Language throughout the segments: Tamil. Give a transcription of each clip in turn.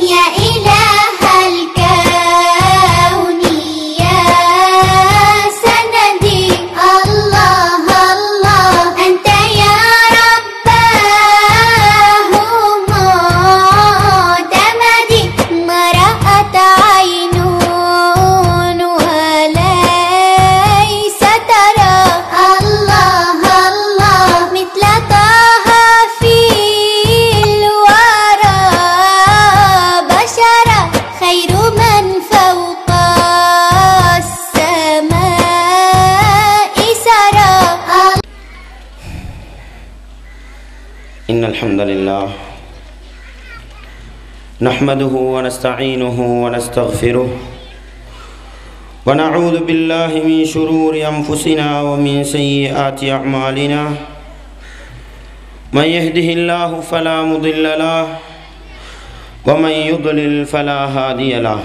يا إله الكون يا سندي الله الله أنت يا رباه معتمدي ما رأت عين وليس ترى الله الله مثل طه في الورى بشرا خير من فوق السماء سرى. إن الحمد لله نحمده ونستعينه ونستغفره ونعوذ بالله من شرور أنفسنا ومن سيئات أعمالنا من يهده الله فلا مضل له ومن يضلل فلا هادي له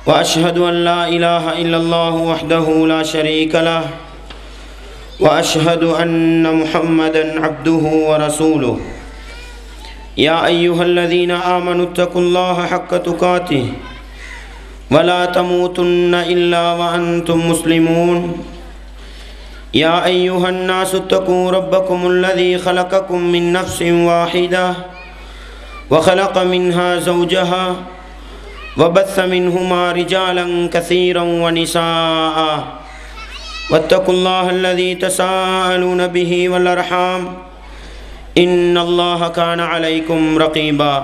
وأشهد أن لا إله إلا الله وحده لا شريك له وأشهد أن محمدا عبده ورسوله. يا أيها الذين آمنوا اتقوا الله حق تقاته ولا تموتن إلا وأنتم مسلمون. يا أيها الناس اتقوا ربكم الذي خلقكم من نفس واحدة وخلق منها زوجها وبث منهما رجالا كثيرا ونساء واتقوا الله الذي تساءلون به والأرحام إن الله كان عليكم رقيبا.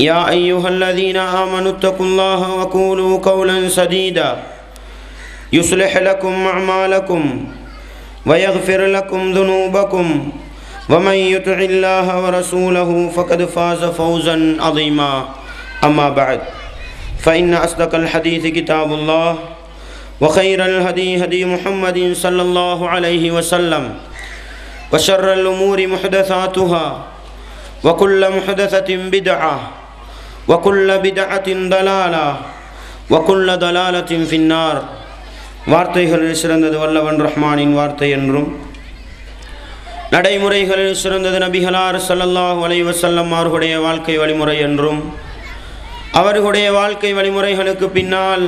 يا أيها الذين آمنوا اتقوا الله وقولوا قولا سديدا يصلح لكم أعمالكم ويغفر لكم ذنوبكم ومن يطع الله ورسوله فقد فاز فوزا عظيما. أما بعد فإن أصدق الحديث كتاب الله وخير الهدي هدي محمد صلى الله عليه وسلم وشر الأمور محدثاتها وكل محدثة بدعة وكل بدعة ضلالة وكل ضلالة في النار. வார்த்தைகளில் சிறந்தது வல்லவன் ரஹ்மானின் வார்த்தை என்றும் நடைமுறைகளில் சிறந்தது நபிகளார் ஸல்லல்லாஹு அலைஹி வஸல்லம் அவர்களுடைய வாழ்க்கை வழிமுறை என்றும் அவர்களுடைய வாழ்க்கை வழிமுறைகளுக்கு பின்னால்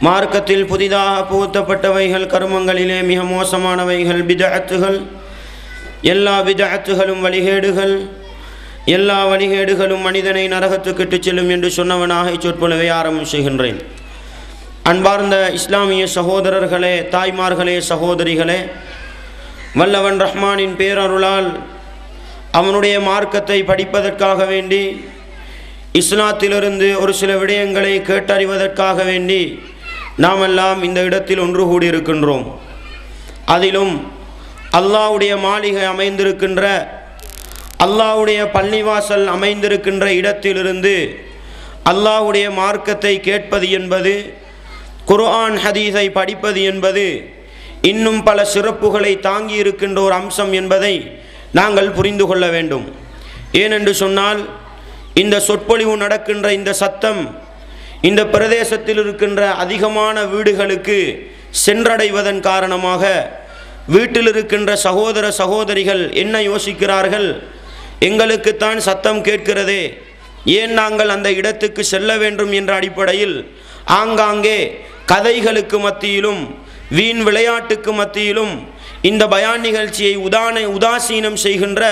மார்க்கத்தில் புதிதாக புகுத்தப்பட்டவைகள் கர்மங்களிலே மிக மோசமானவைகள் பிதஅத்துகள். எல்லா பிதஅத்துகளும் வழிகேடுகள், எல்லா வழிகேடுகளும் மனிதனை நரகத்துக்கு இட்டுச் செல்லும் என்று சொன்னவனாக இச்சொற்பொழிவை ஆரம்பம் செய்கின்றேன். அன்பார்ந்த இஸ்லாமிய சகோதரர்களே, தாய்மார்களே, சகோதரிகளே, வல்லவன் ரஹ்மானின் பேரருளால் அவனுடைய மார்க்கத்தை படிப்பதற்காக வேண்டி இஸ்லாத்திலிருந்து ஒரு சில விடயங்களை கேட்டறிவதற்காக வேண்டி நாமெல்லாம் இந்த இடத்தில் ஒன்று கூடியிருக்கின்றோம். அதிலும் அல்லாஹ்வுடைய மாளிகை அமைந்திருக்கின்ற, அல்லாஹ்வுடைய பள்ளிவாசல் அமைந்திருக்கின்ற இடத்திலிருந்து அல்லாஹ்வுடைய மார்க்கத்தை கேட்பது என்பது, குர்ஆன் ஹதீஸை படிப்பது என்பது இன்னும் பல சிறப்புகளை தாங்கி இருக்கின்ற ஒரு அம்சம் என்பதை நாங்கள் புரிந்து கொள்ள வேண்டும். ஏனென்று சொன்னால் இந்த சொற்பொழிவு நடக்கின்ற இந்த சத்தம் இந்த பிரதேசத்தில் இருக்கின்ற அதிகமான வீடுகளுக்கு சென்றடைவதன் காரணமாக வீட்டில் இருக்கின்ற சகோதர சகோதரிகள் என்ன யோசிக்கிறார்கள், எங்களுக்குத்தான் சத்தம் கேட்கிறதே, ஏன் நாங்கள் அந்த இடத்துக்கு செல்ல வேண்டும் என்ற அடிப்படையில் ஆங்காங்கே கதைகளுக்கு மத்தியிலும் வீண் விளையாட்டுக்கு மத்தியிலும் இந்த பயான் நிகழ்ச்சியை உதாசீனம் செய்கின்ற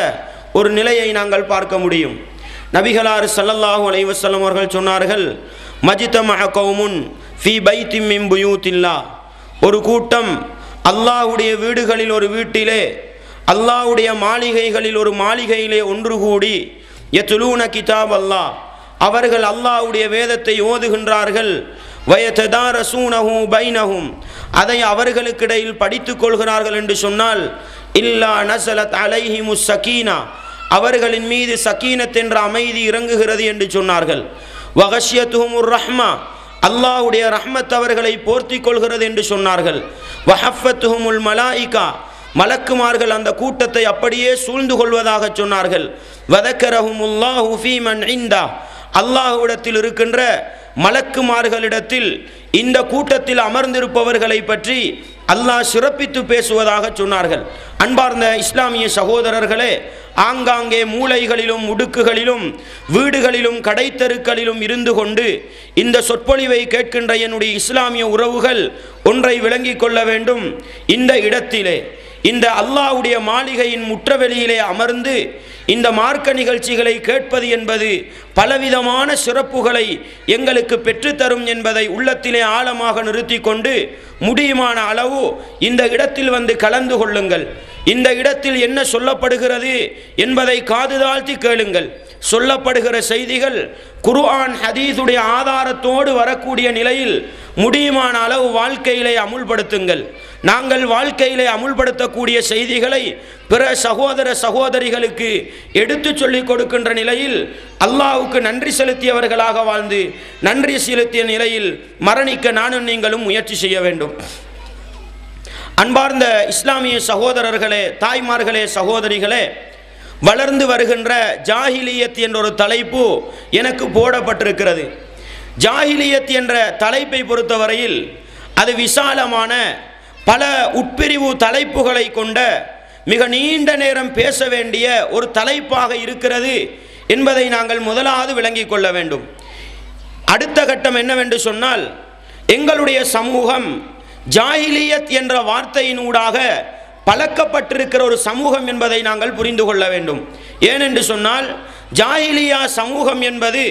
ஒரு நிலையை நாங்கள் பார்க்க முடியும். நபிகளார் ஸல்லல்லாஹு அலைஹி வஸல்லம் அவர்கள் சொன்னார்கள், மஜ்தமஅ கௌமுன் ஃபீ பைத்தின் மின் புயூத்தில்லாஹ், ஒரு கூட்டம் அல்லாஹ்வுடைய வீடுகளில் ஒரு வீட்டிலே, அல்லாஹ்வுடைய மாளிகைகளில் ஒரு மாளிகையிலே ஒன்று கூடி யத்லூன கிதாப் அல்லாஹ், அவர்கள் அல்லாஹ்வுடைய வேதத்தை ஓதுகின்றார்கள், வயததாரசூனஹு பைனஹும், அதை அவர்களுக்கிடையில் படித்துக் கொள்கிறார்கள் என்று சொன்னால், இல்லா நஸலத் அலைஹிமுஸ் ஸகீனா, அவர்களின் மீது சக்கீனத் என்ற அமைதி இறங்குகிறது என்று சொன்னார்கள். வகஷியத்துஹுமுர் ரஹ்மா, அல்லாஹ்வுடைய ரஹ்மத் அவர்களை போர்த்தி கொள்கிறது என்று சொன்னார்கள். வஹஃபத்துஹுமுல் மலாயிகா, மலக்குமார்கள் அந்த கூட்டத்தை அப்படியே சூழ்ந்து கொள்வதாக சொன்னார்கள். வதக்கரஹுமுல்லாஹு ஃபீமன் இந்தா, அல்லாஹ்விடத்தில் இருக்கின்ற மலக்குமார்களிடத்தில் இந்த கூட்டத்தில் அமர்ந்திருப்பவர்களை பற்றி அல்லாஹ் சிறப்பித்து பேசுவதாக சொன்னார்கள். அன்பார்ந்த இஸ்லாமிய சகோதரர்களே, ஆங்காங்கே மூலைகளிலும் முடுக்குகளிலும் வீடுகளிலும் கடைத்தெருக்களிலும் இருந்து கொண்டு இந்த சொற்பொழிவை கேட்கின்ற என்னுடைய இஸ்லாமிய உறவுகள் ஒன்றை விளங்கிக் கொள்ள வேண்டும். இந்த இடத்திலே, இந்த அல்லாஹ்வுடைய மாளிகையின் முற்றவெளியிலே அமர்ந்து இந்த மார்க்க நிகழ்ச்சிகளை கேட்பது என்பது பலவிதமான சிறப்புகளை எங்களுக்கு பெற்றுத்தரும் என்பதை உள்ளத்திலே ஆழமாக நிறுத்தி கொண்டு முடியுமான அளவு இந்த இடத்தில் வந்து கலந்து கொள்ளுங்கள். இந்த இடத்தில் என்ன சொல்லப்படுகிறது என்பதை காது தாழ்த்தி கேளுங்கள். சொல்லப்படுகிற செய்திகள் குர்ஆன் ஹதீஸுடைய ஆதாரத்தோடு வரக்கூடிய நிலையில் முடியுமான அளவு வாழ்க்கையிலே அமுல்படுத்துங்கள். நாங்கள் வாழ்க்கையிலே அமுல்படுத்தக்கூடிய செய்திகளை பிற சகோதர சகோதரிகளுக்கு எடுத்து சொல்லிக் கொடுக்கின்ற நிலையில் அல்லாஹ்வுக்கு நன்றி செலுத்தியவர்களாக வாழ்ந்து நன்றி செலுத்திய நிலையில் மரணிக்க நானும் நீங்களும் முயற்சி செய்ய வேண்டும். அன்பார்ந்த இஸ்லாமிய சகோதரர்களே, தாய்மார்களே, சகோதரிகளே, வளர்ந்து வருகின்ற ஜாஹிலியத் என்ற ஒரு தலைப்பு எனக்கு போடப்பட்டிருக்கிறது. ஜாஹிலியத் என்ற தலைப்பை பொறுத்தவரையில் அது விசாலமான பல உட்பிரிவு தலைப்புகளை கொண்ட மிக நீண்ட நேரம் பேச வேண்டிய ஒரு தலைப்பாக இருக்கிறது என்பதை நாங்கள் முதலாவது விளங்கிக் கொள்ள வேண்டும். அடுத்த கட்டம் என்னவென்று சொன்னால், எங்களுடைய சமூகம் ஜாஹிலியத் என்ற வார்த்தையினூடாக பழக்கப்பட்டிருக்கிற ஒரு சமூகம் என்பதை நாங்கள் புரிந்து கொள்ள வேண்டும். ஏனென்று சொன்னால், ஜாஹிலியா சமூகம் என்பது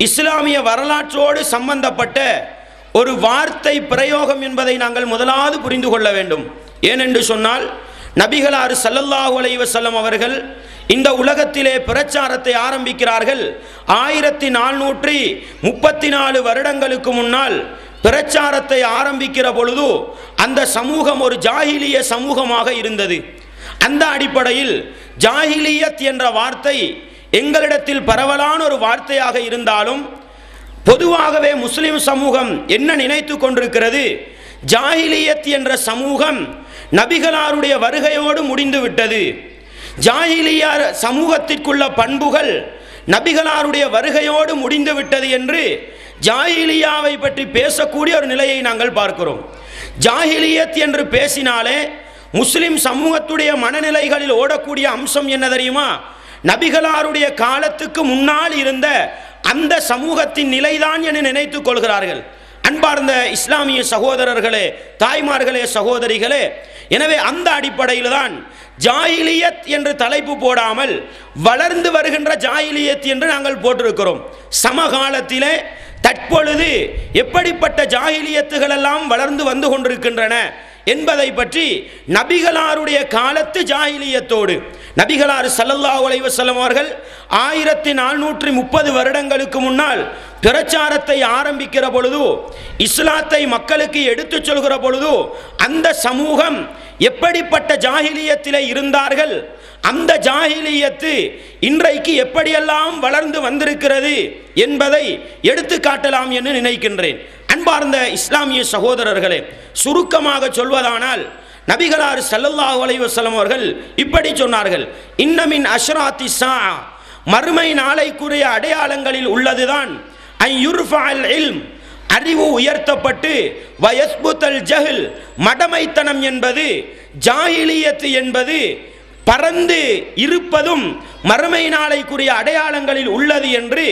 இஸ்லாமிய வரலாற்றோடு சம்பந்தப்பட்ட ஒரு வார்த்தை பிரயோகம் என்பதை நாங்கள் முதலாவது புரிந்து கொள்ள வேண்டும். ஏனென்று சொன்னால், நபிகளார் ஸல்லல்லாஹு அலைஹி வஸல்லம் அவர்கள் இந்த உலகத்திலே பிரச்சாரத்தை ஆரம்பிக்கிறார்கள். 1434 வருடங்களுக்கு முன்னால் பிரச்சாரத்தை ஆரம்பிக்கிற பொழுது அந்த சமூகம் ஒரு ஜாஹிலிய சமூகமாக இருந்தது. அந்த அடிப்படையில் ஜாஹிலியத் என்ற வார்த்தை எங்களிடத்தில் பரவலான ஒரு வார்த்தையாக இருந்தாலும் பொதுவாகவே முஸ்லிம் சமூகம் என்ன நினைத்து கொண்டிருக்கிறது, ஜாஹிலியத் என்ற சமூகம் நபிகளாருடைய வருகையோடு முடிந்து விட்டது. ஜாஹிலியா சமூகத்திற்குள்ள பண்புகள் நபிகளாருடைய வருகையோடு முடிந்து விட்டது என்று ஜாஹிலியாவை பற்றி பேசக்கூடிய ஒரு நிலையை நாங்கள் பார்க்கிறோம். ஜாஹிலியத் என்று பேசினாலே முஸ்லிம் சமூகத்துடைய மனநிலைகளில் ஓடக்கூடிய அம்சம் என்ன தெரியுமா? நபிகளாருடைய காலத்துக்கு முன்னால் இருந்த அந்த சமூகத்தின் நிலைதான் என நினைத்துக் கொள்கிறார்கள். அன்பார்ந்த இஸ்லாமிய சகோதரர்களே, தாய்மார்களே, சகோதரிகளே, எனவே அந்த அடிப்படையில் தான் ஜாஹிலியத் என்று தலைப்பு போடாமல் வளர்ந்து வருகின்ற ஜாஹிலியத் என்று நாங்கள் போட்டிருக்கிறோம். சமகாலத்திலே தற்பொழுது எப்படிப்பட்ட ஜாஹிலியத்துகள் எல்லாம் வளர்ந்து வந்து கொண்டிருக்கின்றன என்பதை பற்றி நபிகளாருடைய காலத்து ஜாஹிலியத்தோடு நபிகளார் ஸல்லல்லாஹு அலைஹி வஸல்லம் அவர்கள் 1430 வருடங்களுக்கு முன்னால் பிரச்சாரத்தை ஆரம்பிக்கிற பொழுது, இஸ்லாத்தை மக்களுக்கு எடுத்துச் சொல்கிற பொழுது அந்த சமூகம் எப்படிப்பட்ட ஜாஹிலியத்திலே இருந்தார்கள், அந்த ஜாஹிலியத்து இன்றைக்கு எப்படியெல்லாம் வளர்ந்து வந்திருக்கிறது என்பதை எடுத்து காட்டலாம் என்று நினைக்கின்றேன். அன்பார்ந்த இஸ்லாமிய சகோதரர்களே, சுருக்கமாக சொல்வதானால் நபிகளார் ஸல்லல்லாஹு அலைஹி வஸல்லம் அவர்கள் இப்படி சொன்னார்கள், இன்னமின் அஷ்ராத்தி ஸா, மறுமை நாளைக்குரிய அடையாளங்களில் உள்ளதுதான் ஐயுர்ஃபஅல் இல்ம், அறிவு உயர்த்தப்பட்டு வயஸ்புத்தல் ஜஹல், மடமைத்தனம் என்பது, ஜாஹிலியத் என்பது பறந்து இருப்பதும் மறுமை நாளைக்குரிய அடையாளங்களில் உள்ளது என்று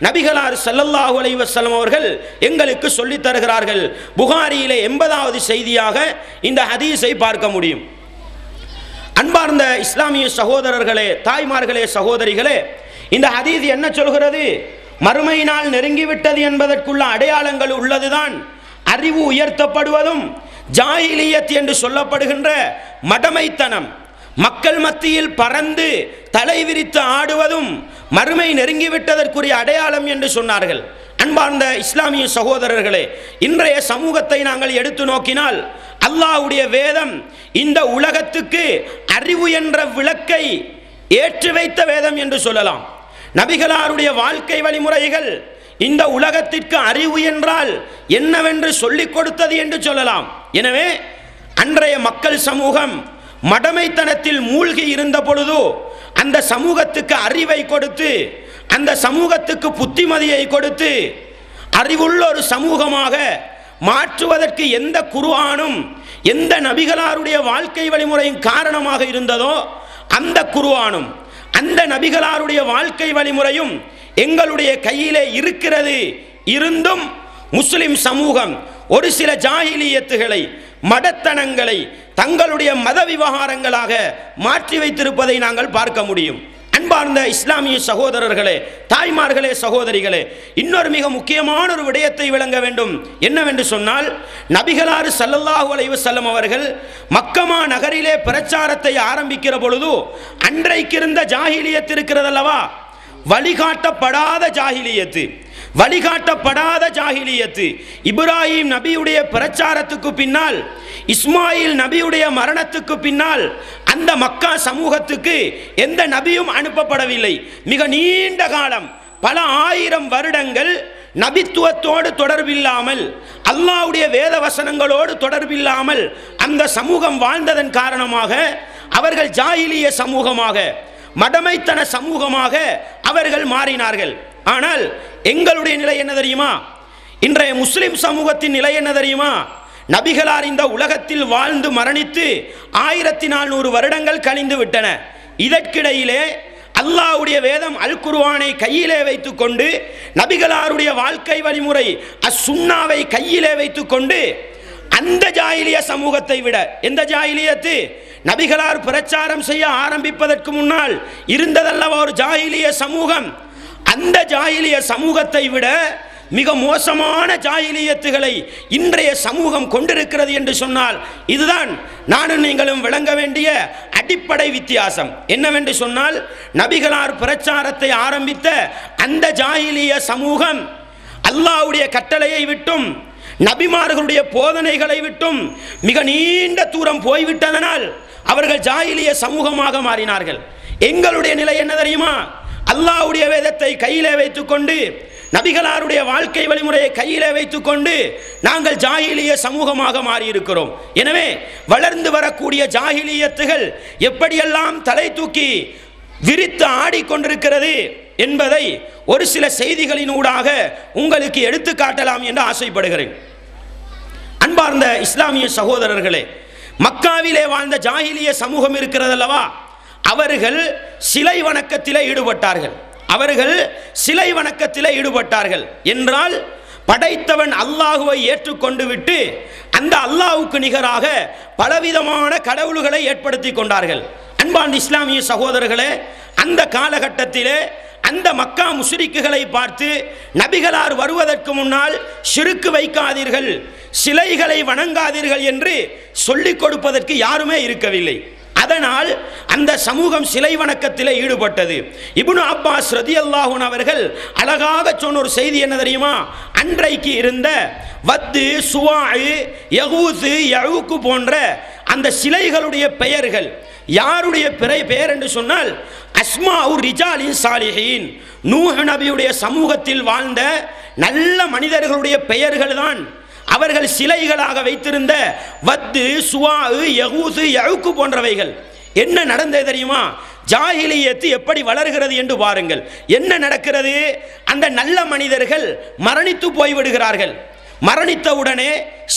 நபிகளார் ஸல்லல்லாஹு அலைஹி வஸல்லம் அவர்கள் எங்களுக்கு சொல்லித் தருகிறார்கள். புகாரியிலே 80வது செய்தியாக இந்த ஹதீஸை பார்க்க முடியும். அன்பார்ந்த இஸ்லாமிய சகோதரர்களே, தாய்மார்களே, சகோதரிகளே, இந்த ஹதீஸ் என்ன சொல்கிறது? மறுமை நாள் நெருங்கிவிட்டது என்பதற்குள்ள அடையாளங்கள் உள்ளதுதான் அறிவு உயர்த்தப்படுவதும் ஜாஹிலியத் என்று சொல்லப்படுகின்ற மடமைத்தனம், மக்கள் மத்தியில் பறந்து தலை விரித்து ஆடுவதும் மறுமை நெருங்கிவிட்டதற்குரிய அடையாளம் என்று சொன்னார்கள். அன்பார்ந்த இஸ்லாமிய சகோதரர்களே, இன்றைய சமூகத்தை நாங்கள் எடுத்து நோக்கினால் அல்லாஹ்வுடைய வேதம் இந்த உலகத்துக்கு அறிவு என்ற விளக்கை ஏற்றி வைத்த வேதம் என்று சொல்லலாம். நபிகளாருடைய வாழ்க்கை வழிமுறைகள் இந்த உலகத்திற்கு அறிவு என்றால் என்னவென்று சொல்லிக் கொடுத்தது என்று சொல்லலாம். எனவே அன்றைய மக்கள் சமூகம் மடமைத்தனத்தில் மூழ்கி இருந்த பொழுது அந்த சமூகத்துக்கு அறிவை கொடுத்து, அந்த சமூகத்துக்கு புத்திமதியை கொடுத்து அறிவுள்ள ஒரு சமூகமாக மாற்றுவதற்கு எந்த குர்ஆனும் எந்த நபிகளாருடைய வாழ்க்கை வழிமுறையின் காரணமாக இருந்ததோ அந்த குர்ஆனும் அந்த நபிகளாருடைய வாழ்க்கை வழிமுறையும் எங்களுடைய கையிலே இருக்கிறது. இருந்தும் முஸ்லிம் சமூகம் ஒரு சில ஜாஹிலியத்துகளை, மடத்தனங்களை தங்களுடைய மத விவகாரங்களாக மாற்றி வைத்திருப்பதை நாங்கள் பார்க்க முடியும். அன்பார்ந்த இஸ்லாமிய சகோதரர்களே, தாய்மார்களே, சகோதரிகளே, இன்னொரு மிக முக்கியமான ஒரு விடயத்தை விளங்க வேண்டும். என்னவென்று சொன்னால், நபிகளார் ஸல்லல்லாஹு அலைஹி வஸல்லம் அவர்கள் மக்கமா நகரிலே பிரச்சாரத்தை ஆரம்பிக்கிற பொழுது அன்றைக்கு இருந்த ஜாஹிலியத் இருக்கிறதல்லவா, வழிகாட்டப்படாத ஜாஹிலியத்து, வழிகாட்டப்படாத ஜாஹிலியத்து. இப்ராஹிம் நபியுடைய பிரச்சாரத்துக்கு பின்னால், இஸ்மாயில் நபியுடைய மரணத்துக்கு பின்னால் அந்த மக்கா சமூகத்துக்கு எந்த நபியும் அனுப்பப்படவில்லை. மிக நீண்ட காலம், பல ஆயிரம் வருடங்கள் நபித்துவத்தோடு தொடர்பில்லாமல், அல்லாஹ்வுடைய வேத வசனங்களோடு தொடர்பில்லாமல் அந்த சமூகம் வாழ்ந்ததன் காரணமாக அவர்கள் ஜாஹிலிய சமூகமாக, மடமைத்தன சமூகமாக அவர்கள் மாறினார்கள். ஆனால் எங்களுடைய நிலை என்ன தெரியுமா? இன்றைய முஸ்லிம் சமூகத்தின் நிலை என்ன தெரியுமா? நபிகளார் இந்த உலகத்தில் வாழ்ந்து மரணித்து 1400 வருடங்கள் கழிந்து விட்டன. இதற்கிடையிலே அல்லாஹ்வுடைய வேதம் அல் குர்ஆனை கையிலே வைத்துக்கொண்டு, நபிகளாருடைய வாழ்க்கை வழிமுறை அஸ்-சுன்னாவை கையிலே வைத்துக்கொண்டு, அந்த ஜாஹிலிய சமூகத்தை விட, எந்த ஜாஹிலியத்து? நபிகளார் பிரச்சாரம் செய்ய ஆரம்பிப்பதற்கு முன்னால் இருந்ததல்லவா ஒரு ஜாஹிலிய சமூகம், அந்த ஜாஹிலிய சமூகத்தை விட மிக மோசமான ஜாஹிலியத்துகளை இன்றைய சமூகம் கொண்டிருக்கிறது என்று சொன்னால், இதுதான் நானும் நீங்களும் விளங்க வேண்டிய அடிப்படை வித்தியாசம். என்னவென்று சொன்னால், நபிகளார் பிரச்சாரத்தை ஆரம்பித்த அந்த ஜாஹிலிய சமூகம் அல்லாஹ்வுடைய கட்டளையை விட்டும், நபிமார்களுடைய போதனைகளை விட்டும் மிக நீண்ட தூரம் போய்விட்டதனால் அவர்கள் ஜாஹிலிய சமூகமாக மாறினார்கள். எங்களுடைய நிலை என்ன தெரியுமா? அல்லாஹ்வுடைய வேதத்தை கையிலே வைத்துக்கொண்டு, நபிகளாருடைய வாழ்க்கை வழிமுறையை கையிலே வைத்துக்கொண்டு நாங்கள் ஜாஹிலிய சமூகமாக மாறியிருக்கிறோம். எனவே வளர்ந்து வரக்கூடிய ஜாஹிலியத்துகள் எப்படியெல்லாம் தலை தூக்கி விரித்து ஆடிக்கொண்டிருக்கிறது என்பதை ஒரு சில செய்திகளினூடாக உங்களுக்கு எடுத்து காட்டலாம் என்று ஆசைப்படுகிறேன். அன்பார்ந்த இஸ்லாமிய சகோதரர்களே, மக்காவிலே வாழ்ந்த ஜாஹிலிய சமூகம் இருக்கிறதல்லவா, அவர்கள் சிலை வணக்கத்திலே ஈடுபட்டார்கள். அவர்கள் சிலை வணக்கத்திலே ஈடுபட்டார்கள் என்றால், படைத்தவன் அல்லாஹுவை ஏற்றுக்கொண்டு விட்டு அந்த அல்லாஹுக்கு நிகராக பலவிதமான கடவுள்களை ஏற்படுத்தி கொண்டார்கள். அன்பார்ந்த இஸ்லாமிய சகோதரர்களே, அந்த காலகட்டத்திலே அந்த மக்கா முஷ்ரிக்குகளை பார்த்து நபிகளார் வருவதற்கு முன்னால் ஷிர்க் வைக்காதீர்கள், சிலைகளை வணங்காதீர்கள் என்று சொல்லிக் கொடுப்பதற்கு யாருமே இருக்கவில்லை. அதனால் அந்த சமூகம் சிலை வணக்கத்திலே ஈடுபட்டது. இப்னு அப்பாஸ் ரலியல்லாஹு அன்ஹு அவர்கள் அழகாக சொன்ன ஒரு செய்தி என்ன தெரியுமா? அன்றைக்கு இருந்த வத்து, சுவாஇ, யகூஸ், யஊக் போன்ற அந்த சிலைகளுடைய பெயர்கள் யாருடைய பெயர் என்று சொன்னால், அஸ்மாஉ ரிஜாலின் சாலிஹீன், நூஹ் நபியுடைய சமூகத்தில் வாழ்ந்த நல்ல மனிதர்களுடைய பெயர்கள் தான் அவர்கள் சிலைகளாக வைத்திருந்த வத்து, சுவாஉ, யகூஸ், யஊக் போன்றவைகள். என்ன நடந்தது தெரியுமா? ஜாஹிலியத்து எப்படி வளர்கிறது என்று பாருங்கள். என்ன நடக்கிறது? அந்த நல்ல மனிதர்கள் மரணித்து போய்விடுகிறார்கள். மரணித்தவுடனே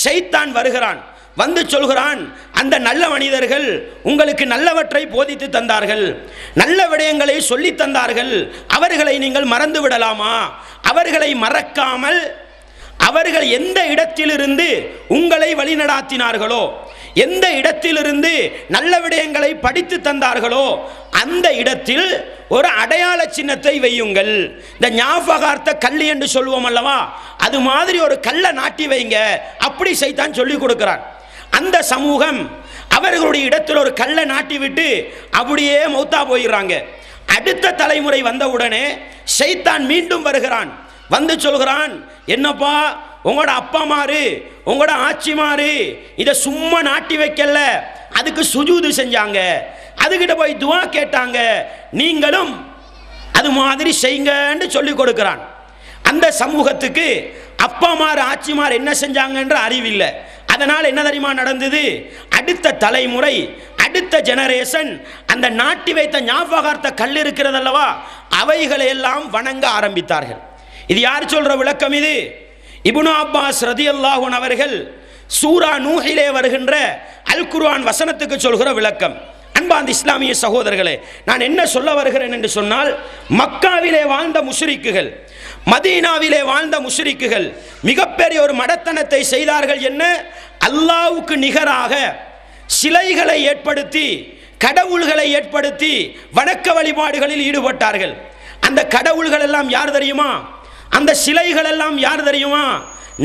ஷைத்தான் வருகிறான், வந்து சொல்கிறான், அந்த நல்ல மனிதர்கள் உங்களுக்கு நல்லவற்றை போதித்து தந்தார்கள், நல்ல விடயங்களை சொல்லி தந்தார்கள், அவர்களை நீங்கள் மறந்து விடலாமா? அவர்களை மறக்காமல் அவர்கள் எந்த இடத்திலிருந்து உங்களை வழிநடாத்தினார்களோ, எந்த இடத்திலிருந்து நல்ல விடயங்களை படித்து தந்தார்களோ அந்த இடத்தில் ஒரு அடையாள சின்னத்தை வையுங்கள். இந்த ஞாபகார்த்த கல் என்று சொல்வோம் அல்லவா, அது மாதிரி ஒரு கல்லை நாட்டி வைங்க. அப்படி சைத்தான் சொல்லி கொடுக்கிறான். அந்த சமூகம் அவர்களுடைய இடத்தில் ஒரு கல்லை நாட்டி விட்டு அப்படியே மௌத்தா போயிடுறாங்க. அடுத்த தலைமுறை வந்தவுடனே ஷைத்தான் மீண்டும் வருகிறான், வந்து சொல்கிறான், என்னப்பா உங்களோட அப்பா மாறு, உங்களோட ஆட்சி மாறு இதை சும்மா நாட்டி வைக்கல, அதுக்கு சுஜூது செஞ்சாங்க, அதுகிட்ட போய் துவா கேட்டாங்க, நீங்களும் அது மாதிரி செய்யுங்கன்னு சொல்லி கொடுக்கிறான். அந்த சமூகத்துக்கு அப்பாமார் ஆட்சிமார் என்ன செஞ்சாங்கன்ற அறிவில்லை. அதனால் என்ன தெரியுமா நடந்தது? அடுத்த தலைமுறை, அடுத்த ஜெனரேஷன் அந்த நாட்டி வைத்த ஞாபகார்த்த கல் இருக்கிறதல்லவா, அவைகளை எல்லாம் வணங்க ஆரம்பித்தார்கள். இது யார் சொல்ற விளக்கம்? இது இப்னு அப்பாஸ் ரலியல்லாஹு அன்ஹு அவர்கள் சூரா நூஹிலே வருகின்ற அல் குர்ஆன் வசனத்துக்கு சொல்கிற விளக்கம். அன்பார்ந்த இஸ்லாமிய சகோதரர்களே, நான் என்ன சொல்ல வருகிறேன் என்று சொன்னால், மக்காவிலே வாழ்ந்த முஷ்ரிக்குகள், மதீனாவிலே வாழ்ந்த முஷ்ரிக்குகள் மிகப்பெரிய ஒரு மடத்தனத்தை செய்தார்கள். என்ன? அல்லாஹ்வுக்கு நிகராக சிலைகளை ஏற்படுத்தி, கடவுள்களை ஏற்படுத்தி வணக்க வழிபாடுகளில் ஈடுபட்டார்கள். அந்த கடவுள்கள் எல்லாம் யார் தெரியுமா? அந்த சிலைகள் எல்லாம் யார் தெரியுமா?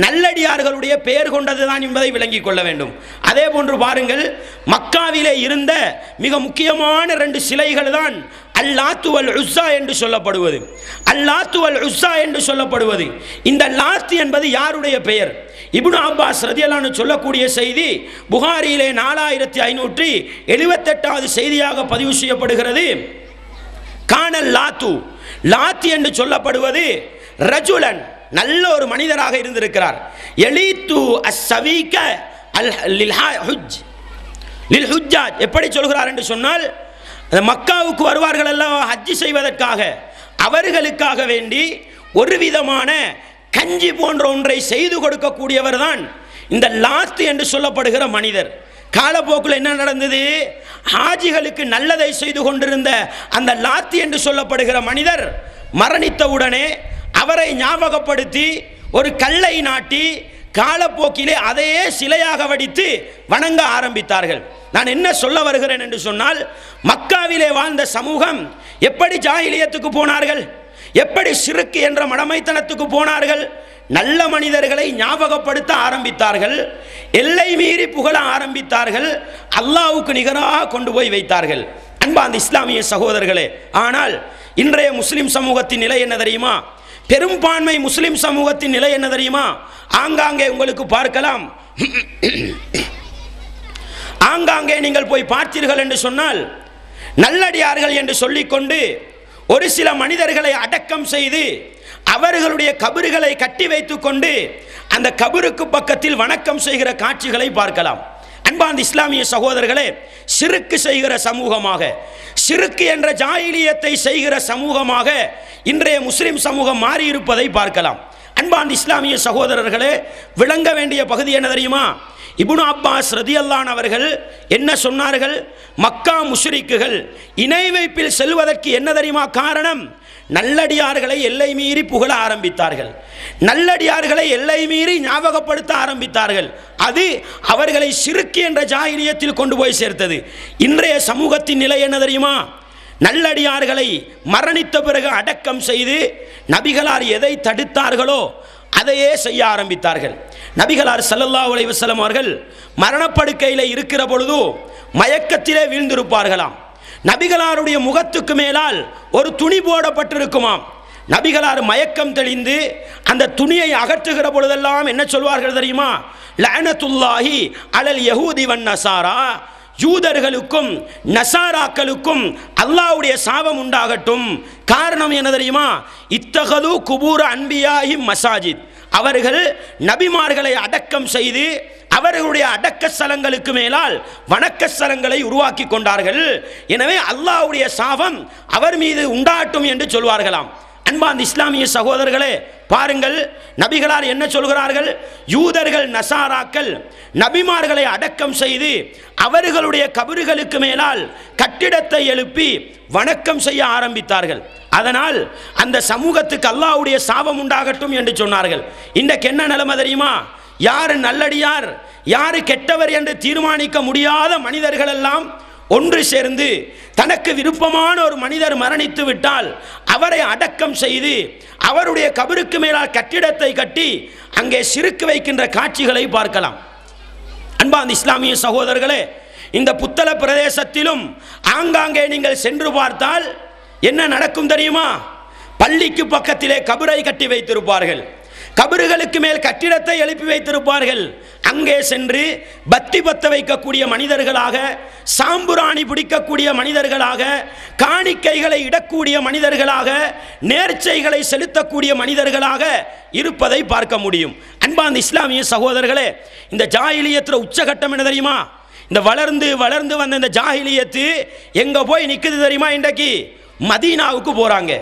நல்லடியார்களுடைய பெயர் கொண்டதுதான் என்பதை விளங்கிக் கொள்ள வேண்டும். அதே போன்று பாருங்கள், மக்காவிலே இருந்த மிக முக்கியமான 2 சிலைகள் தான் அல்லாத்து வல் உஸ்ஸா என்று சொல்லப்படுவது. அல்லாத்து வல் உஸ்ஸா என்று சொல்லப்படுவது. இந்த லாத் என்பது யாருடைய பெயர்? இப்னு அப்பாஸ் ரலியல்லாஹு அன்ஹு சொல்லக்கூடிய செய்தி புகாரியிலே 4578வது செய்தியாக பதிவு செய்யப்படுகிறது. கானல் லாத்து, லாத் என்று சொல்லப்படுவது ரஜுலன், நல்ல ஒரு மனிதராக இருந்திருக்கிறார். எலீத்து அஸ்ஸவீக லில் ஹுஜ்ஜாஜ், எப்படி சொல்கிறார் என்று சொன்னால், மக்காவுக்கு வருவார்கள் எல்லாம் ஹஜ் செய்வதற்காக, அவர்களுக்காக வேண்டி ஒரு விதமான கஞ்சி போன்ற ஒன்றை செய்து கொடுக்கக்கூடியவர் தான் இந்த லாத் என்று சொல்லப்படுகிற மனிதர். காலப்போக்கில் என்ன நடந்தது? ஹாஜிகளுக்கு நல்லதை செய்து கொண்டிருந்த அந்த லாத் என்று சொல்லப்படுகிற மனிதர் மரணித்தவுடனே அவரை ஞாபகப்படுத்தி ஒரு கல்லை நாட்டி காலப்போக்கிலே அதையே சிலையாக வடித்து வணங்க ஆரம்பித்தார்கள். நான் என்ன சொல்ல வருகிறேன் என்று சொன்னால், மக்காவிலே வாழ்ந்த சமூகம் எப்படி ஜாஹிலியத்துக்கு போனார்கள்? எப்படி ஷிர்க் என்ற மடமைத்தனத்துக்கு போனார்கள்? நல்ல மனிதர்களை ஞாபகப்படுத்த ஆரம்பித்தார்கள், எல்லை மீறி புகழ ஆரம்பித்தார்கள், அல்லாஹ்வுக்கு நிகராக கொண்டு போய் வைத்தார்கள். அன்பார்ந்த இஸ்லாமிய சகோதரர்களே, ஆனால் இன்றைய முஸ்லிம் சமூகத்தின் நிலை என்ன தெரியுமா? பெரும்பான்மை முஸ்லிம் சமூகத்தின் நிலை என்ன தெரியுமா? ஆங்காங்கே உங்களுக்கு பார்க்கலாம். ஆங்காங்கே நீங்கள் போய் பார்த்தீர்கள் என்று சொன்னால், நல்லடியார்கள் என்று சொல்லிக்கொண்டு ஒரு சில மனிதர்களை அடக்கம் செய்து அவர்களுடைய கபறுகளை கட்டி வைத்துக் கொண்டு அந்த கபருக்கு பக்கத்தில் வணக்கம் செய்கிற காட்சிகளை பார்க்கலாம். அன்பார்ந்த இஸ்லாமிய சகோதரர்களே, ஷிர்க் செய்கிற சமூகமாக, ஷிர்க் என்ற ஜாஹிலியத்தை செய்கிற சமூகமாக இன்றைய முஸ்லிம் சமூகம் மாறியிருப்பதை பார்க்கலாம். அன்பார்ந்த இஸ்லாமிய சகோதரர்களே, விளங்க வேண்டிய பகுதி என்ன தெரியுமா? இப்னு அப்பாஸ் ரலியல்லாஹு அன்ஹு அவர்கள் என்ன சொன்னார்கள்? மக்கா முஷ்ரிக்குகள் இணை வைப்பில் செல்வதற்கு என்ன தெரியுமா காரணம்? நல்லடியார்களை எல்லை மீறி புகழ ஆரம்பித்தார்கள், நல்லடியார்களை எல்லை மீறி ஞாபகப்படுத்த ஆரம்பித்தார்கள். அது அவர்களை ஷிர்க் என்ற ஜாஹிலியத்தில் கொண்டு போய் சேர்த்தது. இன்றைய சமூகத்தின் நிலை என்ன தெரியுமா? நல்லடியார்களை மரணித்த பிறகு அடக்கம் செய்து நபிகளார் எதை தடுத்தார்களோ அதையே செய்ய ஆரம்பித்தார்கள். நபிகளார் ஸல்லல்லாஹு அலைஹி வஸல்லம் அவர்கள் மரணப்படுக்கையில் இருக்கிற பொழுது மயக்கத்திலே வீழ்ந்திருப்பார்களாம். நபிகளாருடைய முகத்துக்கு மேலால் ஒரு துணி போடப்பட்டிருக்குமாம். நபிகளார் மயக்கம் தெளிந்து அந்த துணியை அகற்றுகிற பொழுதெல்லாம் என்ன சொல்வார்கள் தெரியுமா? லஅனத்துல்லாஹி அலல் யஹூதி வன் நஸாரா, யூதர்களுக்கும் நசாராக்களுக்கும் அல்லாஹ்வுடைய சாபம் உண்டாகட்டும். காரணம் என்ன தெரியுமா? இத்தகது குபூர அன்பியாஹி மசாஜித், அவர்கள் நபிமார்களை அடக்கம் செய்து அவர்களுடைய அடக்க ஸ்தலங்களுக்கு மேலால் வணக்க ஸ்தலங்களை உருவாக்கி கொண்டார்கள். எனவே அல்லாஹ்வுடைய சாபம் அவர் மீது உண்டாகட்டும் என்று சொல்வார்களாம். அன்பார்ந்த இஸ்லாமிய சகோதரர்களே, பாருங்கள், நபிகளார் என்ன சொல்கிறார்கள்? யூதர்கள் நசாராக்கள் நபிமார்களை அடக்கம் செய்து அவர்களுடைய கபறுகளுக்கு மேலால் கட்டிடத்தை எழுப்பி வணக்கம் செய்ய ஆரம்பித்தார்கள். அதனால் அந்த சமூகத்துக்கு அல்லாஹ்வுடைய சாபம் உண்டாகட்டும் என்று சொன்னார்கள். இன்றைக்கு என்ன நிலைமை தெரியுமா? யார் நல்லடியார் யார் கெட்டவர் என்று தீர்மானிக்க முடியாத மனிதர்கள் எல்லாம் ஒன்று சேர்ந்து தனக்கு விருப்பமான ஒரு மனிதர் மரணித்து விட்டால் அவரை அடக்கம் செய்து அவருடைய கபருக்கு மேலால் கட்டிடத்தை கட்டி அங்கே ஷிர்க் வைக்கின்ற காட்சிகளை பார்க்கலாம். அன்பார்ந்த இஸ்லாமிய சகோதரர்களே, இந்த புத்தள பிரதேசத்திலும் ஆங்காங்கே நீங்கள் சென்று பார்த்தால் என்ன நடக்கும் தெரியுமா? பள்ளிக்கு பக்கத்திலே கபரை கட்டி வைத்திருப்பார்கள், கபறுகளுக்கு மேல் கட்டிடத்தை எழுப்பி வைத்திருப்பார்கள். அங்கே சென்று பத்தி பத்த வைக்கக்கூடிய மனிதர்களாக, சாம்புராணி பிடிக்கக்கூடிய மனிதர்களாக, காணிக்கைகளை இடக்கூடிய மனிதர்களாக, நேர்ச்சைகளை செலுத்தக்கூடிய மனிதர்களாக இருப்பதை பார்க்க முடியும். அன்பார்ந்த இஸ்லாமிய சகோதரர்களே, இந்த ஜாஹிலியத்தில் உச்சகட்டம் என்ன தெரியுமா? இந்த வளர்ந்து வளர்ந்து வந்த இந்த ஜாஹிலியத்து எங்க போய் நிற்குது தெரியுமா? இன்றைக்கு மதீனாவுக்கு போறாங்க.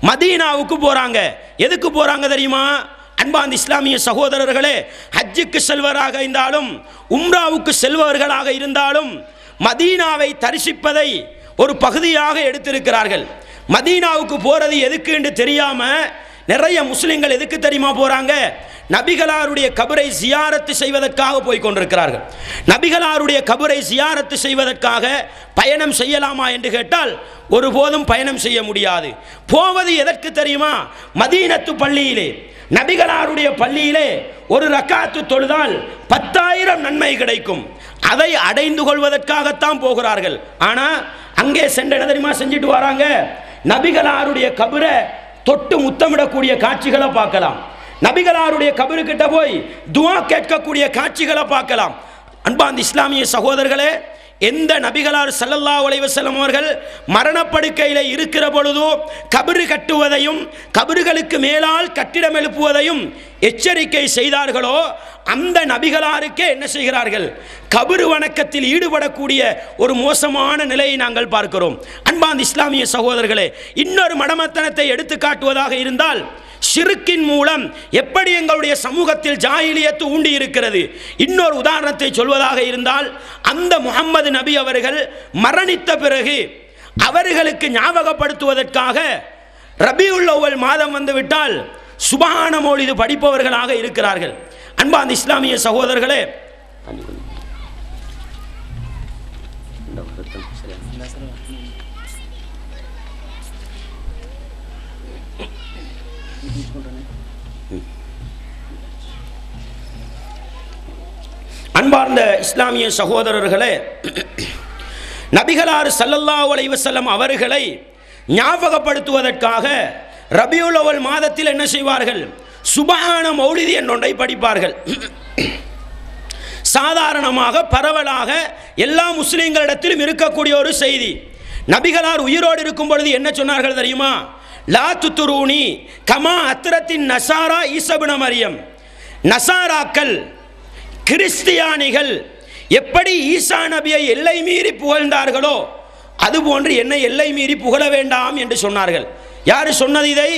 மதீனாவுக்கு போறாங்க. எதுக்கு போறாங்க தெரியுமா? அன்பார்ந்த இஸ்லாமிய சகோதரர்களே, ஹஜ்ஜுக்கு செல்வராக இருந்தாலும் உம்ராவுக்கு செல்பவர்களாக இருந்தாலும் மதீனாவை தரிசிப்பதை ஒரு பகுதியாக எடுத்திருக்கிறார்கள். மதீனாவுக்கு போறது எதுக்கு என்று தெரியாம நிறைய முஸ்லிம்கள் எதுக்கு தெரியுமா போறாங்க? நபிகளாருடைய கபரை ஜியாரத்து செய்வதற்காக போய் கொண்டிருக்கிறார்கள். நபிகளாருடைய கபரை ஜியாரத்து செய்வதற்காக பயணம் செய்யலாமா என்று கேட்டால் ஒருபோதும் பயணம் செய்ய முடியாது. போவது எதற்கு தெரியுமா? மதீனத்து பள்ளியிலே, நபிகளாருடைய பள்ளியிலே ஒரு ரக்காத்து தொழுதால் 10,000 நன்மை கிடைக்கும். அதை அடைந்து கொள்வதற்காகத்தான் போகிறார்கள். ஆனா அங்கே சென்று என்ன தெரியுமா செஞ்சுட்டு வராங்க? நபிகளாருடைய கபரை தொட்டு முத்தமிடக்கூடிய காட்சிகளை பார்க்கலாம். நபிகளாருடைய கபரு கிட்ட போய் துஆ கேட்கக்கூடிய காட்சிகளை பார்க்கலாம். அன்பார்ந்த இஸ்லாமிய சகோதரர்களே, எந்த நபிகளார் ஸல்லல்லாஹு அலைஹி வஸல்லம் அவர்கள் மரணப்படுக்கையில் இருக்கிற பொழுதோ கபரு கட்டுவதையும் கபறுகளுக்கு மேலால் கட்டிடம் எழுப்புவதையும் எச்சரிக்கை செய்தார்களோ அந்த நபிகளாருக்கே என்ன செய்கிறார்கள்? கபரு வணக்கத்தில் ஈடுபடக்கூடிய ஒரு மோசமான நிலையை நாங்கள் பார்க்கிறோம். அன்பார்ந்த இஸ்லாமிய சகோதரர்களே, இன்னொரு மடமத்தனத்தை எடுத்து காட்டுவதாக இருந்தால், ஷிர்கின் மூலம் எப்படி எங்களுடைய சமூகத்தில் ஜாஹிலியத்து ஊண்டி இருக்கிறது. இன்னொரு உதாரணத்தை சொல்வதாக இருந்தால், அந்த முஹம்மது நபி அவர்கள் மரணித்த பிறகு அவர்களுக்கு ஞாபகப்படுத்துவதற்காக ரபியுல் அவ்வல் மாதம் வந்துவிட்டால் சுபஹான மௌலிது படிப்பவர்களாக இருக்கிறார்கள். அன்பார்ந்த இஸ்லாமிய சகோதரர்களே, அன்பார்ந்த இஸ்லாமிய சகோதரர்களே, நபிகளார் ஸல்லல்லாஹு அலைஹி வஸல்லம் அவர்களை ஞாபகப்படுத்துவதற்காக ரபியுல் அவ்வல் மாதத்தில் என்ன செய்வார்கள்? சுபஹான மௌலிது என்னொன்றை படிப்பார்கள். சாதாரணமாக பரவலாக எல்லா முஸ்லிம்களிடத்திலும் இருக்கக்கூடிய ஒரு செய்தி. நபிகளார் உயிரோடு இருக்கும் பொழுது என்ன சொன்னார்கள் தெரியுமா? லா துத்ரூனி கமா அத்ரத்தின் நசாரா ஈசா மரியம். நசாராக்கள், கிறிஸ்தியானிகள் எப்படி ஈசா நபியை எல்லை மீறி புகழ்ந்தார்களோ அதுபோன்று என்னை எல்லை மீறி புகழ வேண்டாம் என்று சொன்னார்கள். யார் சொன்னது இதை?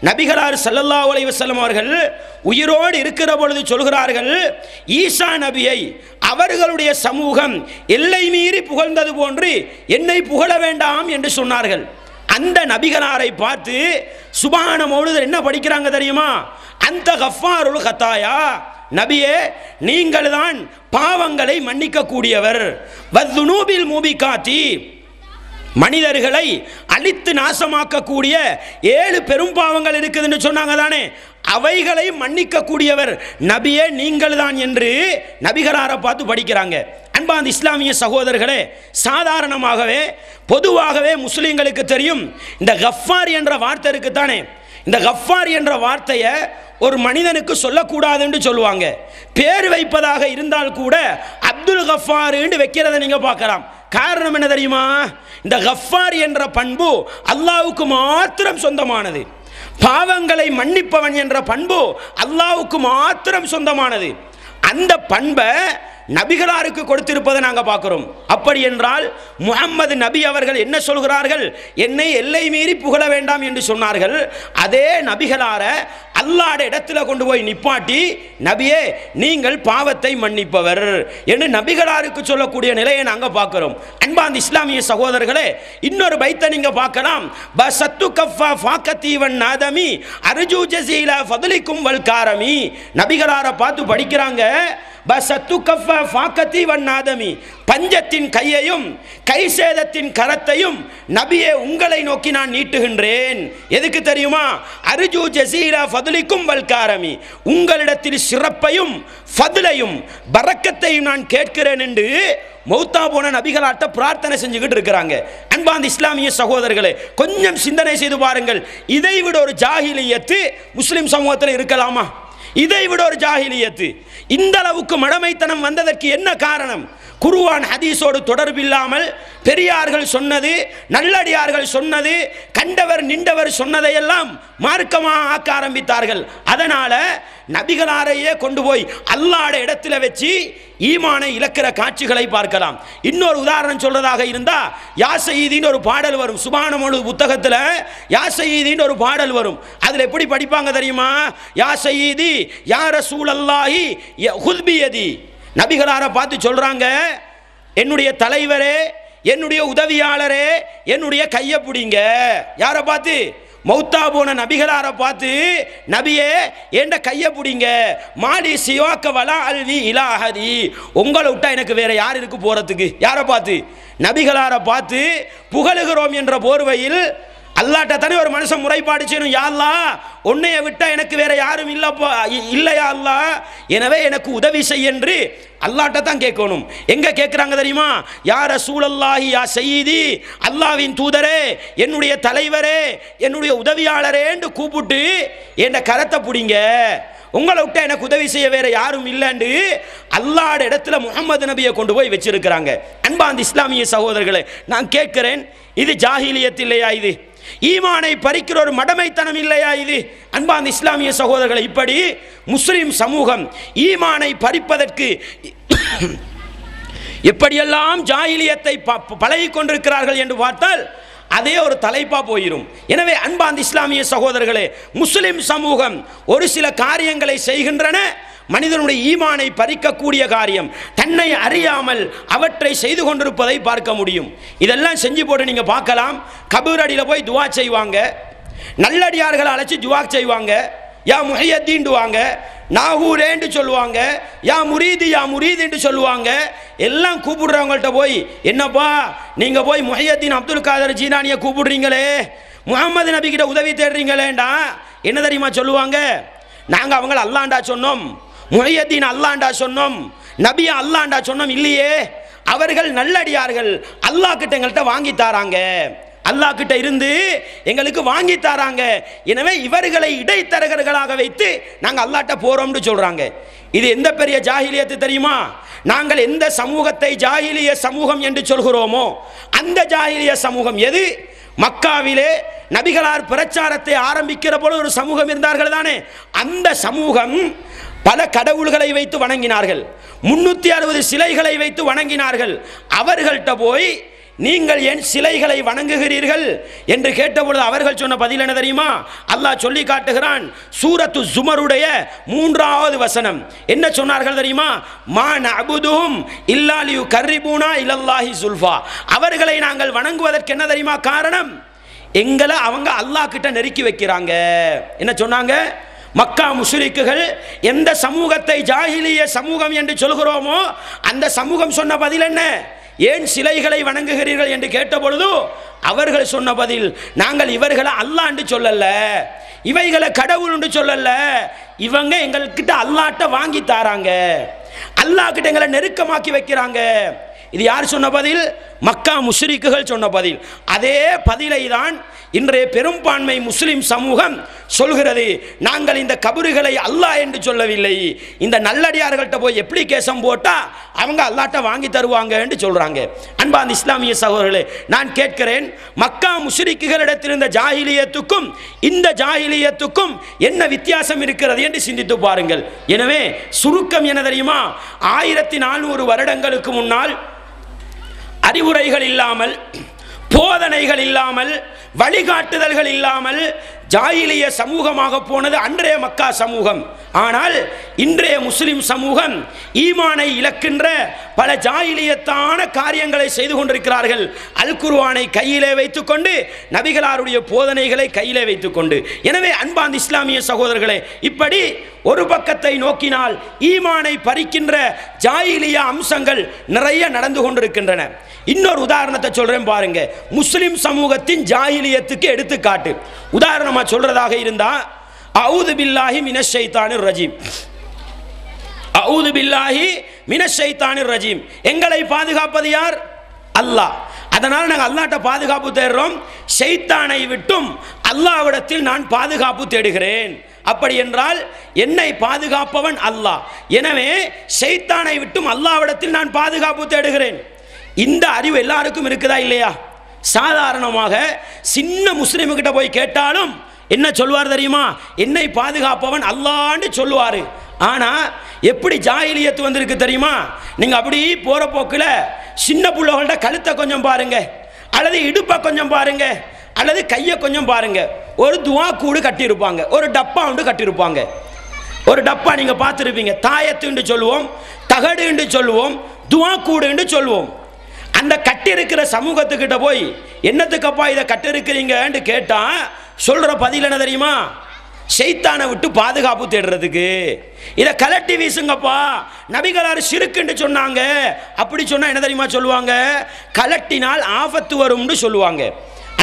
நபிகளார் ஸல்லல்லாஹு அலைஹி வஸல்லம் அவர்கள் உயிரோடு இருக்கிற பொழுது சொல்கிறார்கள், ஈசா நபியை அவர்களுடைய சமூகம் எல்லை மீறி புகழ்ந்தது போன்று என்னை புகழ வேண்டாம் என்று சொன்னார்கள். அந்த நபிகளாரை பார்த்து சுபஹான மௌலிது என்ன படிக்கிறாங்க தெரியுமா? அந்த கஃபாருல் கதாயா, நபியே நீங்கள் தான் பாவங்களை மன்னிக்க கூடியவர். வதுனூபில் மூபிகாத்தி, மனிதர்களை அழித்து நாசமாக்கக்கூடிய 7 பெரும் பாவங்கள் இருக்குதுன்னு சொன்னாங்க தானே, அவைகளை மன்னிக்க கூடியவர் நபியே நீங்கள் தான் என்று நபிகளாரை பார்த்து படிக்கிறாங்க. அன்பார்ந்த இஸ்லாமிய சகோதரர்களே, சாதாரணமாகவே பொதுவாகவே முஸ்லிம்களுக்கு தெரியும் இந்த கஃபார் என்ற வார்த்தை இருக்குத்தானே. இந்த கஃபார் என்ற வார்த்தையை ஒரு மனிதனுக்கு சொல்லக்கூடாது என்று சொல்லுவாங்க. பேர் வைப்பதாக இருந்தால் கூட அப்துல் கஃபார் என்று வைக்கிறத நீங்க பார்க்கலாம். காரணம் என்ன தெரியுமா? இந்த கஃபார் என்ற பண்பு அல்லாஹ்வுக்கு மாத்திரம் சொந்தமானது. பாவங்களை மன்னிப்பவன் என்ற பண்பு அல்லாஹ்வுக்கு மாத்திரம் சொந்தமானது. அந்த பண்பை நபிகளாருக்கு கொடுத்திருப்பதை நாங்கள் பார்க்கிறோம். அப்படி என்றால் முஹம்மது நபி அவர்கள் என்ன சொல்கிறார்கள்? என்னை எல்லை மீறி புகழ வேண்டாம் என்று சொன்னார்கள். அதே நபிகளார அல்லாஹ்வுடைய இடத்துல கொண்டு போய் நிப்பாட்டி, நபியே நீங்கள் பாவத்தை மன்னிப்பவர் என்று நபிகளாருக்கு சொல்லக்கூடிய நிலையை நாங்கள் பார்க்கிறோம். அன்பார்ந்த இஸ்லாமிய சகோதரர்களே, இன்னொரு பைத்தை நீங்க பார்க்கலாம். பசத்து கஃபா ஃபாக்கத்தீவன் நாதமி அர்ஜூ ஜஸீலா ஃபதுலிக்கும் வல் காரமி. நபிகளாரை பார்த்து படிக்கிறாங்க, பசத்து கஃபா ஃபாக்கத்தி வன்னாதமி, பஞ்சத்தின் கையையும் கை சேதத்தின் கரத்தையும் நபியே உங்களை நோக்கி நான் நீட்டுகின்றேன். எதுக்கு தெரியுமா? அர்ஜூ ஜஸீலா ஃபதுலிக்கும் வல் காரமி, உங்களிடத்தில் சிறப்பையும் ஃபதுலையும் பரக்கத்தையும் நான் கேட்கிறேன் என்று மௌத்தா போன நபிகளாட்ட பிரார்த்தனை செஞ்சுக்கிட்டு இருக்கிறாங்க. அன்பார்ந்த இஸ்லாமிய சகோதரர்களே, கொஞ்சம் சிந்தனை செய்து பாருங்கள். இதை விட ஒரு ஜாஹிலியத்து முஸ்லிம் சமூகத்தில் இருக்கலாமா? இதை விட ஒரு ஜாஹிலியத்து. இந்த அளவுக்கு மடமைத்தனம் வந்ததற்கு என்ன காரணம்? குர்ஆன் ஹதீஸோடு தொடர்பில்லாமல் பெரியார்கள் சொன்னது, நல்லடியார்கள் சொன்னது, கண்டவர் நின்றவர் சொன்னதையெல்லாம் மார்க்கமாக ஆக்க ஆரம்பித்தார்கள். அதனால நபிகளாரையே கொண்டு போய் அல்லாஹ்வுடைய இடத்துல வச்சு ஈமானை இழக்கிற காட்சிகளை பார்க்கலாம். இன்னொரு உதாரணம் சொல்றதாக இருந்தா யா சயீதின்னு ஒரு பாடல் வரும். சுப்ஹானல்லாஹ் புத்தகத்துல யா சயீதின்னு ஒரு பாடல் வரும். அதுல எப்படி படிப்பாங்க தெரியுமா? யா சயீதி யா ரசூலல்லாஹி ஹுத் பியதி. நபிகளாரை பார்த்து சொல்றாங்க, என்னுடைய தலைவரே, என்னுடைய உதவியாளரே, என்னுடைய கையை பிடிங்க. யாரை பார்த்து? மௌத்தா போன நபிகளாரை பார்த்து, நபியே என்ற கையை பிடிங்க. மாடி சிவாக்க வலா அல்வி இலாஹதி, உங்களை விட்டா எனக்கு வேற யார் இருக்கு போறதுக்கு? யாரை பார்த்து? நபிகளாரை பார்த்து புகழுகிறோம் என்ற போர்வையில் அல்லாஹ்ட்ட தானே ஒரு மனுஷன் முறைப்பாடு செய்யணும். யா அல்லாஹ், உன்னைய விட்டா எனக்கு வேற யாரும் இல்லையா அல்லாஹ், எனவே எனக்கு உதவி செய் என்று அல்லாஹ்ட்ட தான் கேட்கணும். எங்க கேட்குறாங்க தெரியுமா? யா ரசூலல்லாஹி யா சய்யிதி, அல்லாஹ்வின் தூதரே, என்னுடைய தலைவரே, என்னுடைய உதவியாளரே என்று கூப்பிட்டு என் கரத்தை பிடிங்க, உங்களை விட்ட எனக்கு உதவி செய்ய வேற யாரும் இல்லைன்னு அல்லாஹ்வுடைய இடத்துல முஹம்மது நபியை கொண்டு போய் வச்சிருக்கிறாங்க. அன்பார்ந்த இஸ்லாமிய சகோதரர்களே, நான் கேட்கிறேன், இது ஜாஹிலியத் இல்லையா? இது ஈமானை பறிக்கிற ஒரு மடமைத்தனம் இல்லையா இது? அன்பார்ந்த இஸ்லாமிய சகோதரர்களை, இப்படி முஸ்லிம் சமூகம் ஈமானை பறிப்பதற்கு எப்படியெல்லாம் ஜாஹிலியத்தை பழகி கொண்டிருக்கிறார்கள் என்று பார்த்தால் அதே ஒரு தலைப்பா போயிடும். எனவே அன்பார்ந்த இஸ்லாமிய சகோதரர்களே, முஸ்லிம் சமூகம் ஒரு சில காரியங்களை செய்கின்றன, மனிதனுடைய ஈமானை பறிக்கக்கூடிய காரியம், தன்னை அறியாமல் அவற்றை செய்து கொண்டிருப்பதை பார்க்க முடியும். இதெல்லாம் செஞ்சு போட்டு நீங்க பார்க்கலாம். கபூர் அடியில் போய் துவா செய்வாங்க, நல்லடியார்களை அழைச்சி துவா செய்வாங்க, யா முஹையத்தீன்டுவாங்க, நாகூரேன்னு சொல்லுவாங்க, யா முரீதுன்னு சொல்லுவாங்க. எல்லாம் கூப்பிடுறவங்கள்ட்ட போய், என்னப்பா நீங்க போய் முஹையத்தீன் அப்துல் காதர் ஜீலானியை கூப்பிடுறீங்களே, முகமது நபி கிட்ட உதவி தேடுறீங்களேண்டா, என்ன தெரியுமா சொல்லுவாங்க? நாங்க அவங்கள அல்லாண்டா சொன்னோம், முஹையத்தீன் அல்லாண்டா சொன்னோம், நபியா அல்லாண்டா சொன்னோம். இல்லையே, அவர்கள் நல்லடியார்கள், அல்லாஹ் கிட்ட எங்கள்கிட்ட வாங்கி தாராங்க, அல்லாஹ் கிட்ட இருந்து எங்களுக்கு வாங்கி தாராங்க, எனவே இவர்களை இடைத்தரகர்களாக வைத்து நாங்கள் அல்லாஹ்ட்ட போறோம்னு சொல்றாங்க. இது எந்த பெரிய ஜாஹிலியத்து தெரியுமா? நாங்கள் எந்த சமூகத்தை ஜாஹிலிய சமூகம் என்று சொல்கிறோமோ அந்த ஜாஹிலிய சமூகம் எது? மக்காவிலே நபிகளார் பிரச்சாரத்தை ஆரம்பிக்கிற போல ஒரு சமூகம் இருந்தார்கள் தானே, அந்த சமூகம் பல கடவுள்களை வைத்து வணங்கினார்கள், 360 சிலைகளை வைத்து வணங்கினார்கள். அவர்கள்ட்ட போய் நீங்கள் ஏன் சிலைகளை வணங்குகிறீர்கள் என்று கேட்டபொழுது அவர்கள் சொன்ன பதில் என்ன தெரியுமா? அல்லாஹ் சொல்லி காட்டுகிறான், சூரத்து ஜுமருடைய 3வது வசனம். என்ன சொன்னார்கள் தெரியுமா? மா நஅபுதுஹும் இல்லா லியுகர்ரிபூனா இலல்லாஹி ஸுல்ஃபா. அவர்களை நாங்கள் வணங்குவதற்கு என்ன தெரியுமா காரணம்? எங்களை அவங்க அல்லாஹ் கிட்ட நெருக்கி வைக்கிறாங்க. என்ன சொன்னாங்க? மக்கா முஷ்ரிக்குகள் எந்த சமூகத்தை ஜாஹிலிய சமூகம் என்று சொல்கிறோமோ அந்த சமூகம் சொன்ன பதில் என்ன? ஏன் சிலைகளை வணங்குகிறீர்கள் என்று கேட்டபொழுது அவர்கள் சொன்ன பதில், நாங்கள் இவர்களை அல்லாஹ் என்று சொல்லல, இவைகளை கடவுள் என்று சொல்லல, இவங்க எங்கள்கிட்ட அல்லாஹ்ட்ட வாங்கி தாராங்க, அல்லாஹ் கிட்ட எங்களை நெருக்கமாக்கி வைக்கிறாங்க. இது யார் சொன்ன பதில்? மக்கா முஷ்ரிக்குகள் சொன்ன பதில். அதே பதிலை தான் இன்றைய பெரும்பான்மை முஸ்லிம் சமூகம் சொல்கிறது. நாங்கள் இந்த கபறுகளை அல்லாஹ் என்று சொல்லவில்லை, இந்த நல்லடியார்கள்ட்ட போய் எப்படி கேசம் போட்டா அவங்க அல்லாஹ்ட்ட வாங்கி தருவாங்க என்று சொல்றாங்க. அன்பார்ந்த இஸ்லாமிய சகோதரர்களே, நான் கேட்கிறேன், மக்கா முஷ்ரிக்குகளிடத்தில் இருந்த ஜாஹிலியத்துக்கும் இந்த ஜாஹிலியத்துக்கும் என்ன வித்தியாசம் இருக்கிறது என்று சிந்தித்து பாருங்கள். எனவே சுருக்கம் என்ன தெரியுமா? 1400 வருடங்களுக்கு முன்னால் அறிவுரைகள் இல்லாமல், போதனைகள் இல்லாமல், வழிகாட்டுதல்கள் இல்லாமல் ஜாஹிலிய சமூகமாக போனது அன்றைய மக்கா சமூகம். ஆனால் இன்றைய முஸ்லிம் சமூகம் ஈமானை இழக்கின்ற பல ஜாஹிலியத்தான காரியங்களை செய்து கொண்டிருக்கிறார்கள். அல் குர்ஆனை கையிலே வைத்துக்கொண்டு, நபிகளாருடைய போதனைகளை கையிலே வைத்துக்கொண்டு. எனவே அன்பார்ந்த இஸ்லாமிய சகோதரர்களே, இப்படி ஒரு பக்கத்தை நோக்கினால் ஈமானை பறிக்கின்ற ஜாஹிலிய அம்சங்கள் நிறைய நடந்து கொண்டிருக்கின்றன. இன்னொரு உதாரணத்தை சொல்றேன் பாருங்க, முஸ்லிம் சமூகத்தின் ஜாஹிலியத்துக்கு எடுத்துக்காட்டு. உதாரணமா சொல்றதாக இருந்தா, அஊது பில்லாஹி மினஷ் ஷைத்தானிர் ரஜீம், அஊது பில்லாஹி மினஷ் ஷைத்தானிர் ரஜீம். எங்களை பாதுகாப்பது யார்? அல்லாஹ். அதனால் நாங்கள் அல்லாஹ்ட்ட பாதுகாப்பு தேடுறோம், ஷைத்தானை விட்டும் அல்லாஹ்விடத்தில் நான் பாதுகாப்பு தேடுகிறேன். அப்படி என்றால் என்னை பாதுகாப்பவன் அல்லாஹ், எனவே ஷைத்தானை விட்டும் அல்லாஹ்விடத்தில் நான் பாதுகாப்பு தேடுகிறேன். இந்த அறிவு எல்லாருக்கும் இருக்குதா இல்லையா? சாதாரணமாக சின்ன முஸ்லிம் கிட்ட போய் கேட்டாலும் என்ன சொல்வார் தெரியுமா? என்னை பாதுகாப்பவன் அல்லாஹ்னு சொல்லுவார். ஆனால் எப்படி ஜாஹிலியத்து வந்திருக்கு தெரியுமா? நீங்கள் அப்படி போகிற போக்கில் சின்ன பிள்ளைகளோட கழுத்தை கொஞ்சம் பாருங்க, அல்லது இடுப்பை கொஞ்சம் பாருங்க, அல்லது கையை கொஞ்சம் பாருங்க. ஒரு துவா கூடு கட்டியிருப்பாங்க, ஒரு டப்பா உண்டு கட்டியிருப்பாங்க. ஒரு டப்பா நீங்கள் பார்த்துருப்பீங்க. தாயத்துன்னு சொல்லுவோம், தகடுன்னு சொல்லுவோம், துவா கூடுன்னு சொல்லுவோம். அந்த கட்டிருக்கிற சமூகத்துக்கிட்ட போய் என்னத்துக்கப்பா இதை கட்டிருக்கிறீங்கன்னு கேட்டால் சொல்கிற பதில் என்ன தெரியுமா? ஷைத்தானை விட்டு பாதுகாப்பு தேடுறதுக்கு இதை கலட்டி வீசுங்கப்பா, நபிகளார் ஷிருக்குன்னு சொன்னாங்க. அப்படி சொன்னால் என்ன தெரியுமா சொல்லுவாங்க? கலட்டினால் ஆபத்து வரும்னு சொல்லுவாங்க.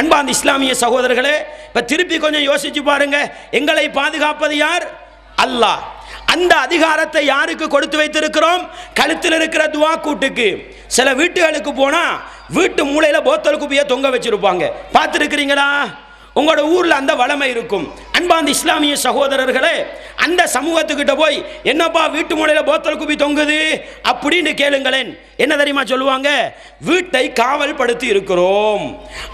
அன்பார்ந்த இஸ்லாமிய சகோதரர்களே, இப்போ திருப்பி கொஞ்சம் யோசிச்சு பாருங்க. எங்களை பாதுகாப்பது யார்? அல்லாஹ். அந்த அதிகாரத்தை யாருக்கு கொடுத்து வைத்திருக்கிறோம்? கழுத்தில் இருக்கிற துவா கூட்டுக்கு. சில வீட்டுகளுக்கு போனால் வீட்டு மூலையில் போத்தல் குப்பியை தொங்க வச்சிருப்பாங்க, பார்த்துருக்கிறீங்களா? உங்களோட ஊரில் அந்த வளமை இருக்கும். அன்பார்ந்த இஸ்லாமிய சகோதரர்களே, அந்த சமூகத்துக்கிட்ட போய் என்னப்பா வீட்டு மூலையில் போத்தல் குப்பி தொங்குது அப்படின்னு கேளுங்களேன். என்ன தெரியுமா சொல்லுவாங்க? வீட்டை காவல் படுத்தி இருக்கிறோம்.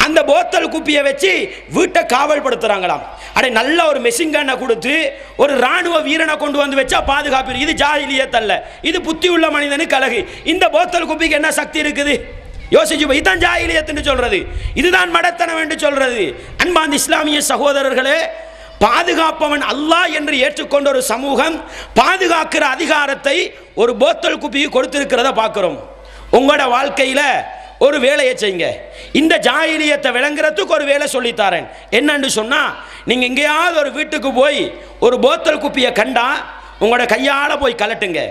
அந்த போத்தல் குப்பியை வச்சு வீட்டை காவல் படுத்துறாங்களாம். அடே, நல்ல ஒரு மெஷின் கன்னை கொடுத்து ஒரு ராணுவ வீரனை கொண்டு வந்து வச்சா பாதுகாப்பு. இது ஜாஹிலியத் அல்ல, இது புத்தி உள்ள மனிதனுக்கு அழகு. இந்த போத்தல் குப்பிக்கு என்ன சக்தி இருக்குது? யோசிச்சு போய், இதுதான் ஜாஹிலியத் என்று சொல்றது, இதுதான் மடத்தனம் என்று சொல்றது. அன்பார்ந்த இஸ்லாமிய சகோதரர்களே, பாதுகாப்பவன் அல்லாஹ் என்று ஏற்றுக்கொண்ட ஒரு சமூகம் பாதுகாக்கிற அதிகாரத்தை ஒரு போத்தல் குப்பிக்கு கொடுத்திருக்கிறத பார்க்கிறோம். உங்களோட வாழ்க்கையில் ஒரு வேலையை செய்யுங்க. இந்த ஜாஹிலியத்தை விளங்குறதுக்கு ஒரு வேலை சொல்லித்தாரேன். என்னன்னு சொன்னால், நீங்கள் எங்கேயாவது ஒரு வீட்டுக்கு போய் ஒரு போத்தல் குப்பியை கண்டா உங்களோட கையால் போய் கலட்டுங்க.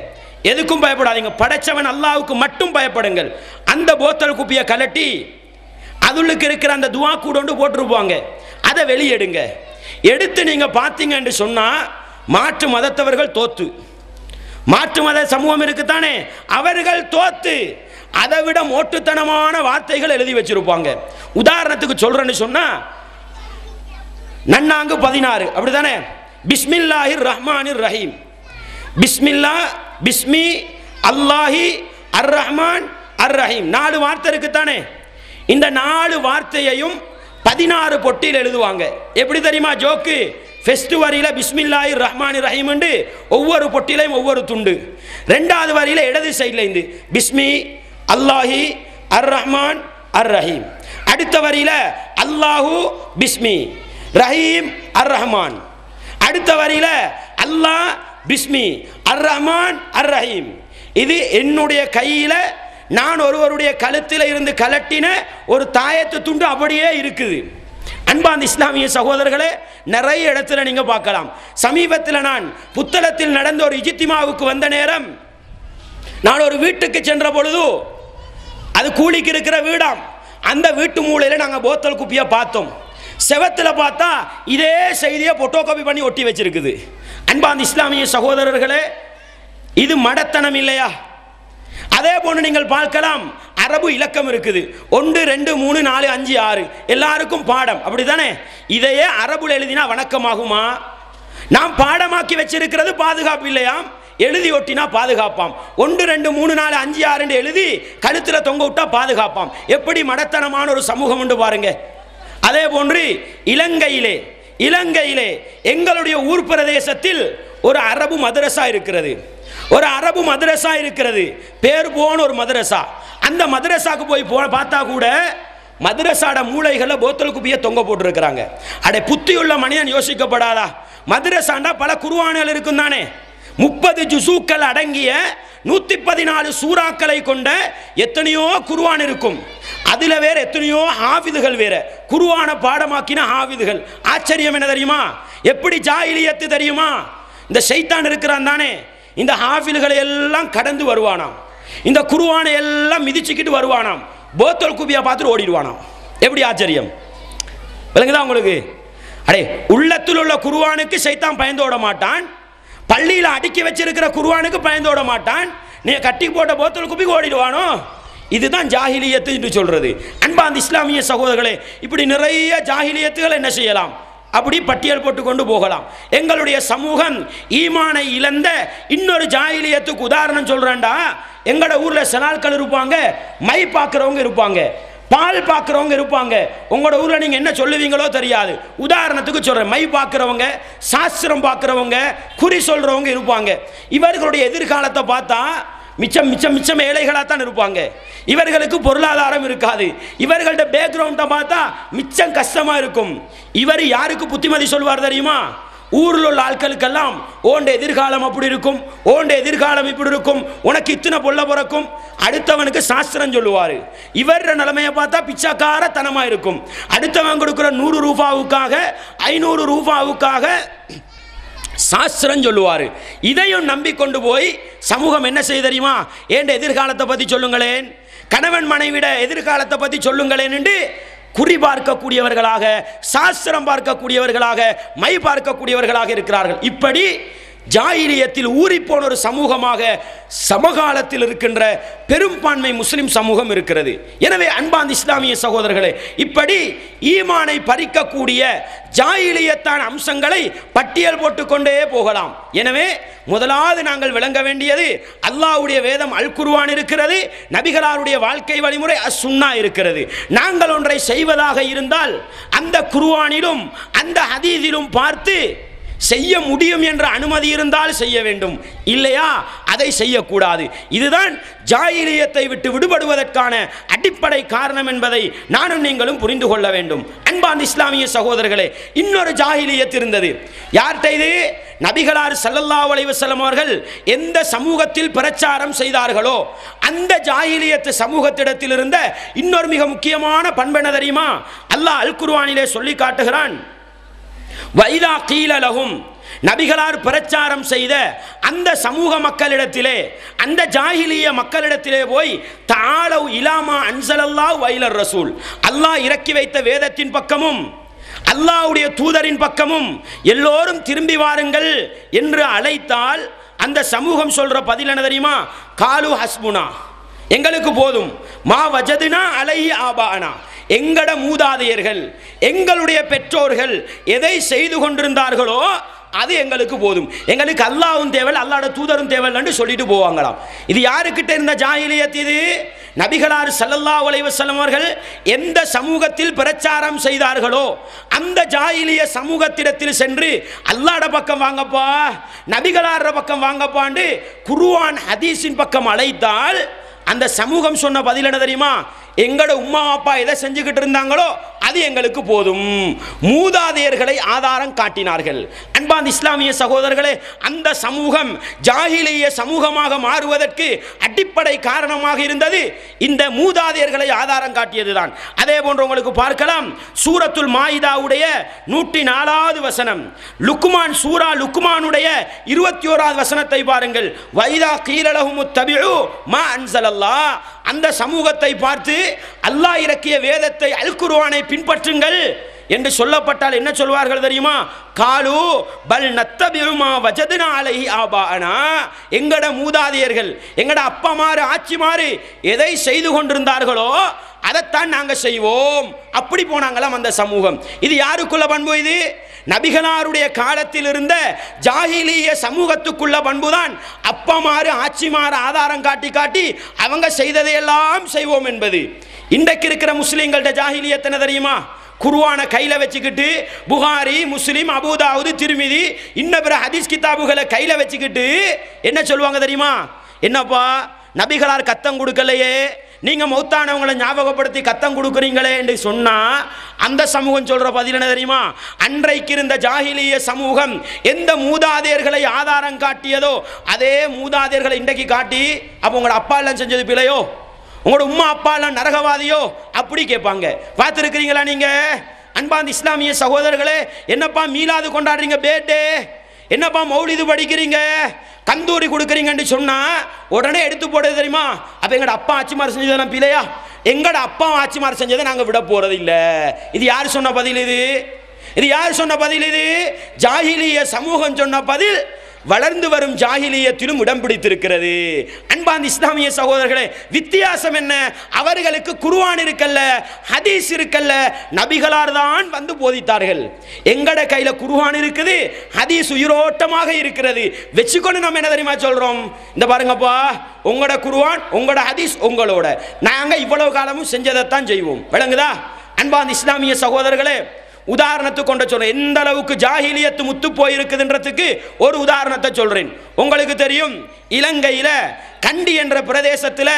எதுக்கும் பயப்படாதீங்க, படைச்சவன் அல்லாஹ்வுக்கு மட்டும் பயப்படுங்கள். அந்த போத்தல் குப்பியை கலட்டி அதுளுக்கு இருக்கிற அந்த துவா கூடொண்டு போட்டிருப்பாங்க, அதை வெளியெடுங்க. எடுத்து நீங்கள் பார்த்தீங்கன்னு சொன்னால் மாற்று மதத்தவர்கள் தோத்து, மாற்று மத சமூகம் இருக்குத்தானே, அவர்கள் தோத்து அதை விட மோட்டுத்தனமான வார்த்தைகள் எழுதி வச்சிருப்பாங்க. உதாரணத்துக்கு சொல்றேன்னு சொன்னா, நன்னாங்கு 16 அப்படித்தானே? பிஸ்மில்லாஹிர் ரஹ்மானிர் ரஹீம், பிஸ்மில்லா, பிஸ்மி, அல்லாஹி, அர் ரஹ்மான், அர் ரஹீம், 4 வார்த்தை இருக்குத்தானே? இந்த 4 வார்த்தையையும் 16 பொட்டியில் எழுதுவாங்க. எப்படி தெரியுமா ஜோக்கு? ஃபர்ஸ்ட் வரியில பிஸ்மில்லாஹிர் ரஹ்மானிர் ரஹீம் உண்டு, ஒவ்வொரு பொட்டிலையும் ஒவ்வொரு துண்டு. 2வது வரியில இடது சைடில் இருந்து பிஸ்மி, அல்லாஹி, அர் ரஹ்மான், அர் ரஹீம். அடுத்த வரியில அல்லாஹு பிஸ்மி, ரஹீம், அர் ரஹ்மான். அடுத்த வரியில அல்லாஹ் பிஸ்மி, அர் ரஹ்மான், அர் ரஹீம். இது என்னுடைய கையில நான் ஒருவருடைய கழுத்தில் இருந்து கலட்டின ஒரு தாயத்து துண்டு அப்படியே இருக்குது. அன்பார்ந்த இஸ்லாமிய சகோதரர்களே, நிறைய இடத்துல நீங்க பார்க்கலாம். சமீபத்தில் நான் புத்தளத்தில் நடந்த ஒரு இஜ்திமாவுக்கு வந்த நேரம், நான் ஒரு வீட்டுக்கு சென்ற பொழுது, அது கூலிக்கு இருக்கிற வீடாம், அந்த வீட்டு மூலையில் நாங்கள் போத்தல் குப்பியை பார்த்தோம். செவத்தில் பார்த்தா இதே செய்தியை போட்டோ காப்பி பண்ணி ஒட்டி வச்சிருக்குது. அன்பார்ந்த இஸ்லாமிய சகோதரர்களே, இது மடத்தனம் இல்லையா? அதே போன்று நீங்கள் பார்க்கலாம், அரபு இலக்கம் இருக்குது, 1 2 3 4 5 6 எல்லாருக்கும் பாடம், அப்படித்தானே? இதையே அரபுல எழுதினா வணக்கமாகுமா? நாம் பாடமாக்கி வச்சிருக்கிறது பாதுகாப்பு இல்லையாம், எழுதி ஒட்டினா பாதுகாப்பாம். 1 2 3 4 5 6 எழுதி கழுத்தில் தொங்க விட்டா பாதுகாப்பாம். எப்படி மடத்தனமான ஒரு சமூகம் உண்டு பாருங்க. அதே போன்று இலங்கையிலே எங்களுடைய ஊர் பிரதேசத்தில் ஒரு அரபு மதரசா இருக்கிறது, ஒரு அரபு மதரசா இருக்கிறது, பேர் போன ஒரு மதரசா. அந்த மதரசாக்கு போய் பார்த்தா கூட மதரசாட மூளைகளில் போத்தல் குப்பியை தொங்க போட்டுருக்கிறாங்க. அடே, புத்தியுள்ள மனிதன் யோசிக்கப்படாதா? மதரசாண்டா பல குர்ஆன்கள் இருக்கும் தானே, 30 ஜுசூக்கள் அடங்கிய 114 சூறாக்களை கொண்ட எத்தனையோ குர்ஆன் இருக்கும். அதில் வேற எத்தனையோ ஹாஃபிதுகள், வேற குர்ஆன பாடமாக்கின ஹாஃபிதுகள். ஆச்சரியம் என்ன தெரியுமா? எப்படி ஜாஹிலியத்து தெரியுமா? இந்த ஷைத்தான் இருக்கிறான் தானே, இந்த ஹாஃபில்களை எல்லாம் கடந்து வருவானாம், இந்த குர்ஆனை எல்லாம் மிதிச்சுக்கிட்டு வருவானாம், போத்தல் குப்பியை பார்த்துட்டு ஓடிடுவானாம். எப்படி ஆச்சரியம் விளங்குதா உங்களுக்கு? அடே, உள்ளத்தில் உள்ள குர்ஆனுக்கு ஷைத்தான் பயந்து ஓட மாட்டான், பள்ளியில் அடுக்கி வச்சிருக்கிற குர்ஆனுக்கு பயந்து ஓட மாட்டான், நீ கட்டி போட்ட போத்தல் குப்பிக்கு ஓடிடுவானோ? இதுதான் ஜாஹிலியத்து என்று சொல்றது. அன்பார்ந்த இஸ்லாமிய சகோதரர்களே, இப்படி நிறைய ஜாஹிலியத்துகள் என்ன செய்யலாம், அப்படி பட்டியல் போட்டு கொண்டு போகலாம். எங்களுடைய சமூகம் ஈமானை இழந்த இன்னொரு ஜாஹிலியத்துக்கு உதாரணம் சொல்றேன்டா. எங்களோட ஊர்ல சனால்கள் இருப்பாங்க, மை பார்க்கிறவங்க இருப்பாங்க. பால் பார்க்குறவங்க இருப்பாங்க. உங்களோட ஊரில் நீங்கள் என்ன சொல்லுவீங்களோ தெரியாது. உதாரணத்துக்கு சொல்கிறேன், மை பார்க்குறவங்க, சாஸ்திரம் பார்க்குறவங்க, குறி சொல்கிறவங்க இருப்பாங்க. இவர்களுடைய எதிர்காலத்தை பார்த்தா மிச்சம் ஏழைகளாக தான் இருப்பாங்க. இவர்களுக்கு பொருளாதாரம் இருக்காது. இவர்களோட பேக்ரவுண்டை பார்த்தா மிச்சம் கஷ்டமாக இருக்கும். இவர் யாருக்கு புத்திமதி சொல்வார் தெரியுமா? ஊரில் உள்ள ஆட்களுக்கெல்லாம் ஓண்ட எதிர்காலம் அப்படி இருக்கும், ஓண்ட எதிர்காலம் இப்படி இருக்கும், உனக்கு இத்தனை பொல்ல பிறக்கும். அடுத்தவனுக்கு சாஸ்திரம் சொல்லுவார். இவர் நிலைமையை பார்த்தா பிச்சைக்கார தனமாக இருக்கும். அடுத்தவன் கொடுக்குற 100 ரூபாவுக்காக 500 ரூபாவுக்காக சாஸ்திரம் சொல்லுவார். இதையும் நம்பிக்கொண்டு போய் சமூகம் என்ன செய்ய தெரியுமா? ஏண்ட எதிர்காலத்தை பற்றி சொல்லுங்களேன், கணவன் மனைவிட எதிர்காலத்தை பற்றி சொல்லுங்களேன் என்று குறி பார்க்கக்கூடியவர்களாக, சாஸ்திரம் பார்க்கக்கூடியவர்களாக, மை பார்க்கக்கூடியவர்களாக இருக்கிறார்கள். இப்படி ஜாஹிலியத்தில் ஊறிப்போன ஒரு சமூகமாக சமகாலத்தில் இருக்கின்ற பெரும்பான்மை முஸ்லிம் சமூகம் இருக்கிறது. எனவே அன்பார்ந்த இஸ்லாமிய சகோதரர்களே, இப்படி ஈமானை பறிக்கக்கூடிய ஜாஹிலியத்தான அம்சங்களை பட்டியல் போட்டுக்கொண்டே போகலாம். எனவே முதலாவது நாங்கள் விளங்க வேண்டியது, அல்லாஹ்வுடைய வேதம் அல் குர்ஆன் இருக்கிறது, நபிகளாருடைய வாழ்க்கை வழிமுறை அஸ்-சுன்னா இருக்கிறது. நாங்கள் ஒன்றை செய்வதாக இருந்தால் அந்த குர்ஆனிலும் அந்த ஹதீஸிலும் பார்த்து செய்ய முடியும் என்ற அனுமதி இருந்தால் செய்ய வேண்டும், இல்லையா அதை செய்யக்கூடாது. இதுதான் ஜாஹிலியத்தை விட்டு விடுபடுவதற்கான அடிப்படை காரணம் என்பதை நானும் நீங்களும் புரிந்து கொள்ள வேண்டும். அன்பார்ந்த இஸ்லாமிய சகோதரர்களே, இன்னொரு ஜாஹிலியத் இருந்தது. யார்கிட்ட இது? நபிகளார் ஸல்லல்லாஹு அலைஹி வஸல்லம் அவர்கள் எந்த சமூகத்தில் பிரச்சாரம் செய்தார்களோ அந்த ஜாஹிலியத் சமூகத்திடத்தில் இருந்த இன்னொரு மிக முக்கியமான பண்பு என்ன தெரியுமா? அல்லாஹ் அல் குர்ஆனிலே சொல்லி காட்டுகிறான், வைதா கீல லஹும், நபிகளார் பிரச்சாரம் செய்த அந்த சமூக மக்களிடத்திலே, அந்த ஜாஹிலிய மக்களிடத்திலே போய் தஆலவ் இலாமா அன்ஸலல்லாஹு வைலர் ரசூல், அல்லாஹ் இறக்கி வைத்த வேதத்தின் பக்கமும் அல்லாஹ்வுடைய தூதரின் பக்கமும் எல்லோரும் திரும்பி வாருங்கள் என்று அழைத்தால் அந்த சமூகம் சொல்ற பதில் என்ன தெரியுமா? காலு ஹஸ்புனா, எங்களுக்கு போதும், மா வஜதுனா அலைஹி ஆபானா, எங்கட மூதாதையர்கள் எங்களுடைய பெற்றோர்கள் எதை செய்து கொண்டிருந்தார்களோ அது எங்களுக்கு போதும், எங்களுக்கு அல்லாஹ்வும் தேவை, அல்லாஹ்வுடைய தூதரும் தேவை என்று சொல்லிட்டு போவாங்களாம். இது யாருக்கிட்ட இருந்த ஜாஹிலியத்? இது நபிகளார் ஸல்லல்லாஹு அலைஹி வஸல்லம் அவர்கள் எந்த சமூகத்தில் பிரச்சாரம் செய்தார்களோ அந்த ஜாஹிலிய சமூகத்திடத்தில் சென்று அல்லாஹ்வுடைய பக்கம் வாங்கப்பா, நபிகளார் பக்கம் வாங்கப்பான்னு குர்ஆன் ஹதீஸின் பக்கம் அழைத்தால் அந்த சமூகம் சொன்ன பதில் என்ன தெரியுமா? எங்களோட உம்மா அப்பா எதை செஞ்சுக்கிட்டு இருந்தாங்களோ அது எங்களுக்கு போதும். மூதாதையர்களை ஆதாரம் காட்டினார்கள். அன்பார்ந்த இஸ்லாமிய சகோதரர்களே, அந்த சமூகம் ஜாஹிலிய சமூகமாக மாறுவதற்கு அடிப்படை காரணமாக இருந்தது இந்த மூதாதையர்களை ஆதாரம் காட்டியதுதான். அதே போன்று உங்களுக்கு பார்க்கலாம், சூரத்துல் மாயிதாவுடைய 104வது வசனம், லுக்மான் சூரா லுக்மானுடைய 21வது வசனத்தை பாருங்கள். வைதா கீல லஹுமுத் தபிஉ மா அன்ஸலல்லாஹ், அந்த சமூகத்தை பார்த்து அல்லாஹ் இறக்கிய வேதத்தை அல் குர்ஆனை பின்பற்றுங்கள் என்று சொல்லப்பட்டால் என்ன சொல்வார்கள் தெரியுமா? காலு பல் நத்தபிஉ மா வஜதுனா அலைஹி ஆபானா, எங்கட மூதாதையர்கள் எங்கட அப்பமாறு ஆட்சிமாறு எதை செய்து கொண்டிருந்தார்களோ அதைத்தான் நாங்கள் செய்வோம். அப்படி போனாங்களாம் அந்த சமூகம். இது யாருக்குள்ள பண்பு? இது நபிகளாருடைய காலத்தில் இருந்த ஜாஹிலிய சமூகத்துக்குள்ள பண்புதான். அப்பமாறு ஆட்சிமாறு ஆதாரம் காட்டி காட்டி அவங்க செய்ததையெல்லாம் செய்வோம் என்பது. இன்றைக்கு இருக்கிற முஸ்லீம்கள்ட்ட ஜாஹிலியத் என்ன தெரியுமா? குர்ஆனை கையில் வச்சுக்கிட்டு புகாரி, முஸ்லிம், அபூதாவுது, திருமிதி, இன்ன பிற ஹதீஸ் கிதாபுகளை கையில் வச்சுக்கிட்டு என்ன சொல்லுவாங்க தெரியுமா? என்னப்பா நபிகளார் கத்தம் கொடுக்கலையே, நீங்கள் மௌத்தானவங்களை ஞாபகப்படுத்தி கத்தம் கொடுக்குறீங்களே என்று சொன்னால் அந்த சமூகம் சொல்கிற பதில் என்ன தெரியுமா? அன்றைக்கு இருந்த ஜாஹிலிய சமூகம் எந்த மூதாதையர்களை ஆதாரம் காட்டியதோ அதே மூதாதையர்களை இன்றைக்கு காட்டி, அப்போ உங்களோட அப்பா எல்லாம் செஞ்சது பிழையோ, உங்களோட உம்மா அப்பா எல்லாம் நரகவாதியோ அப்படி கேட்பாங்க. பார்த்துருக்கிறீங்களா நீங்கள்? அன்பார்ந்த இஸ்லாமிய சகோதரர்களே, என்னப்பா மீலாது கொண்டாடுறீங்க, பேட்டே, என்னப்பா மௌலிது படிக்கிறீங்க, கந்தூரி கொடுக்குறீங்கன்னு சொன்னால் உடனே எடுத்து போடுறது தெரியுமா? அப்போ எங்களோட அப்பா ஆட்சிமார் செஞ்சதெல்லாம் பிழையா? எங்களோட அப்பா ஆட்சிமார் செஞ்சதை நாங்கள் விட போகிறது இல்லை. இது யார் சொன்ன பதில்? இது யார் சொன்ன பதில்? இது ஜாஹிலிய சமூகம் சொன்ன பதில். வளர்ந்து வரும் ஜாஹிலியத்திலும் இடம் பிடித்திருக்கிறது. அன்பார்ந்த இஸ்லாமிய சகோதரர்களே, வித்தியாசம் என்ன? அவர்களுக்கு குர்ஆன் இருக்கல்ல, ஹதீஸ் இருக்கல்ல, நபிகளார் தான் வந்து போதித்தார்கள். எங்கட கையில குர்ஆன் இருக்குது, ஹதீஸ் உயிரோட்டமாக இருக்கிறது. வெச்சுக்கொண்டு நம்ம என்ன தெரியுமா சொல்றோம்? இந்த பாருங்கப்பா, உங்களோட குர்ஆன் உங்களோட ஹதீஸ் உங்களோட, நாங்க இவ்வளவு காலமும் செஞ்சதைத்தான் செய்வோம். விளங்குதா? அன்பார்ந்த இஸ்லாமிய சகோதரர்களே, உதாரணத்துக்கு கொண்டு சொல்றேன். எந்த அளவுக்கு ஜாஹிலியத்து முத்து போயிருக்குதுன்றதுக்கு ஒரு உதாரணத்தை சொல்றேன். உங்களுக்கு தெரியும், இலங்கையில கண்டி என்ற பிரதேசத்தில்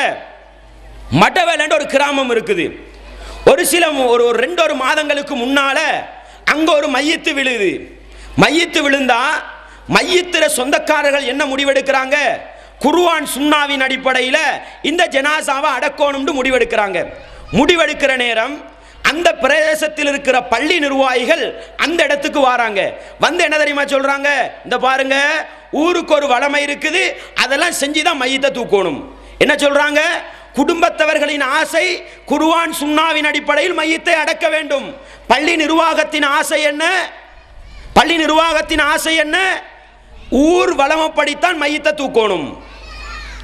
மடவெல் என்ற ஒரு கிராமம் இருக்குது. ஒரு 2 மாதங்களுக்கு முன்னால அங்க ஒரு மையத்து விழுது. மையத்து விழுந்தா மையத்துல சொந்தக்காரர்கள் என்ன முடிவெடுக்கிறாங்க? குர்ஆன் சுன்னாவின் அடிப்படையில் இந்த ஜனாசாவை அடக்கணும்னு முடிவெடுக்கிறாங்க. முடிவெடுக்கிற நேரம் அந்த பிரதேசத்தில் இருக்கிற பள்ளி நிர்வாகிகள் அந்த இடத்துக்கு வராங்க. வந்து என்ன தெரியுமா சொல்றாங்க? இந்த பாருங்க, ஊருக்கு ஒரு வளமை இருக்குது, அதெல்லாம் செஞ்சுதான் மையத்தை தூக்கணும். என்ன சொல்றாங்க? குடும்பத்தவர்களின் ஆசை குர்ஆன் சுன்னாவின் அடிப்படையில் மையத்தை அடக்க வேண்டும். பள்ளி நிர்வாகத்தின் ஆசை என்ன? பள்ளி நிர்வாகத்தின் ஆசை என்ன? ஊர் வளமைப்படித்தான் மையத்தை தூக்கணும்.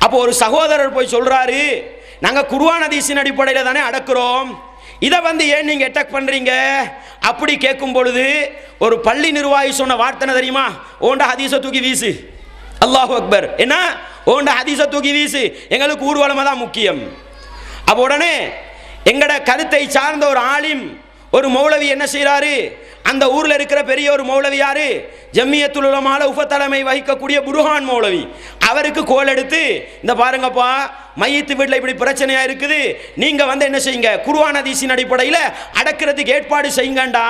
அப்போ ஒரு சகோதரர் போய் சொல்றாரு, நாங்க குர்ஆன் ஹதீஸின் அடிப்படையில் தானே அடக்குறோம், இதை வந்து ஏன் நீங்க அட்டாக் பண்றீங்க? அப்படி கேட்கும் பொழுது ஒரு பள்ளி நிர்வாகி சொன்ன வார்த்தை தெரியுமா? ஓண்ட ஹதீஸை தூக்கி வீசு. அல்லாஹு அக்பர். என்ன? ஓண்ட ஹதீஸை தூக்கி வீசு, எங்களுக்கு ஊர்வலமா தான் முக்கியம். அப்ப உடனே எங்கட கருத்தை சார்ந்த ஒரு ஆலிம், ஒரு மௌலவி என்ன செய்யறாரு? அந்த ஊர்ல இருக்கிற பெரிய ஒரு மௌலவி யாரு? ஜம்மியத்துல் உலமால உபத்தலைமை வகிக்கக்கூடிய புர்ஹான் மௌலவி. அவருக்கு கோல் எடுத்து, இந்த பாருங்கப்பா, மையத்து வீட்டில் இப்படி பிரச்சனையா இருக்குது, நீங்க வந்து என்ன செய்யுங்க, குர்ஆன் ஹதீஸின் அடிப்படையில் அடக்கிறதுக்கு ஏற்பாடு செய்யுங்கண்டா.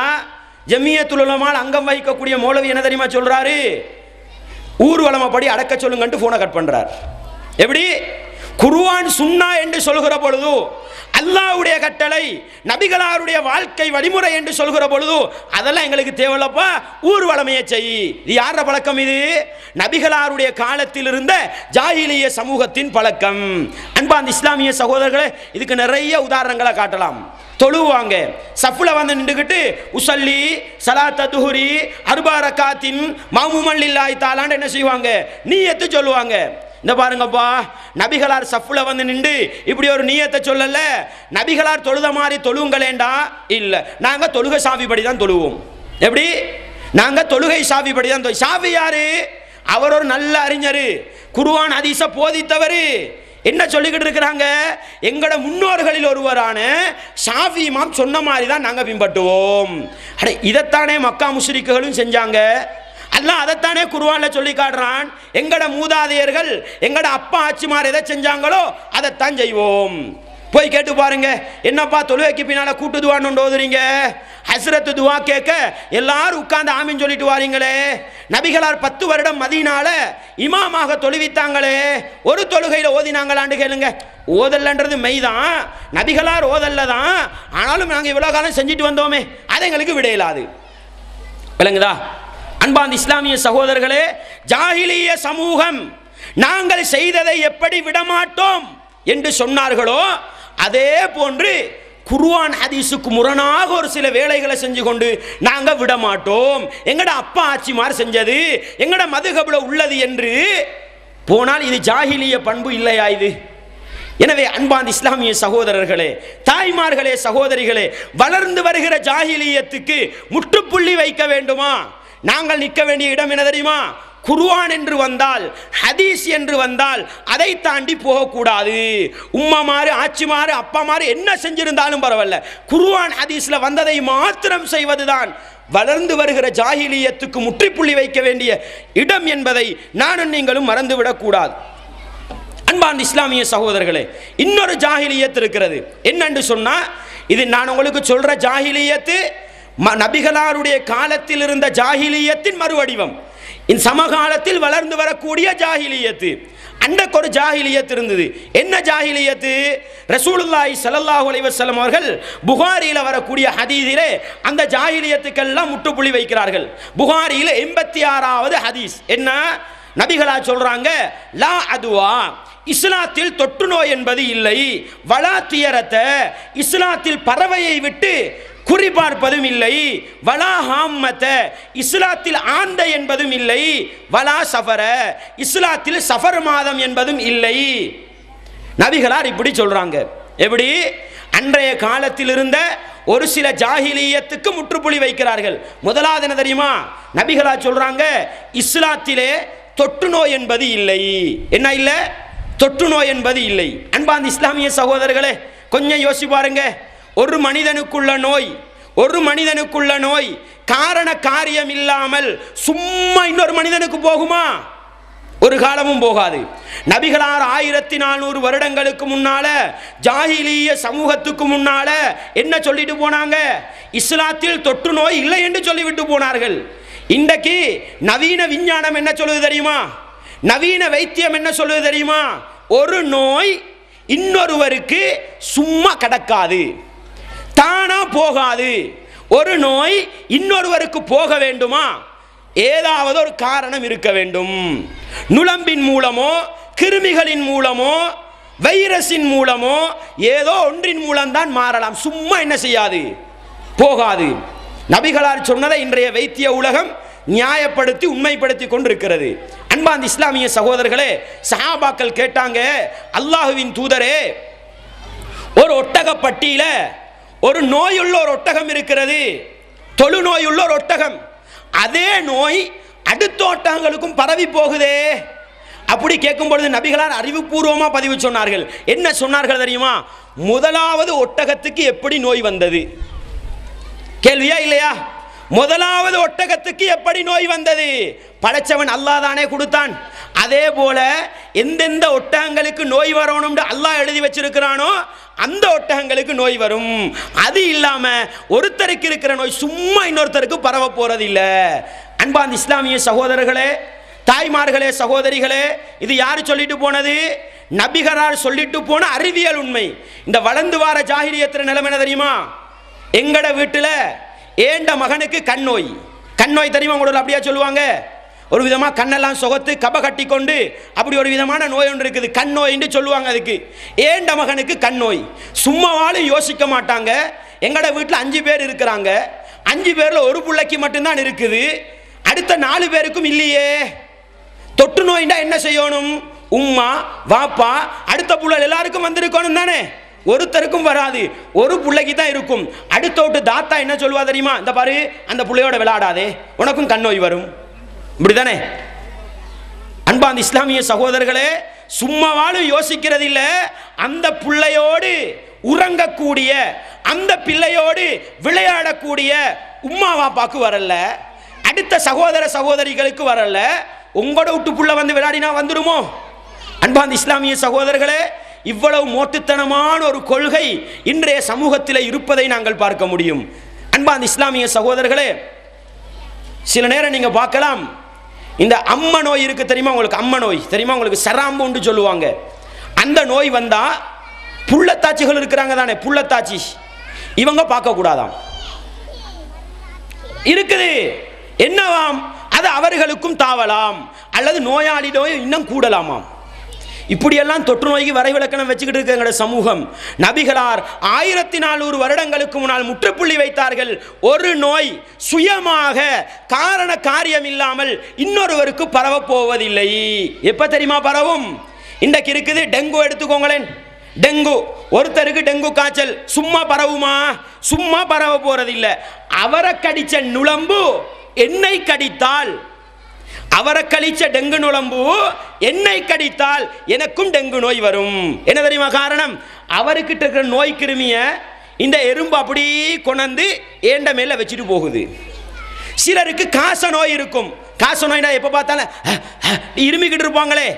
ஜம்மியத்துல் உலமால அங்கம் வகிக்கக்கூடிய மௌலவி என்ன தெரியுமா சொல்றாரு? ஊர்வலமப்படி அடக்க சொல்லுங்கன்ட்டு போனை கட் பண்றார். எப்படி? குர்ஆன் சுன்னா என்று சொல்கிற பொழுது, அல்லாஹ்வுடைய கட்டளை, நபிகளாருடைய வாழ்க்கை வழிமுறை என்று சொல்கிற பொழுது, அதெல்லாம் எங்களுக்கு தேவையில்லப்பா, ஊர்வலமையை செய். இது யார பழக்கம்? இது நபிகளாருடைய காலத்தில் இருந்த ஜாஹிலிய சமூகத்தின் பழக்கம். அன்பார்ந்த இஸ்லாமிய சகோதரர்களே, இதுக்கு நிறைய உதாரணங்களை காட்டலாம். தொழுவாங்க, சஃப்ல வந்து நின்றுகிட்டு உசல்லி சலாத்த துஹுரி அர்பா ரகாத்தின் மாமுமன் லில்லாஹி தஆலான்னு என்ன செய்வாங்க? நியத்து சொல்லுவாங்க. இந்த பாருங்கப்பா, நபிகளார் சஃப்ல வந்து நின்று இப்படி ஒரு நியத்தை சொல்லல. நபிகளார் தொழுத மாதிரி தொழுங்களேண்டா இல்ல, நாங்க தொழுகை சாவிபடி தான் தொழுவோம். எப்படி? நாங்க தொழுகை சாவிபடி தான். சாவி யாரு? அவர் ஒரு நல்ல அறிஞர், குர்ஆன் ஹதீஸை போதித்தவர். என்ன சொல்லிக்கிட்டு இருக்கிறாங்க? எங்களோட முன்னோர்களில் ஒருவரான ஷாஃபி இமாம் சொன்ன மாதிரி தான் நாங்க பின்பற்றுவோம். அடே, இதைத்தானே மக்கா முஷ்ரிக்குகளும் செஞ்சாங்க. அல்லாஹ் அதைத்தானே குர்ஆன்ல சொல்லி காட்டுறான். எங்கட மூதாதையர்கள், எங்கட அப்பா ஆச்சிமார் எதை செஞ்சாங்களோ அதைத்தான் செய்வோம். போய் கேட்டு பாருங்க, என்னப்பா தொழுகைக்கு பின்னால கூட்டு துவான்னு ஓதுறீங்க, ஹஸ்ரத்து துவா கேட்க எல்லாரும் உட்கார்ந்து ஆமீன் சொல்லிட்டு வாரீங்களே. நபிகளார் 10 வருடம் மதீனால இமாமாக தொழுவித்தாங்களே, ஒரு தொழுகையில ஓதினாங்களான்னு கேளுங்க. ஓதல்லன்றது மெய்தான், நபிகளார் ஓதல்ல தான், ஆனாலும் நாங்கள் இவ்வளவு காலம் செஞ்சுட்டு வந்தோமே, அதை எங்களுக்கு விடையிலாது. விளங்குதா? அன்பார்ந்த இஸ்லாமிய சகோதரர்களே, ஜாஹிலிய சமூகம் நாங்கள் செய்ததை எப்படி விடமாட்டோம் என்று சொன்னார்களோ, அதே போன்று குர்ஆன் ஹதீஸுக்கு முரணாக ஒரு சில வேலைகளை செஞ்சு கொண்டு நாங்கள் விடமாட்டோம். எங்கட அப்பா ஆச்சிமார் செஞ்சது எங்கட மதுஹப்ல உள்ளது என்று போனால் இது ஜாஹிலிய பண்பு இல்லையா இது? எனவே அன்பார்ந்த இஸ்லாமிய சகோதரர்களே, தாய்மார்களே, சகோதரிகளே, வளர்ந்து வருகிற ஜாஹிலியத்துக்கு முற்றுப்புள்ளி வைக்க வேண்டுமா? நாங்கள் நிற்க வேண்டிய இடம் என்ன தெரியுமா? குர்ஆன் என்று வந்தால், ஹதீஸ் என்று வந்தால் அதை தாண்டி போகக்கூடாது. உம்மமாறு, ஆச்சிமாறு, அப்பாமாறு என்ன செஞ்சிருந்தாலும் பரவாயில்ல, குர்ஆன் ஹதீஸ்ல வந்ததை மாத்திரம் செய்வதுதான் வளர்ந்து வருகிற ஜாஹிலியத்துக்கு முற்றுப்புள்ளி வைக்க வேண்டிய இடம் என்பதை நானும் நீங்களும் மறந்துவிடக் கூடாது. அன்பார்ந்த இஸ்லாமிய சகோதரர்களே, இன்னொரு ஜாஹிலியத் இருக்கிறது. என்னன்னு சொன்னா, இது நான் உங்களுக்கு சொல்ற ஜாஹிலியத்து நபிகளாருடைய காலத்தில் இருந்த ஜாஹிலியத்தின் மறுவடிவம். இந்த சமகாலத்தில் வளர்ந்து வரக்கூடிய ஜாஹிலியத்து. அன்றைக்கு ஒரு ஜாஹிலியத் இருந்தது. என்ன ஜாஹிலியத்து? ரசூலுல்லாஹி ஸல்லல்லாஹு அலைஹி வஸல்லம் அவர்கள் புகாரியில வரக்கூடிய ஹதீஸிலே அந்த ஜாஹிலியத்துக்கெல்லாம் முற்றுப்புள்ளி வைக்கிறார்கள். புகாரியில 86வது ஹதீஸ் என்ன? நபிகளா சொல்றாங்க, லா அதுவா, இஸ்லாத்தில் தொற்று நோய் என்பது இல்லை, வலா தியரத்த, இஸ்லாத்தில் பறவையை விட்டு குறிபார்ப்பதும் இல்லை, வலா ஹாம்மத இஸ்லாத்தில் ஆண்ட என்பதும் இல்லை, வலா சஃபர இஸ்லாத்தில் சஃபர் மாதம் என்பதும் இல்லை. நபிகளார் இப்படி சொல்றாங்க. எப்படி? அன்றைய காலத்தில் இருந்த ஒரு சில ஜாஹிலியத்துக்கு முற்றுப்புள்ளி வைக்கிறார்கள். முதலாவது என்ன தெரியுமா? நபிகளார் சொல்றாங்க, இஸ்லாத்திலே தொற்று நோய் என்பது இல்லை. என்ன இல்லை? தொற்று நோய் என்பது இல்லை. அன்பார்ந்த இஸ்லாமிய சகோதரர்களே, கொஞ்சம் யோசி பாருங்க. ஒரு மனிதனுக்குள்ள நோய் காரண காரியம் இல்லாமல் சும்மா இன்னொரு மனிதனுக்கு போகுமா? ஒரு காலமும் போகாது. நபிகளார் 1400 வருடங்களுக்கு முன்னால ஜாஹிலிய சமூகத்துக்கு முன்னால என்ன சொல்லிட்டு போனாங்க? இஸ்லாத்தில் தொற்று நோய் இல்லை என்று சொல்லிவிட்டு போனார்கள். இன்றைக்கு நவீன விஞ்ஞானம் என்ன சொல்லுது தெரியுமா? நவீன வைத்தியம் என்ன சொல்லுது தெரியுமா? ஒரு நோய் இன்னொருவருக்கு சும்மா கடக்காது, தானா போகாது. ஒரு நோய் இன்னொருவருக்கு போக வேண்டுமா? ஏதாவது ஒரு காரணம் இருக்க வேண்டும். நுளம்பின் மூலமோ, கிருமிகளின் மூலமோ, வைரஸின் மூலமோ, ஏதோ ஒன்றின் மூலம்தான் மாறலாம். சும்மா என்ன செய்யாது? போகாது. நபிகளார் சொன்னதை இன்றைய வைத்திய உலகம் நியாயப்படுத்தி உண்மைப்படுத்தி கொண்டிருக்கிறது. அன்பார்ந்த இஸ்லாமிய சகோதரர்களே, சஹாபாக்கள் கேட்டாங்க, அல்லாஹுவின் தூதரே, ஒரு ஒட்டகப்பட்டியில ஒரு நோயுள்ள ஒரு ஒட்டகம் இருக்கிறது, தொழுநோயுள்ள ஒரு ஒட்டகம். அதே நோய் அடுத்த ஒட்டகங்களுக்கும் பரவி போகுதே. அப்படி கேட்கும் பொழுது நபிகளார் அறிவுபூர்வமா பதிவு சொன்னார்கள். என்ன சொன்னார்கள் தெரியுமா? முதலாவது ஒட்டகத்துக்கு எப்படி நோய் வந்தது? கேள்வியா இல்லையா? முதலாவது ஒட்டகத்துக்கு எப்படி நோய் வந்தது? படைச்சவன் அல்லாஹ் தானே கொடுத்தான். அதே போல எந்தெந்த ஒட்டகங்களுக்கு நோய் வரணும்னு அல்லாஹ் எழுதி வச்சிருக்கிறானோ அந்த ஒட்டகங்களுக்கு நோய் வரும். அது இல்லாம ஒருத்தருக்கு இருக்கிற நோய் சும்மா இன்னொருத்தருக்கு பரவ போறது இல்ல. அன்பார்ந்த இஸ்லாமிய சகோதரர்களே, தாய்மார்களே, சகோதரிகளே, இது யாரு சொல்லிட்டு போனது? நபிகளார் சொல்லிட்டு போன அறிவியல் உண்மை. இந்த வளர்ந்து வார ஜாஹிலியத்தின் நிலைமை என்ன தெரியுமா? எங்கட வீட்டுல ஏண்ட மகனுக்கு கண் நோய் தெரியுமா? உங்களுக்கு அப்படியா சொல்லுவாங்க? ஒரு விதமாக கண்ணெல்லாம் சொகத்து கப கட்டி கொண்டு அப்படி ஒரு விதமான நோய் ஒன்று இருக்குது, கண் நோயின்னு சொல்லுவாங்க. அதுக்கு ஏண்ட மகனுக்கு கண் நோய். சும்மாவாலும் யோசிக்க மாட்டாங்க. எங்கட வீட்டில் 5 பேர் இருக்கிறாங்க, 5 பேரில் ஒரு பிள்ளைக்கு மட்டும்தான் இருக்குது, அடுத்த 4 பேருக்கும் இல்லையே. தொற்று நோய்னா என்ன செய்யணும்? உம்மா வாப்பா அடுத்த புள்ள எல்லாருக்கும் வந்திருக்கணும் தானே? ஒருத்தருக்கும் வராது, ஒரு பிள்ளைக்கு தான் இருக்கும். அடுத்த விட்டு தாத்தா என்ன சொல்லுவா தெரியுமா? இந்த பாரு, அந்த பிள்ளையோட விளையாடாதே, உனக்கும் கண் நோய் வரும். இப்படிதானே? அன்பார்ந்த இஸ்லாமிய சகோதரர்களே, சும்மாவாலும் யோசிக்கிறது இல்ல. அந்த பிள்ளையோடு உறங்கக்கூடிய, அந்த பிள்ளையோடு விளையாடக்கூடிய உம்மா வாப்பாக்கு வரல, அடுத்த சகோதர சகோதரிகளுக்கு வரல. உங்களோட விட்டு புள்ள வந்து விளையாடினா வந்துடுமோ? அன்பார்ந்த இஸ்லாமிய சகோதரர்களே, இவ்வளவு மோட்டுத்தனமான ஒரு கொள்கை இன்றைய சமூகத்தில் இருப்பதை நாங்கள் பார்க்க முடியும். அன்பார்ந்த இஸ்லாமிய சகோதரர்களே, சில நேரம் நீங்க பார்க்கலாம், இந்த அம்ம நோய் இருக்கு தெரியுமா உங்களுக்கு? அம்ம நோய் தெரியுமா உங்களுக்கு? சராம்புன்னு சொல்லுவாங்க. அந்த நோய் வந்தா புள்ளத்தாச்சிகள் இருக்கிறாங்க தானே, புள்ளத்தாச்சி, இவங்க பார்க்க கூடாதாம். இருக்குது என்னவாம்? அது அவர்களுக்கும் தாவலாம், அல்லது நோயாளி நோய் இன்னும் கூடலாமாம். இப்படியெல்லாம் தொற்று நோய்க்கு வரைவிலக்கணம் வச்சுக்கிட்டு இருக்க சமூகம். நபிகளார் 1400 வருடங்களுக்கு முன்னால் முற்றுப்புள்ளி வைத்தார்கள். ஒரு நோய் சுயமாக காரண காரியம் இல்லாமல் இன்னொருவருக்கு பரவ போவதில்லை. எப்ப தெரியுமா பரவும்? இன்றைக்கு இருக்குது டெங்கு எடுத்துக்கோங்களேன். டெங்கு, ஒருத்தருக்கு டெங்கு காய்ச்சல் சும்மா பரவுமா? சும்மா பரவ போறதில்லை. அவரை கடிச்ச நுளம்பு என்னை கடித்தால், அவரை கழிச்ச டெங்கு நுளம்பு என்னை கடித்தால் எனக்கும் டெங்கு நோய் வரும். என்ன தெரியுமா காரணம்? அவர்கிட்ட இருக்கிற நோய் கிருமிய இந்த எறும்பு அப்படி கொண்டு ஏண்ட மேல வச்சுட்டு போகுது. சிலருக்கு காச நோய் இருக்கும். காச நோய்னா எப்ப பார்த்தாலும் இருமிக்கிட்டு இருப்பாங்களே,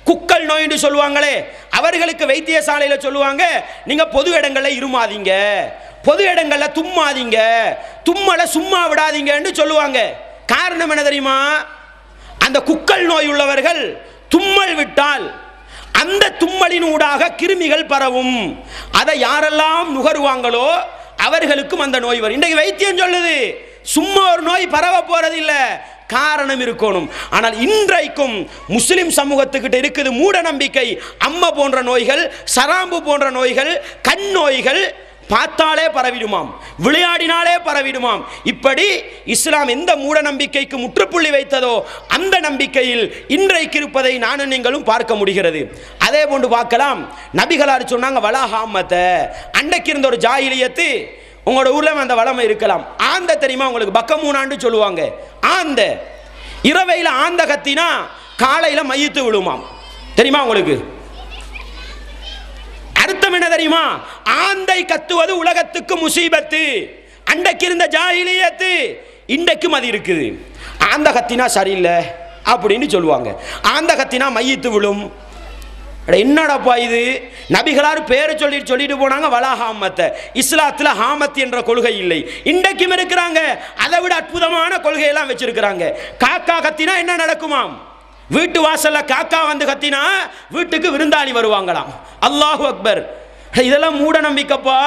குக்கல் நோய்னு சொல்லுவாங்களே, அவர்களுக்கு வைத்தியசாலையில சொல்லுவாங்க, நீங்க பொது இடங்கள்ல இருமாதீங்க, பொது இடங்கள்ல தும்மாதீங்க, தும்மலை சும்மா விடாதீங்கன்னு சொல்லுவாங்க. காரணம் என்ன தெரியுமா? அந்த குக்கல் நோய் உள்ளவர்கள் தும்மல் விட்டால் அந்த தும்மலின் ஊடாக கிருமிகள் பரவும். அதை யாரெல்லாம் நுகருவாங்களோ அவர்களுக்கும் அந்த நோய் வரும். இன்றைக்கு வைத்தியம் சொல்லுது சும்மா ஒரு நோய் பரவ போறதில்லை, காரணம் இருக்கணும். ஆனால் இன்றைக்கும் முஸ்லிம் சமூகத்துக்கிட்ட இருக்குது மூட நம்பிக்கை. அம்மா போன்ற நோய்கள், சராம்பு போன்ற நோய்கள், கண் நோய்கள் பார்த்தாலே பரவிடுமாம், விளையாடினாலே பரவிடுமாம். இப்படி இஸ்லாம் எந்த மூட நம்பிக்கைக்கு முற்றுப்புள்ளி வைத்ததோ அந்த நம்பிக்கையில் இன்றைக்கு இருப்பதை நானும் நீங்களும் பார்க்க முடிகிறது. அதே போன்று பார்க்கலாம், நபிகளார் சொன்னாங்க வலா ஹாமத்த, அன்றைக்கு இருந்த ஒரு ஜாஹிலியத்து. உங்களோட ஊர்ல அந்த வளமை இருக்கலாம். ஆந்த தெரியுமா உங்களுக்கு? பக்கமூனாண்டு சொல்லுவாங்க. ஆந்த இரவையில் ஆந்த கத்தினா காலையில் மையத்து விழுமாம். தெரியுமா உங்களுக்கு? அர்த்தம் என்ன தெரியுமா? ஆந்தை கத்துவது உலகத்துக்கு முசீபத்து. அன்றைக்கு இருந்த ஜாஹிலியத்து, இன்றைக்கும் அது இருக்குது. ஆந்த கத்தினா சரியில்லை அப்படின்னு சொல்லுவாங்க. ஆந்த கத்தினா மையத்து விழும். என்னடப்பா இது? நபிகளார் பேரை சொல்லிட்டு போனாங்க வலா ஹாமத்த. இஸ்லாத்துல ஹாமத் என்ற கொள்கை இல்லை. இன்றைக்கும் இருக்கிறாங்க. அதை விட அற்புதமான கொள்கையெல்லாம் வச்சிருக்கிறாங்க. காக்கா கத்தினா என்ன நடக்குமாம்? வீட்டு வாசல்ல காக்கா வந்து கத்தினா வீட்டுக்கு விருந்தாளி வருவாங்களாம். அல்லாஹு அக்பர். இதெல்லாம் மூட நம்பிக்கைப்பா.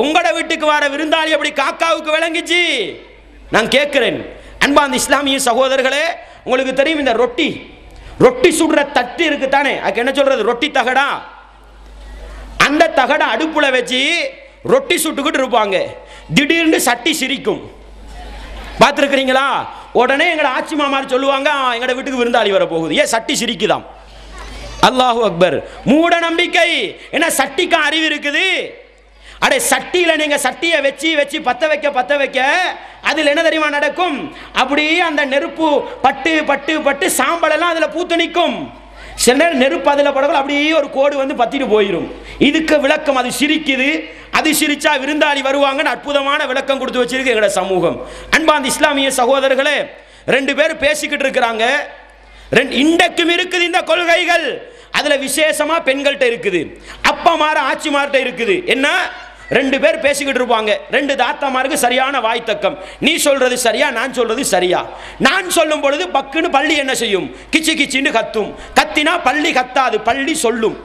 உங்களோட வீட்டுக்கு வர விருந்தாளி அப்படி காக்காவுக்கு விளங்கிச்சு? நான் கேட்கிறேன் அன்பார்ந்த இஸ்லாமிய சகோதரர்களே, உங்களுக்கு தெரியும் இந்த ரொட்டி சுடுற தட்டு இருக்கு தானே, அதுக்கு என்ன சொல்றது? ரொட்டி தகடா. அந்த தகடை அடுப்புல வச்சு ரொட்டி சுட்டுக்கிட்டு இருப்பாங்க. திடீர்னு சட்டி சிரிக்கும். பார்த்துருக்கிறீங்களா? உடனே எங்களை ஆட்சி மாமார் சொல்லுவாங்க எங்கட வீட்டுக்கு விருந்தாளி வர போகுது. ஏன் சட்டி சிரிக்குதாம். அல்லாஹு அக்பர். மூட நம்பிக்கை. என்ன சட்டிக்கு அறிவு இருக்குது? அடே சட்டியில நீங்க சட்டியை வச்சு பத்த வைக்க அதில் என்ன தெரியுமா நடக்கும்? அப்படியே அந்த நெருப்பு பட்டு பட்டு பட்டு சாம்பல் எல்லாம் அதுல பூத்து நிற்கும். சில நேரம் நெருப்பு அதில் படங்கள் அப்படியே ஒரு கோடு வந்து பத்திட்டு போயிடும். இதுக்கு விளக்கம் அது சிரிக்குது, அது சிரிச்சா விருந்தாளி வருவாங்கன்னு அற்புதமான விளக்கம் கொடுத்து வச்சிருக்கு எங்களோட சமூகம். அன்பார்ந்த இஸ்லாமிய சகோதரர்களே, ரெண்டு பேர் பேசிக்கிட்டு இருக்கிறாங்க. இன்றைக்கும் இருக்குது இந்த கொள்கைகள். அதுல விசேஷமா பெண்கள்கிட்ட இருக்குது, அப்பமார ஆட்சிமார்கிட்ட இருக்குது. என்ன? ரெண்டு பேர் பேசிக்கிட்டு இருப்பாங்க. ரெண்டு தாத்தாமாருக்கு சரியான வாய்த்தக்கம். நீ சொல்றது சரியா, நான் சொல்றது சரியா? நான் சொல்லும் பொழுது பக்குன்னு பள்ளி என்ன செய்யும்? கிச்சு கிச்சின்னு கத்தும். கத்தினா பள்ளி கத்தாது, பள்ளி சொல்லும்.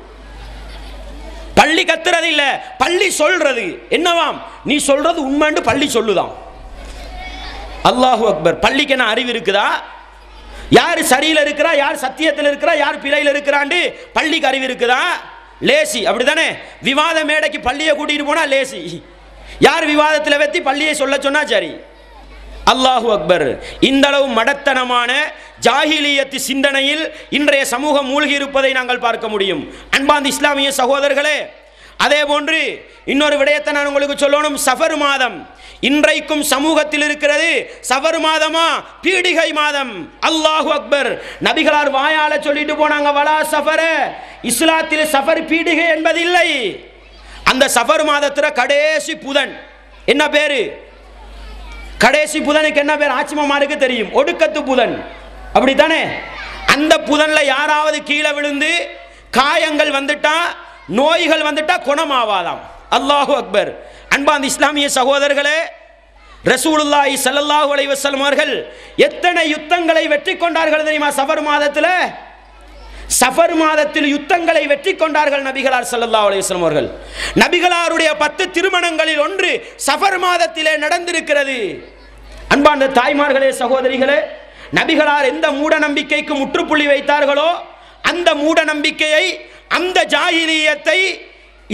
பள்ளி கத்துறது இல்ல, பள்ளி சொல்றது. என்னவாம்? நீ சொல்றது உண்மைன்னு பள்ளி சொல்லுதான். அல்லாஹு அக்பர். பள்ளிக்கு என்ன அறிவு இருக்குதா? யார் சரியில இருக்கிறா, யார் சத்தியத்தில் இருக்கிறா, யார் பிழையில் இருக்கிறாண்டு பள்ளிக்கு அறிவு இருக்குதா? லேசி. அப்படித்தானே? விவாத மேடைக்கு பள்ளியை கூட்டிட்டு போனா லேசி. யார் விவாதத்தில் வெத்தி பள்ளியை சொல்ல சொன்னா சரி. அல்லாஹு அக்பர். இந்த அளவு மடத்தனமான ஜாஹிலியத்து சிந்தனையில் இன்றைய சமூகம் மூழ்கி இருப்பதை நாங்கள் பார்க்க முடியும். அன்பார்ந்த இஸ்லாமிய சகோதரர்களே, அதே போன்று இன்னொரு விடயத்தை நான் உங்களுக்கு சொல்லணும். சஃபர் மாதம் இன்றைக்கும் சமூகத்தில் இருக்கிறது. சஃபர் மாதமா? பீடிகை மாதம். அல்லாஹு அக்பர். நபிகளார் வாயால சொல்லிட்டு போனாங்க வலா சஃபர. இஸ்லாத்தில் சஃபர் பீடிகை என்பது இல்லை. அந்த சஃபர் மாதத்துல கடைசி புதன் என்ன பேரு? கடைசி புதனுக்கு என்ன பேர்? ஆச்சிமாருக்கு தெரியும். ஒடுக்கத்து புதன். அப்படித்தானே? அந்த புதன்ல யாராவது கீழே விழுந்து காயங்கள் வந்துட்டா, நோய்கள் வந்துட்டா குணமாவாதாம். அல்லாஹு அக்பர். அன்பார்ந்த இஸ்லாமிய சகோதரர்களே, ரசூலுல்லாஹி ஸல்லல்லாஹு அலைஹி வஸல்லம் அவர்கள் எத்தனை யுத்தங்களை வெற்றி கொண்டார்கள் தெரியுமா? சஃபர் மாதத்தில். சஃபர் மாதத்தில் யுத்தங்களை வெற்றி கொண்டார்கள் நபிகளார் ஸல்லல்லாஹு அலைஹி வஸல்லம் அவர்கள். நபிகளாருடைய 10 திருமணங்களில் ஒன்று சஃபர் மாதத்திலே நடந்திருக்கிறது. அன்பார்ந்த தாய்மார்களே, சகோதரிகளே, நபிகளார் எந்த மூட நம்பிக்கைக்கு முற்றுப்புள்ளி வைத்தார்களோ அந்த மூட நம்பிக்கையை, அந்த ஜாஹிலியத்தை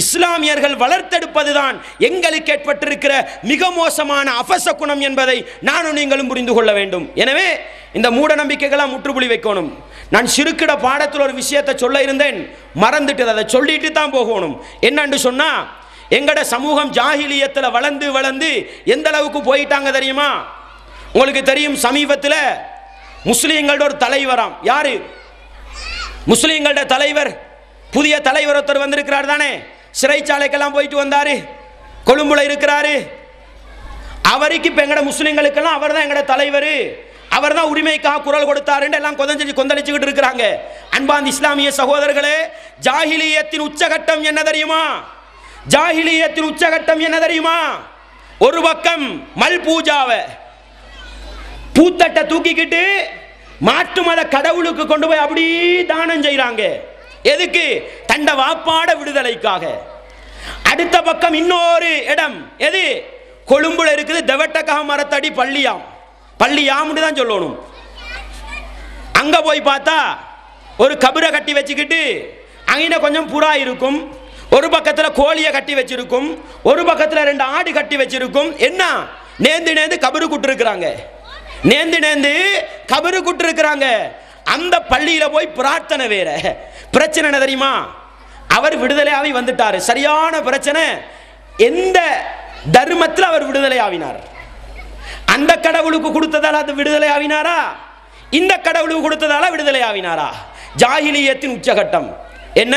இஸ்லாமியர்கள் வளர்த்தெடுப்பதுதான் எங்களுக்கு ஏற்பட்டிருக்கிற மிக மோசமான அபச குணம் என்பதை நானும் நீங்களும் புரிந்து கொள்ள வேண்டும். எனவே இந்த மூட நம்பிக்கைகளாக முற்றுப்புள்ளி வைக்கணும். நான் சிறுக்கிட பாடத்தில் ஒரு விஷயத்தை சொல்ல இருந்தேன், மறந்துட்டு அதை சொல்லிட்டு தான் போகணும். என்னன்னு சொன்னா, எங்கட சமூகம் ஜாஹிலியத்தில் வளர்ந்து எந்த அளவுக்கு போயிட்டாங்க தெரியுமா? உங்களுக்கு தெரியும், சமீபத்தில் முஸ்லீம்களோட ஒரு தலைவராம். யாரு? முஸ்லீம்களோட தலைவர், புதிய தலைவர் ஒருத்தர் வந்திருக்கிறார் தானே. சிறைச்சாலைக்கெல்லாம் போயிட்டு வந்தாரு, கொழும்புல இருக்கிறாரு. அவருக்கு இப்ப எங்கட முஸ்லிம்களுக்கெல்லாம் அவர் தான் எங்கட தலைவர், அவர் தான் உரிமைக்காக குரல் கொடுத்தாருன்னு எல்லாம் கொந்தளிச்சுக்கிட்டு இருக்கிறாங்க. அன்பார்ந்த இஸ்லாமிய சகோதரர்களே, ஜாஹிலியத்தின் உச்சகட்டம் என்ன தெரியுமா? ஜாஹிலியத்தின் உச்சகட்டம் என்ன தெரியுமா? ஒரு பக்கம் மல் பூஜாவை, பூத்தட்டை தூக்கிக்கிட்டு மாட்டு மத கடவுளுக்கு கொண்டு போய் அப்படி தானம் செய்யறாங்க. எதுக்கு? தண்ட வாப்பாட விடுதலைக்காக. அடுத்த பக்கம் இன்னொரு இடம், எது? கொழும்புல இருக்குது தெவட்டக்காக மரத்தடி பள்ளியாம்னு தான் சொல்லணும். அங்க போய் பார்த்தா ஒரு கபரை கட்டி வச்சுக்கிட்டு அங்கே கொஞ்சம் புறா இருக்கும், ஒரு பக்கத்தில் கோழியை கட்டி வச்சிருக்கும், ஒரு பக்கத்தில் 2 ஆடு கட்டி வச்சிருக்கும். என்ன நேந்து நேந்து கபரு கூட்டிருக்கிறாங்க, நேந்து நேந்து கபரு கூட்டிருக்கிறாங்க. அந்த பள்ளியில போய் பிரார்த்தனை வேற. பிரச்சனை என்ன தெரியுமா? அவர் விடுதலையாகி வந்துட்டாரு. சரியான பிரச்சனை. எந்த தர்மத்தில் அவர் விடுதலை ஆவினார்? அந்த கடவுளுக்கு கொடுத்ததால அது விடுதலை ஆவினாரா? இந்த கடவுளுக்கு கொடுத்ததால விடுதலை ஆவினாரா? ஜாஹிலியத்தின் உச்சகட்டம் என்ன?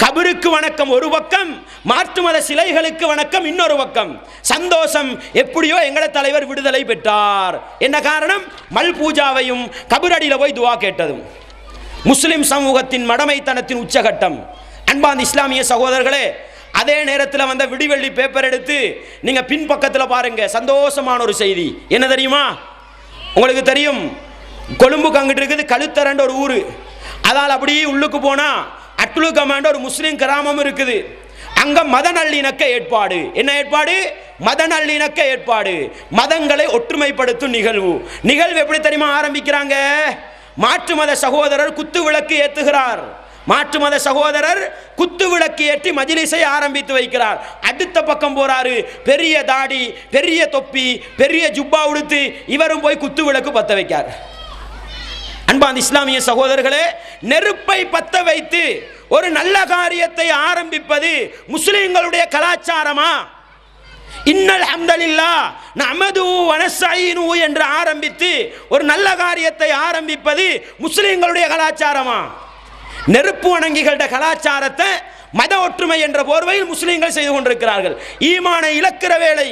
கபருக்கு வணக்கம் ஒரு பக்கம், மாற்று மத சிலைகளுக்கு வணக்கம் இன்னொரு பக்கம். சந்தோஷம். எப்படியோ எங்கட தலைவர் விடுதலை பெற்றார். என்ன காரணம்? மல் பூஜாவையும் கபரடியில போய் துவா கேட்டதும். முஸ்லிம் சமூகத்தின் மடமைத்தனத்தின் உச்சகட்டம். அன்பார்ந்த இஸ்லாமிய சகோதரர்களே, அதே நேரத்தில் வந்த விடிவெள்ளி பேப்பர் எடுத்து நீங்க பின்பக்கத்தில் பாருங்க. சந்தோஷமான ஒரு செய்தி என்ன தெரியுமா? உங்களுக்கு தெரியும், கொழும்புக்கு அங்கிட்டு இருக்குது கழுத்தரண்ட ஒரு ஊரு. அதால் அப்படியே உள்ளுக்கு போனா அட்லு கமாண்ட ஒரு முஸ்லிம் கிராமம் இருக்குது. அங்க மத நல்லிணக்க ஏற்பாடு. என்ன ஏற்பாடு? மத நல்லிணக்க ஏற்பாடு. மதங்களை ஒற்றுமைப்படுத்தும் நிகழ்வு. நிகழ்வு எப்படி தெரியுமா ஆரம்பிக்கிறாங்க? மாற்று மத சகோதரர் குத்து விளக்கு ஏத்துகிறார். மாற்று மத சகோதரர் குத்து விளக்கு ஏற்றி மஜ்லிஸை ஆரம்பித்து வைக்கிறார். அடுத்த பக்கம் போறாரு, பெரிய தாடி, பெரிய தொப்பி, பெரிய ஜுப்பா உடுத்து இவரும் போய் குத்து விளக்கு பத்த வைக்கார். அன்பார்ந்த இஸ்லாமிய சகோதரர்களே, நெருப்பை பத்த வைத்து ஒரு நல்ல காரியத்தை ஆரம்பிப்பது முஸ்லிம்களுடைய கலாச்சாரமா? இன்னல் ஹம்தலில்லாஹ் நஹ்மதுஹு வ நஸ்தஈனுஹு என்று ஆரம்பித்து ஒரு நல்ல காரியத்தை ஆரம்பிப்பது முஸ்லிம்களுடைய கலாச்சாரமா? நெருப்பு வணங்கிகளுடைய கலாச்சாரத்தை மத ஒற்றுமை என்ற போர்வையில் முஸ்லிம்கள் செய்து கொண்டிருக்கிறார்கள். ஈமானை இழக்கிற வேளை,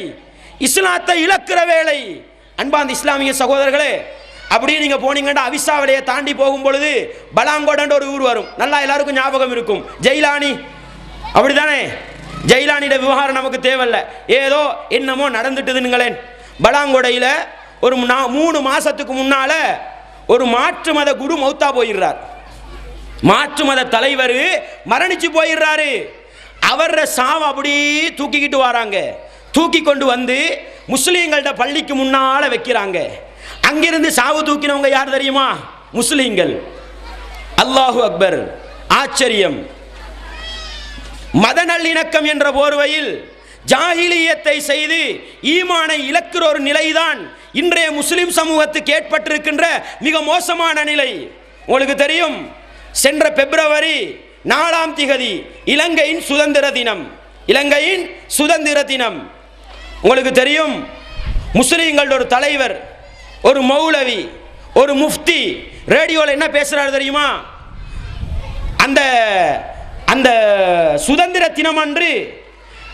இஸ்லாத்தை இழக்கிற வேளை. அன்பார்ந்த இஸ்லாமிய சகோதரர்களே, அப்படியே நீங்க போனீங்கன்னா அவிசாவளையை தாண்டி போகும் பொழுது பலாங்கோடன்ற ஒரு ஊர் வரும். நல்லா எல்லாருக்கும் ஞாபகம் இருக்கும், ஜெயிலானி. அப்படித்தானே? ஜெயிலானியோட விவகாரம் நமக்கு தேவையில்லை, ஏதோ என்னமோ நடந்துட்டுதுங்களேன். பலாங்கொடையில் ஒரு 3 மாசத்துக்கு முன்னால ஒரு மாற்று மத குரு மௌத்தா போயிடுறார். மாற்று மத தலைவர் மரணிச்சு போயிடுறாரு. அவர சாவ அப்படியே தூக்கிக்கிட்டு வராங்க. தூக்கி கொண்டு வந்து முஸ்லீம்களோட பள்ளிக்கு முன்னால வைக்கிறாங்க. அங்கிருந்து சாவு தூக்கினவங்க யார் தெரியுமா? முஸ்லீம்கள். அல்லாஹு அக்பர். ஆச்சரியம். மத நல்லிணக்கம் என்ற போர்வையில் ஜாஹிலியத்தை செய்து ஈமானை இழக்கிற ஒரு நிலைதான் இன்றைய முஸ்லிம் சமூகத்துக்கு ஏற்பட்டிருக்கின்ற மிக மோசமான நிலை. உங்களுக்கு தெரியும், சென்ற பிப்ரவரி 4ஆம் திகதி இலங்கையின் சுதந்திர தினம். இலங்கையின் சுதந்திர தினம். உங்களுக்கு தெரியும், முஸ்லீம்களோட ஒரு தலைவர், ஒரு மௌலவி, ஒரு முஃப்தி ரேடியோவில் என்ன பேசுறாரு தெரியுமா? அந்த அந்த சுதந்திர தினம் அன்று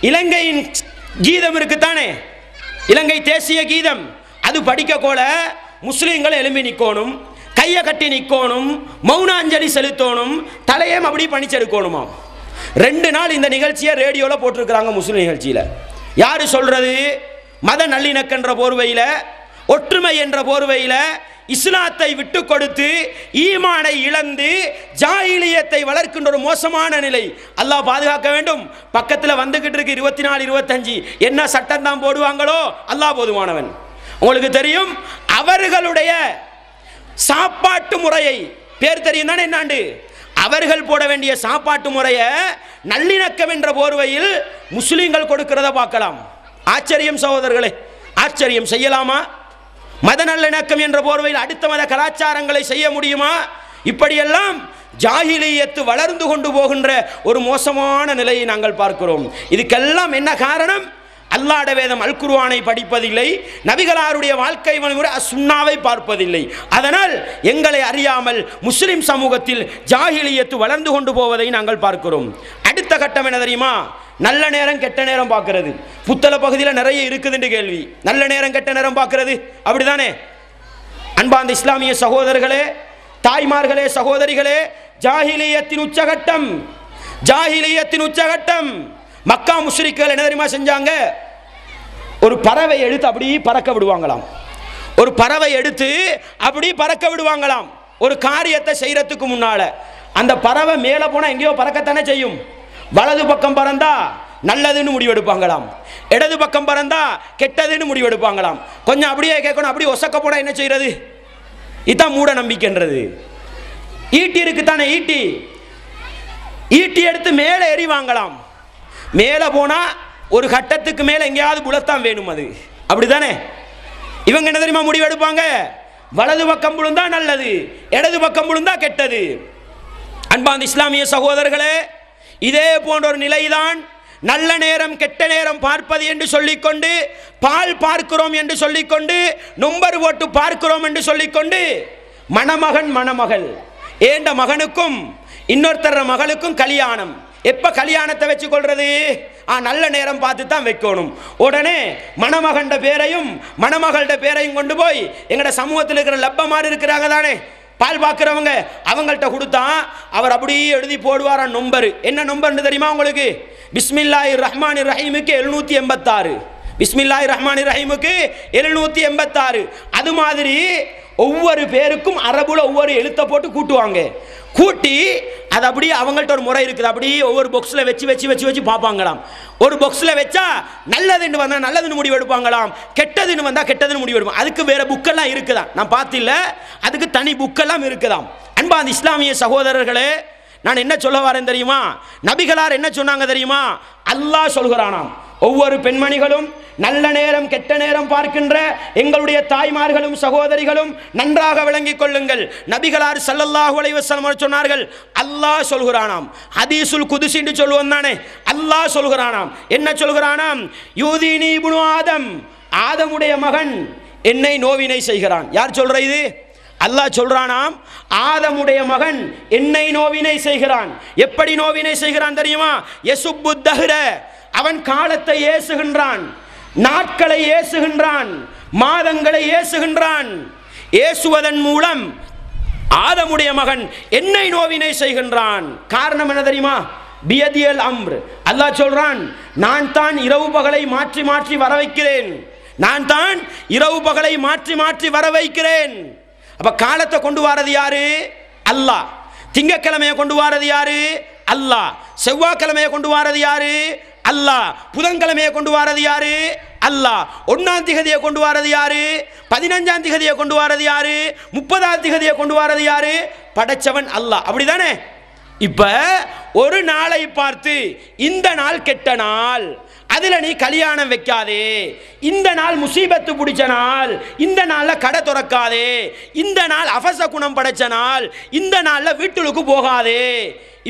இலங்கையின் கீதம் இருக்குத்தானே, இலங்கை தேசிய கீதம், அது படிக்க கோல முஸ்லீம்கள் எழும்பி நிற்கணும், கையை கட்டி நிற்கணும், மௌனாஞ்சலி செலுத்தணும், தலையம் அப்படி பணிச்செடுக்கணுமா. 2 நாள் இந்த நிகழ்ச்சியை ரேடியோவில் போட்டிருக்கிறாங்க. முஸ்லீம் நிகழ்ச்சியில் யாரு சொல்றது? மத நல்லிணக்கன்ற போர்வையில், ஒற்றுமை என்ற போர்வையில் இஸ்லாத்தை விட்டு கொடுத்து ஈமானை இழந்து ஜாஹிலியத்தை வளர்க்கின்ற ஒரு மோசமான நிலை. அல்லாஹ் பாதுகாக்க வேண்டும். பக்கத்தில் வந்துகிட்டு இருக்கு 24, 25. என்ன சட்டம் தான் போடுவாங்களோ அல்லாஹ் போதுமானவன். உங்களுக்கு தெரியும், அவர்களுடைய சாப்பாட்டு முறையை பேர் தெரியும் தானே என்னாண்டு? அவர்கள் போட வேண்டிய சாப்பாட்டு முறையை நல்லிணக்கம் என்ற போர்வையில் முஸ்லீம்கள் கொடுக்கிறத பார்க்கலாம். ஆச்சரியம் சகோதரர்களே, ஆச்சரியம். செய்யலாமா? மத நல்லிணக்கம் என்ற போர்வையில் அடுத்த மத கலாச்சாரங்களை செய்ய முடியுமா? இப்படியெல்லாம் ஜாஹிலியத்து வளர்ந்து கொண்டு போகின்ற ஒரு மோசமான நிலையை நாங்கள் பார்க்கிறோம். இதுக்கெல்லாம் என்ன காரணம்? அல்லாஹ்வுடைய வேதம் அல் குர்ஆனை படிப்பதில்லை, நபிகளாருடைய வாழ்க்கை வழிமுறை சுன்னாவை பார்ப்பதில்லை. அதனால் எங்களை அறியாமல் முஸ்லிம் சமூகத்தில் ஜாஹிலியத்து வளர்ந்து கொண்டு போவதை நாங்கள் பார்க்கிறோம். அடுத்த கட்டம் என்ன தெரியுமா? நல்ல நேரம் கெட்ட நேரம் பார்க்கிறது. புத்தள பகுதியில் நிறைய இருக்குதுன்னு கேள்வி. நல்ல நேரம் கெட்ட நேரம் பார்க்கிறது, அப்படிதானே? அன்பார்ந்த இஸ்லாமிய சகோதரர்களே, தாய்மார்களே, சகோதரிகளே, ஜாஹிலியத்தின் உச்சகட்டம், ஜாஹிலியத்தின் உச்சகட்டம். மக்கா முஷ்ரிக்குகள் என்ன தெரியுமா செஞ்சாங்க? ஒரு பறவை எடுத்து அப்படியே பறக்க விடுவாங்களாம். ஒரு பறவை எடுத்து அப்படியே பறக்க விடுவாங்களாம். ஒரு காரியத்தை செய்யறதுக்கு முன்னால அந்த பறவை மேலே போனால் எங்கேயோ பறக்கத்தானே செய்யும். வலது பக்கம் பறந்தா நல்லதுன்னு முடிவெடுப்பாங்களாம், இடது பக்கம் பறந்தா கெட்டதுன்னு முடிவெடுப்பாங்களாம். கொஞ்சம் அப்படியே கேட்கணும், அப்படியே ஒசக்க போட என்ன செய்யறது? இதுதான் மூட நம்பிக்கைன்றது. ஈட்டி இருக்குத்தானே, ஈட்டி ஈட்டி எடுத்து மேலே எறிவாங்களாம். மேலே போனால் ஒரு கட்டத்துக்கு மேலே எங்கேயாவது புலத்தான் வேணும், அது அப்படிதானே? இவங்க என்ன தெரியுமா முடிவெடுப்பாங்க? வலது பக்கம் விழுந்தா நல்லது, இடது பக்கம் விழுந்தா கெட்டது. அன்பார்ந்த இஸ்லாமிய சகோதரர்களே, இதே போன்ற ஒரு நிலைதான் நல்ல நேரம் கெட்ட நேரம் பார்ப்பது என்று சொல்லிக்கொண்டு, பால் பார்க்கிறோம் என்று சொல்லிக்கொண்டு, நொம்பர் போட்டு பார்க்கிறோம் என்று சொல்லிக்கொண்டு, மணமகன் மணமகள் ஏண்ட மகனுக்கும் இன்னொருத்தர மகளுக்கும் கல்யாணம். எப்ப கல்யாணத்தை வச்சு கொள்றது? நல்ல நேரம் பார்த்து தான் வைக்கணும். உடனே மணமகண்ட பேரையும் மணமகளோட பேரையும் கொண்டு போய் எங்கட சமூகத்தில் இருக்கிற லப்பமாறு இருக்கிறாங்க தானே, பால் பார்க்கிறவங்க, அவங்கள்ட்ட கொடுத்தா அவர் அப்படியே எழுதி போடுவாரான் நொம்பர். என்ன நொம்பர்னு தெரியுமா உங்களுக்கு? பிஸ்மில்லாஹிர் ரஹ்மானிர் ரஹீமுக்கு 786. பிஸ்மில்லாஹிர் ரஹ்மானிர் ரஹீமுக்கு 786. அது மாதிரி ஒவ்வொரு பேருக்கும் அரபுல ஒவ்வொரு எழுத்தை போட்டு கூட்டுவாங்க. கூட்டி அது அப்படியே அவங்கள்ட்ட ஒரு முறை இருக்குது, அப்படியே ஒவ்வொரு பாக்ஸில் வச்சு வச்சு வச்சு வச்சு பார்ப்பாங்களாம். ஒரு பாக்ஸில் வச்சா நல்லதுன்னு வந்தால் நல்லதுன்னு முடிவு எடுப்பாங்களாம், கெட்டதுன்னு வந்தால் கெட்டதுன்னு முடிவு எடுப்பாங்க. அதுக்கு வேற புக்கெல்லாம் இருக்குதான், நான் பார்த்தில்ல, அதுக்கு தனி புக்கெல்லாம் இருக்குதாம். அன்பார்ந்த இஸ்லாமிய சகோதரர்களே, நான் என்ன சொல்ல வரேன் தெரியுமா? நபிகளார் என்ன சொன்னாங்க தெரியுமா? அல்லாஹ் சொல்கிறானாம், ஒவ்வொரு பெண்மணிகளும் நல்ல நேரம் கெட்ட நேரம் பார்க்கின்ற எங்களுடைய தாய்மார்களும் சகோதரிகளும் நன்றாக விளங்கிக் கொள்ளுங்கள். நபிகளார் ஸல்லல்லாஹு அலைஹி வஸல்லம் சொன்னார்கள், அல்லாஹ் சொல்கிறானாம். ஹதீஸுல் குதுஸி என்று சொல்லுவோம் தானே, அல்லாஹ் சொல்கிறானாம். என்ன சொல்கிறானாம்? யூதீனி இப்னு ஆதம், ஆதமுடைய மகன் என்னை நோவினை செய்கிறான். யார் சொல்ற இது? அல்லாஹ் சொல்றானாம், ஆதமுடைய மகன் என்னை நோவினை செய்கிறான். எப்படி நோவினை செய்கிறான் தெரியுமா? யசுப்பு தஹ்ர, அவன் காலத்தை ஏசுகின்றான், நாட்களை ஏசுகின்றான், மாதங்களை ஏசுகின்றான். ஏசுவதன் மூலம் ஆதமுடைய மகன் என்னை நோவினை செய்கின்றான். காரணம் என்ன தெரியுமா? பியதியல் அம்ர். அல்லாஹ் சொல்றான், நான் தான் இரவு பகலை மாற்றி மாற்றி வர வைக்கிறேன், நான் தான் இரவு பகலை மாற்றி மாற்றி வர வைக்கிறேன். அப்ப காலத்தை கொண்டு வரது யாரு? அல்லாஹ். திங்கக்கிழமையை கொண்டு வரது யாரு? அல்லாஹ். செவ்வாய்க்கிழமையை கொண்டு வரது யாரு? அல்லாஹ். புதன்கிழமையை கொண்டு வரது யாரு? அல்லாஹ். 1ஆம் திகதியை கொண்டு வரது யாரு? 15ஆம் திகதியை கொண்டு வரது யாரு? 30ஆம் திகதியை கொண்டு வரது யாரு? படைச்சவன் அல்லாஹ். அப்படிதானே? இப்ப ஒரு நாளை பார்த்து இந்த நாள் கெட்ட நாள், அதுல நீ கல்யாணம் வைக்காதே, இந்த நாள் முசீபத்து பிடிச்ச நாள், இந்த நாள்ல கடை துறக்காதே, இந்த நாள் அபச குணம் படைச்ச நாள், இந்த நாள்ல வீட்டுக்கு போகாதே,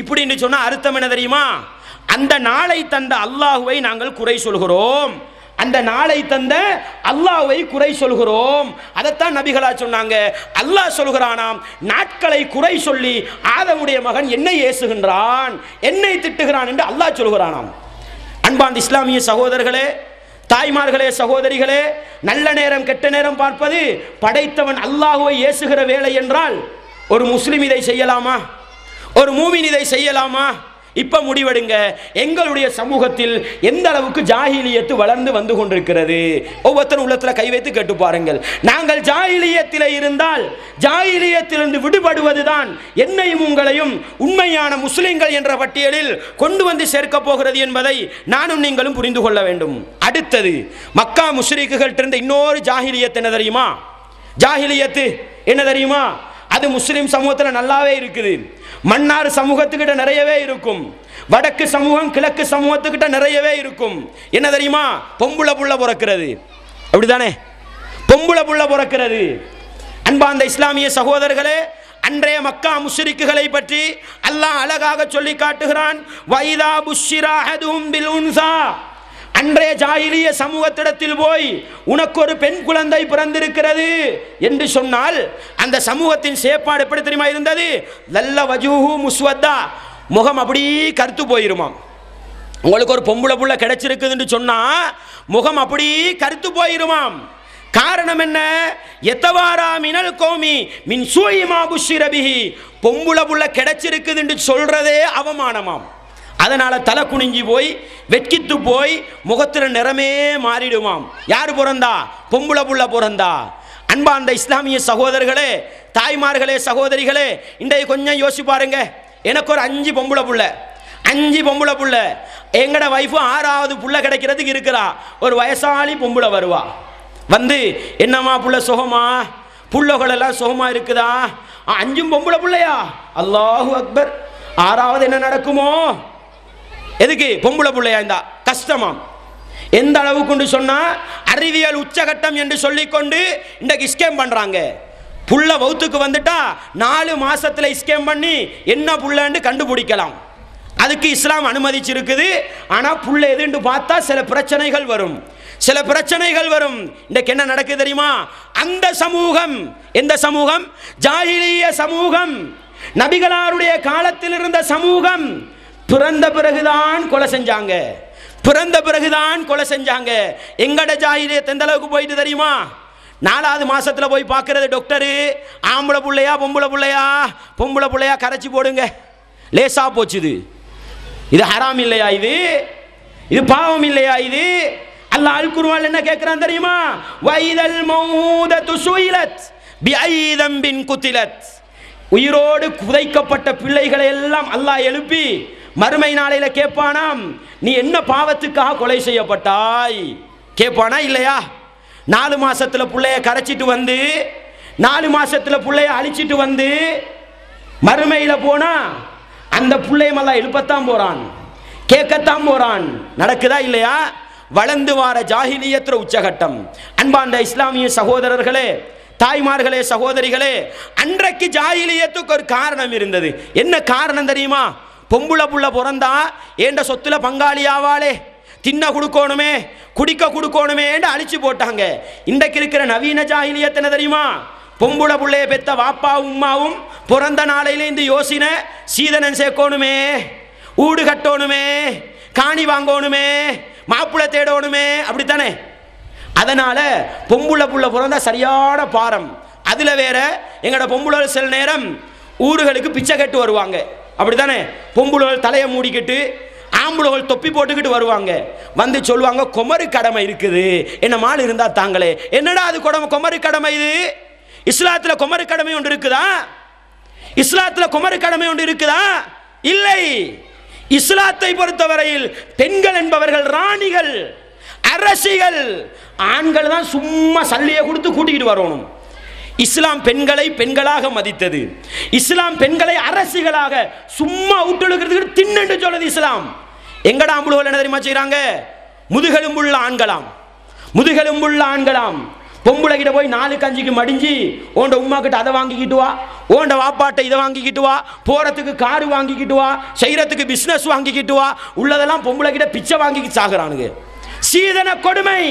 இப்படின்னு சொன்னா அர்த்தம் என்ன தெரியுமா? அந்த நாளை தந்த அல்லாஹுவை நாங்கள் குறை சொல்கிறோம், அந்த நாளை தந்த அல்லாஹ்வை குறை சொல்கிறோம். அதைத்தான் நபிகளா சொன்னாங்க. அல்லாஹ் சொல்கிறானாம், நாட்களை குறை சொல்லி ஆதமுடைய மகன் என்னை ஏசுகின்றான், என்னை திட்டுகிறான் என்று அல்லாஹ் சொல்கிறானாம். அன்பார்ந்த இஸ்லாமிய சகோதரர்களே, தாய்மார்களே, சகோதரிகளே, நல்ல நேரம் கெட்ட நேரம் பார்ப்பது படைத்தவன் அல்லாஹ்வை ஏசுகிற வேலை என்றால் ஒரு முஸ்லிம் இதை செய்யலாமா? ஒரு மூமின் இதை செய்யலாமா? இப்ப முடிவெடுங்க. எங்களுடைய சமூகத்தில் எந்த அளவுக்கு ஜாஹிலியத்து வளர்ந்து வந்து கொண்டிருக்கிறது? ஒவ்வொருத்தரும் உள்ளத்துல கை வைத்து கேட்டு பாருங்கள். நாங்கள் ஜாஹிலியத்தில் இருந்தால் ஜாஹிலியத்திலிருந்து விடுபடுவதுதான் என்னையும் உங்களையும் உண்மையான முஸ்லிம்கள் என்ற பட்டியலில் கொண்டு வந்து சேர்க்க போகிறது என்பதை நானும் நீங்களும் புரிந்து கொள்ள வேண்டும். அடுத்தது, மக்கா முஷ்ரிக்குகள் இருந்த இன்னொரு ஜாஹிலியத் என்ன தெரியுமா? ஜாஹிலியத்து என்ன தெரியுமா? அது முஸ்லிம் சமூகத்தில் நல்லாவே இருக்குது. மன்னார் சமூகத்துக்கிட்ட நிறையவே இருக்கும், வடக்கு சமூகம் கிழக்கு சமூகத்துக்கிட்ட நிறையவே இருக்கும். என்ன தெரியுமா? பொம்புள புள்ள பிறக்கிறது. அப்படிதானே? பொம்புள புள்ள பிறக்கிறது. அன்பார்ந்த இஸ்லாமிய சகோதரர்களே, அன்றைய மக்கா முஷ்ரிக்குகளை பற்றி அல்லாஹ் அழகாக சொல்லி காட்டுகிறான். வைதா புஷ்ஷிரா அஹதுஹும் பில் உன்ஸா, அன்றைய ஜாஹிலிய சமூகத்திடத்தில் போய் உனக்கு ஒரு பெண் குழந்தை பிறந்திருக்கிறது என்று சொன்னால் அந்த சமூகத்தின் சேப்பாடு எப்படி தெரியுமா இருந்தது? லல்ல வஜூஹு முஸ்வத்தா, முகம் அப்படி கருத்து போயிருமாம். உங்களுக்கு ஒரு பொம்பளை புள்ள கிடைச்சிருக்குதுன்னு சொன்னா முகம் அப்படி கருத்து போயிருமாம். காரணம் என்ன? எத்தவாரா மினல் கோமி மின் சூயிமா புஷ்ஷிர பிஹி, பொம்பளை புள்ள கிடைச்சிருக்குதுன்னு சொல்றதே அவமானமாம். அதனால தலை குனிஞ்சி போய் வெட்கித்து போய் முகத்துல நிறமே மாறிடுவாம். யாரு பிறந்தா? பொம்பளை புள்ள பிறந்தா. அன்பார்ந்த இஸ்லாமிய சகோதரர்களே, தாய்மார்களே, சகோதரிகளே, இன்றைய கொஞ்சம் யோசிச்சு பாருங்க. எனக்கு ஒரு 5 பொம்பளை புள்ள, 5 பொம்பளை புள்ள, எங்கட வைஃபு 6வது புள்ள கிடைக்கிறதுக்கு இருக்கிறா. ஒரு வயசாளி பொம்பளை வருவா, வந்து என்னம்மா புள்ள சுகமா, புள்ளகள் எல்லாம் சுகமா இருக்குதா? 5 பொம்பளை புள்ளையா? அல்லாஹு அக்பர். 6வது என்ன நடக்குமோ? எதுக்கு? பொம்பளை பிள்ளையா இருந்தா கஷ்டமாம். எந்த அளவுக்கு சொன்னா அறிவியல் உச்சகட்டம் என்று சொல்லிக்கொண்டு இன்றைக்கு ஸ்கேம் பண்றாங்க. புள்ள வவுத்துக்கு வந்துட்டா 4 மாசத்துல ஸ்கேம் பண்ணி என்ன புள்ளன்னு கண்டுபிடிக்கலாம். அதுக்கு இஸ்லாம் அனுமதிச்சிருக்குது. ஆனா புள்ள எதுன்னு பார்த்தா சில பிரச்சனைகள் வரும், சில பிரச்சனைகள் வரும். இன்றைக்கு என்ன நடக்குது தெரியுமா? அந்த சமூகம், எந்த சமூகம்? ஜாஹிலிய சமூகம், நபிகளாருடைய காலத்தில் இருந்த சமூகம். பிறந்த பிறகுதான் கொலை செஞ்சாங்க, பிறந்த பிறகுதான் கொலை செஞ்சாங்க. எங்கட ஜாஹிலியத் எந்த அளவுக்கு போயிட்டு தெரியுமா? 4வது மாசத்துல போய் பார்க்கறது டாக்டரு, ஆம்பளை பிள்ளையா பொம்பளை பிள்ளையா, பொம்பளை பிள்ளையா கரைச்சி போடுங்க, லேசா போச்சுது. இது ஹராம் இல்லையா? இது பாவம் இல்லையா? இது அல்லாஹ் அல் குர்ஆன்ல என்ன கேட்கிறான் தெரியுமா? வைதல் மௌதத்து சுயிலத் பிஐ தம்பின் குத்திலத். உயிரோடு புதைக்கப்பட்ட பிள்ளைகளை எல்லாம் அல்லாஹ் எழுப்பி மறுமை நாளையில கேட்பானாம், நீ என்ன பாவத்துக்காக கொலை செய்யப்பட்டாய்? கேட்பானா இல்லையா? 4 மாசத்துல பிள்ளைய கரைச்சிட்டு வந்து, 4 மாசத்துல பிள்ளைய அழிச்சிட்டு வந்து மறுமையில போனா அந்த பிள்ளைய எல்லாம் எழுப்பத்தான் போறான், கேட்கத்தான் போறான். நடக்குதா இல்லையா? வளர்ந்து வார ஜாஹிலியத்துல உச்சகட்டம். அன்பார்ந்த இஸ்லாமிய சகோதரர்களே, தாய்மார்களே, சகோதரிகளே, அன்றைக்கு ஜாஹிலியத்துக்கு ஒரு காரணம் இருந்தது. என்ன காரணம் தெரியுமா? பொம்புளை புள்ள பிறந்தா ஏண்ட சொத்துல பங்காளி ஆவாளே, தின்ன கொடுக்கணுமே, குடிக்க கொடுக்கணுமே அழிச்சு போட்டாங்க. இன்றைக்கு இருக்கிற நவீன ஜாஹிலியத் என்ன தெரியுமா? பொம்புளை புள்ளைய பெத்த வாப்பாவும் உம்மாவும் பிறந்த நாளையில இந்த யோசனை சீதனம் சேர்க்கணுமே, ஊடு கட்டணுமே, காணி வாங்கணுமே, மாப்பிள்ளை தேடணுமே, அப்படித்தானே? அதனால பொம்புளை புள்ள பிறந்தா சரியான பாரம். அதுல வேற எங்கட பொம்புளை சில நேரம் ஊர்களுக்கு பிச்சை கட்டு வருவாங்க, அப்படித்தானே? பொம்புளோல் தலையை மூடிக்கிட்டு ஆம்புளோல் தொப்பி போட்டுக்கிட்டு வருவாங்க. வந்து சொல்லுவாங்க, குமரி கடமை இருக்குது, என்ன மால் இருந்தா தாங்களே. என்னடா அது குமரி கடமை? இது இஸ்லாத்துல குமரி கடமை ஒன்று இருக்குதா? இஸ்லாத்துல குமரி கடமை ஒன்று இருக்குதா? இல்லை. இஸ்லாத்தை பொறுத்தவரையில் பெண்கள் என்பவர்கள் ராணிகள், அரசிகள். ஆண்கள் தான் சும்மா சல்லியை கொடுத்து கூட்டிக்கிட்டு வரணும். இஸ்லாம் பெண்களை பெண்களாக மதித்தது. இஸ்லாம் பெண்களை அரசிகளாக சும்மா விட்டுழுக்கிறதுக்கு தின்னு சொல்லுது இஸ்லாம். எங்கட ஆம்புகள் என்ன தெரியுமா செய்யறாங்க? முதுகெலும்புள்ள ஆண்களாம், முதுகெலும்புள்ள ஆண்களாம். பொம்பளை கிட்ட போய் 4 கஞ்சிக்கு மடிஞ்சு ஓண்ட உமா கிட்ட அதை வாங்கிக்கிட்டு வா, ஓண்ட வாப்பாட்டை இதை வாங்கிக்கிட்டு வா, போறதுக்கு காரு வாங்கிக்கிட்டு வா, செய்யறதுக்கு பிசினஸ் வாங்கிக்கிட்டு வா, உள்ளதெல்லாம் பொம்பளை கிட்ட பிச்சை வாங்கிக்கிட்டு சாகுறானுங்க. சீதன கொடுமை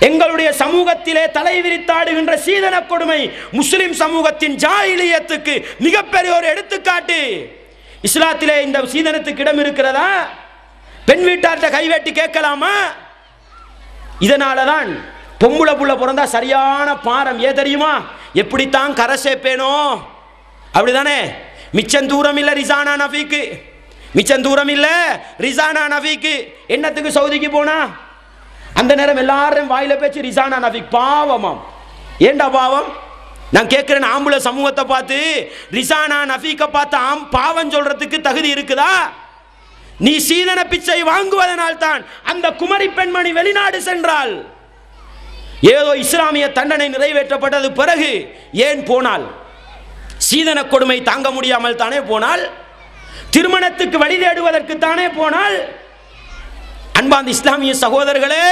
எங்களுடைய சமூகத்திலே தலை விரித்தாடுகின்ற சீதன கொடுமை முஸ்லிம் சமூகத்தின் ஜாஹிலியத்துக்கு மிகப்பெரிய ஒரு எடுத்துக்காட்டு. இஸ்லாத்திலே இந்த சீதனத்துக்கு இடம் இருக்கிறதா? பெண் வீட்டார்ட்ட கைவேட்டி கேட்கலாமா? இதனாலதான் பொம்பளை புள்ள பிறந்தா சரியான பாரம். ஏன் தெரியுமா? எப்படித்தான் கரை சேர்ப்பேனோ, அப்படிதானே? மிச்சம் தூரம் இல்ல ரிசானா நஃபீக்கு, மிச்சம் தூரம் இல்ல ரிசானா நஃபீக்கு. என்னத்துக்கு சவுதிக்கு போனா அந்த நேரம் எல்லாரும் வாயில பேச்சு ரிசானா நஃபீக். பாவமாம். ஏண்டா பாவம்? நான் கேட்கிறேன், ஆம்பளை சமூகத்தை பார்த்து ரிசானா நஃபீக்கை பார்த்து பாவம் சொல்றதுக்கு தகுதி இருக்குதா? நீ சீதன பிச்சை வாங்குவதனால் தான் அந்த குமரி பெண்மணி வெளிநாடு சென்றாள். ஏதோ இஸ்லாமிய தண்டனை நிறைவேற்றப்பட்டது பிறகு ஏன் போனால்? சீதன கொடுமை தாங்க முடியாமல் தானே போனால்? திருமணத்துக்கு வழி தேடுவதற்கு தானே போனால்? அன்பார்ந்த இஸ்லாமிய சகோதரர்களே,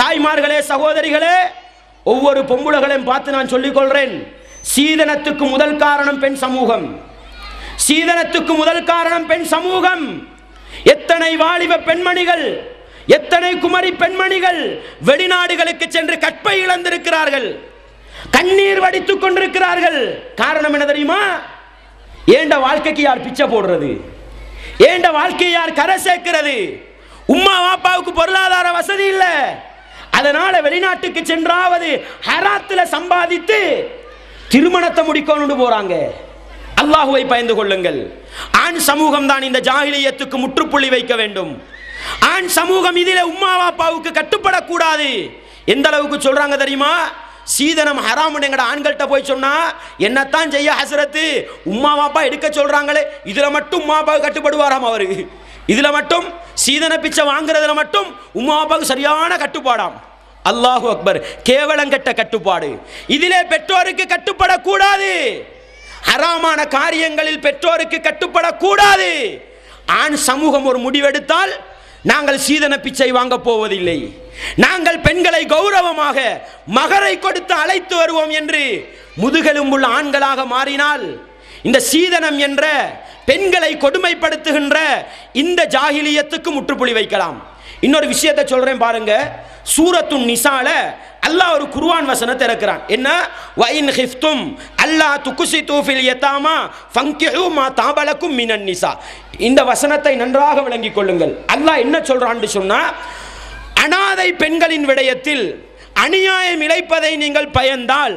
தாய்மார்களே, சகோதரிகளே, ஒவ்வொரு பொம்புலகளையும் பார்த்து நான் சொல்லிக் கொள்றேன், சீதனத்துக்கு முதல் காரணம் பெண் சமூகம். சீதனத்துக்கு முதல் காரணம் பெண் சமூகம். எத்தனை வாலிப பெண்மணிகள், எத்தனை குமரி பெண்மணிகள் வெளிநாடுகளுக்கு சென்று கற்பை இழந்திருக்கிறார்கள், கண்ணீர் வடித்துக் கொண்டிருக்கிறார்கள். காரணம் என்ன தெரியுமா? ஏண்ட வாழ்க்கைக்கு யார் பிச்சை போடுறது? ஏண்ட வாழ்க்கையை யார் கரை சேர்க்கிறது? உம்மா வாப்பாவுக்கு பொருளாதார வசதி இல்லை, அதனால வெளிநாட்டுக்கு சென்றாவது ஹராத்துல சம்பாதித்து திருமணத்தை முடிக்கணும்னு போறாங்க. அல்லாஹுவை பயந்து கொள்ளுங்கள். ஆண் சமூகம் தான் இந்த ஜாஹிலியத்துக்கு முற்றுப்புள்ளி வைக்க வேண்டும். ஆண் சமூகம் இதிலே உம்மா வாப்பாவுக்கு கட்டுப்படக்கூடாது. எந்த அளவுக்கு சொல்றாங்க தெரியுமா? சீதனம் ஹராம் எங்கட ஆண்கள்கிட்ட போய் சொன்னா என்னத்தான் செய்ய ஹசரத்து, உம்மா வாப்பா எடுக்க சொல்றாங்களே, இதுல மட்டும் உம்மா வாப்பாவுக்கு கட்டுப்படுவாராம் அவரு. இதுல மட்டும் சீதன பிச்சை வாங்குறதுல மட்டும் உம்மா வாப்பாவுக்கு சரியான கட்டுப்பாடாம். அல்லாஹு அக்பர். கேவலங்கட்ட கட்டுப்பாடு. இதிலே பெற்றோருக்கு கட்டுப்படக்கூடாது. ஹராமான காரியங்களில் பெற்றோருக்கு கட்டுப்படக்கூடாது. ஆண் சமூகம் ஒரு முடிவெடுத்தால் நாங்கள் சீதன பிச்சை வாங்க போவதில்லை, நாங்கள் பெண்களை கௌரவமாக மகரை கொடுத்து அழைத்து வருவோம் என்று முதுகெலும்புள்ள ஆண்களாக மாறினால் இந்த சீதனம் என்ற பெண்களை கொடுமைப்படுத்துகின்ற இந்த ஜாஹிலியத்துக்கு முற்றுப்புள்ளி வைக்கலாம். இன்னொரு விஷயத்தை சொல்றேன் பாருங்க. சூரத்துன் நிசால அல்லாஹ் ஒரு குர்ஆன் வசனத்தை இறக்குறான். என்ன? வஇன் ஹிஃப்தும் அல்லா துக்ஸிது ஃபில் யதாமா ஃபன்கிஹு மா தாபலக்கும் மினன் நிசா. இந்த வசனத்தை நன்றாக விளங்கிக் கொள்ளுங்கள். அல்லாஹ் என்ன சொல்றான்னு சொன்னா, அனாதை பெண்களின் விடயத்தில் அநியாயம் இழைப்பதை நீங்கள் பயந்தால்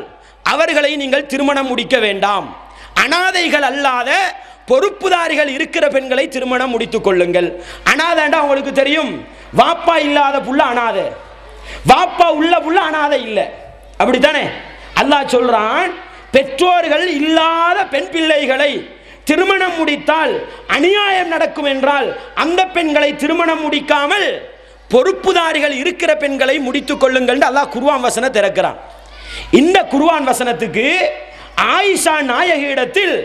அவர்களை நீங்கள் திருமணம் முடிக்க வேண்டாம். அனாதைகள் அல்லாத பொறுப்புதாரிகள் இருக்கிற பெண்களை திருமணம் முடித்துக் கொள்ளுங்கள். அனாதைண்டா உங்களுக்கு தெரியும், வாப்பா இல்லாத புள்ள அனாதை, வாப்பா உள்ள புள்ள அனாதை இல்லை, அப்படித்தானே? அல்லாஹ் சொல்றான், பெற்றோர்கள் இல்லாத பெண் பிள்ளைகளை திருமணம் முடித்தால் அநியாயம் நடக்கும் என்றால் அந்த பெண்களை திருமணம் முடிக்காமல் பொறுப்புதாரிகள் இருக்கிற பெண்களை முடித்துக் கொள்ளுங்கள் அல்லாஹ் குர்ஆன் வசனம் திறக்கிறான். இந்த குர்ஆன் வசனத்துக்கு ஆயிஷா நாயகியிடத்தில்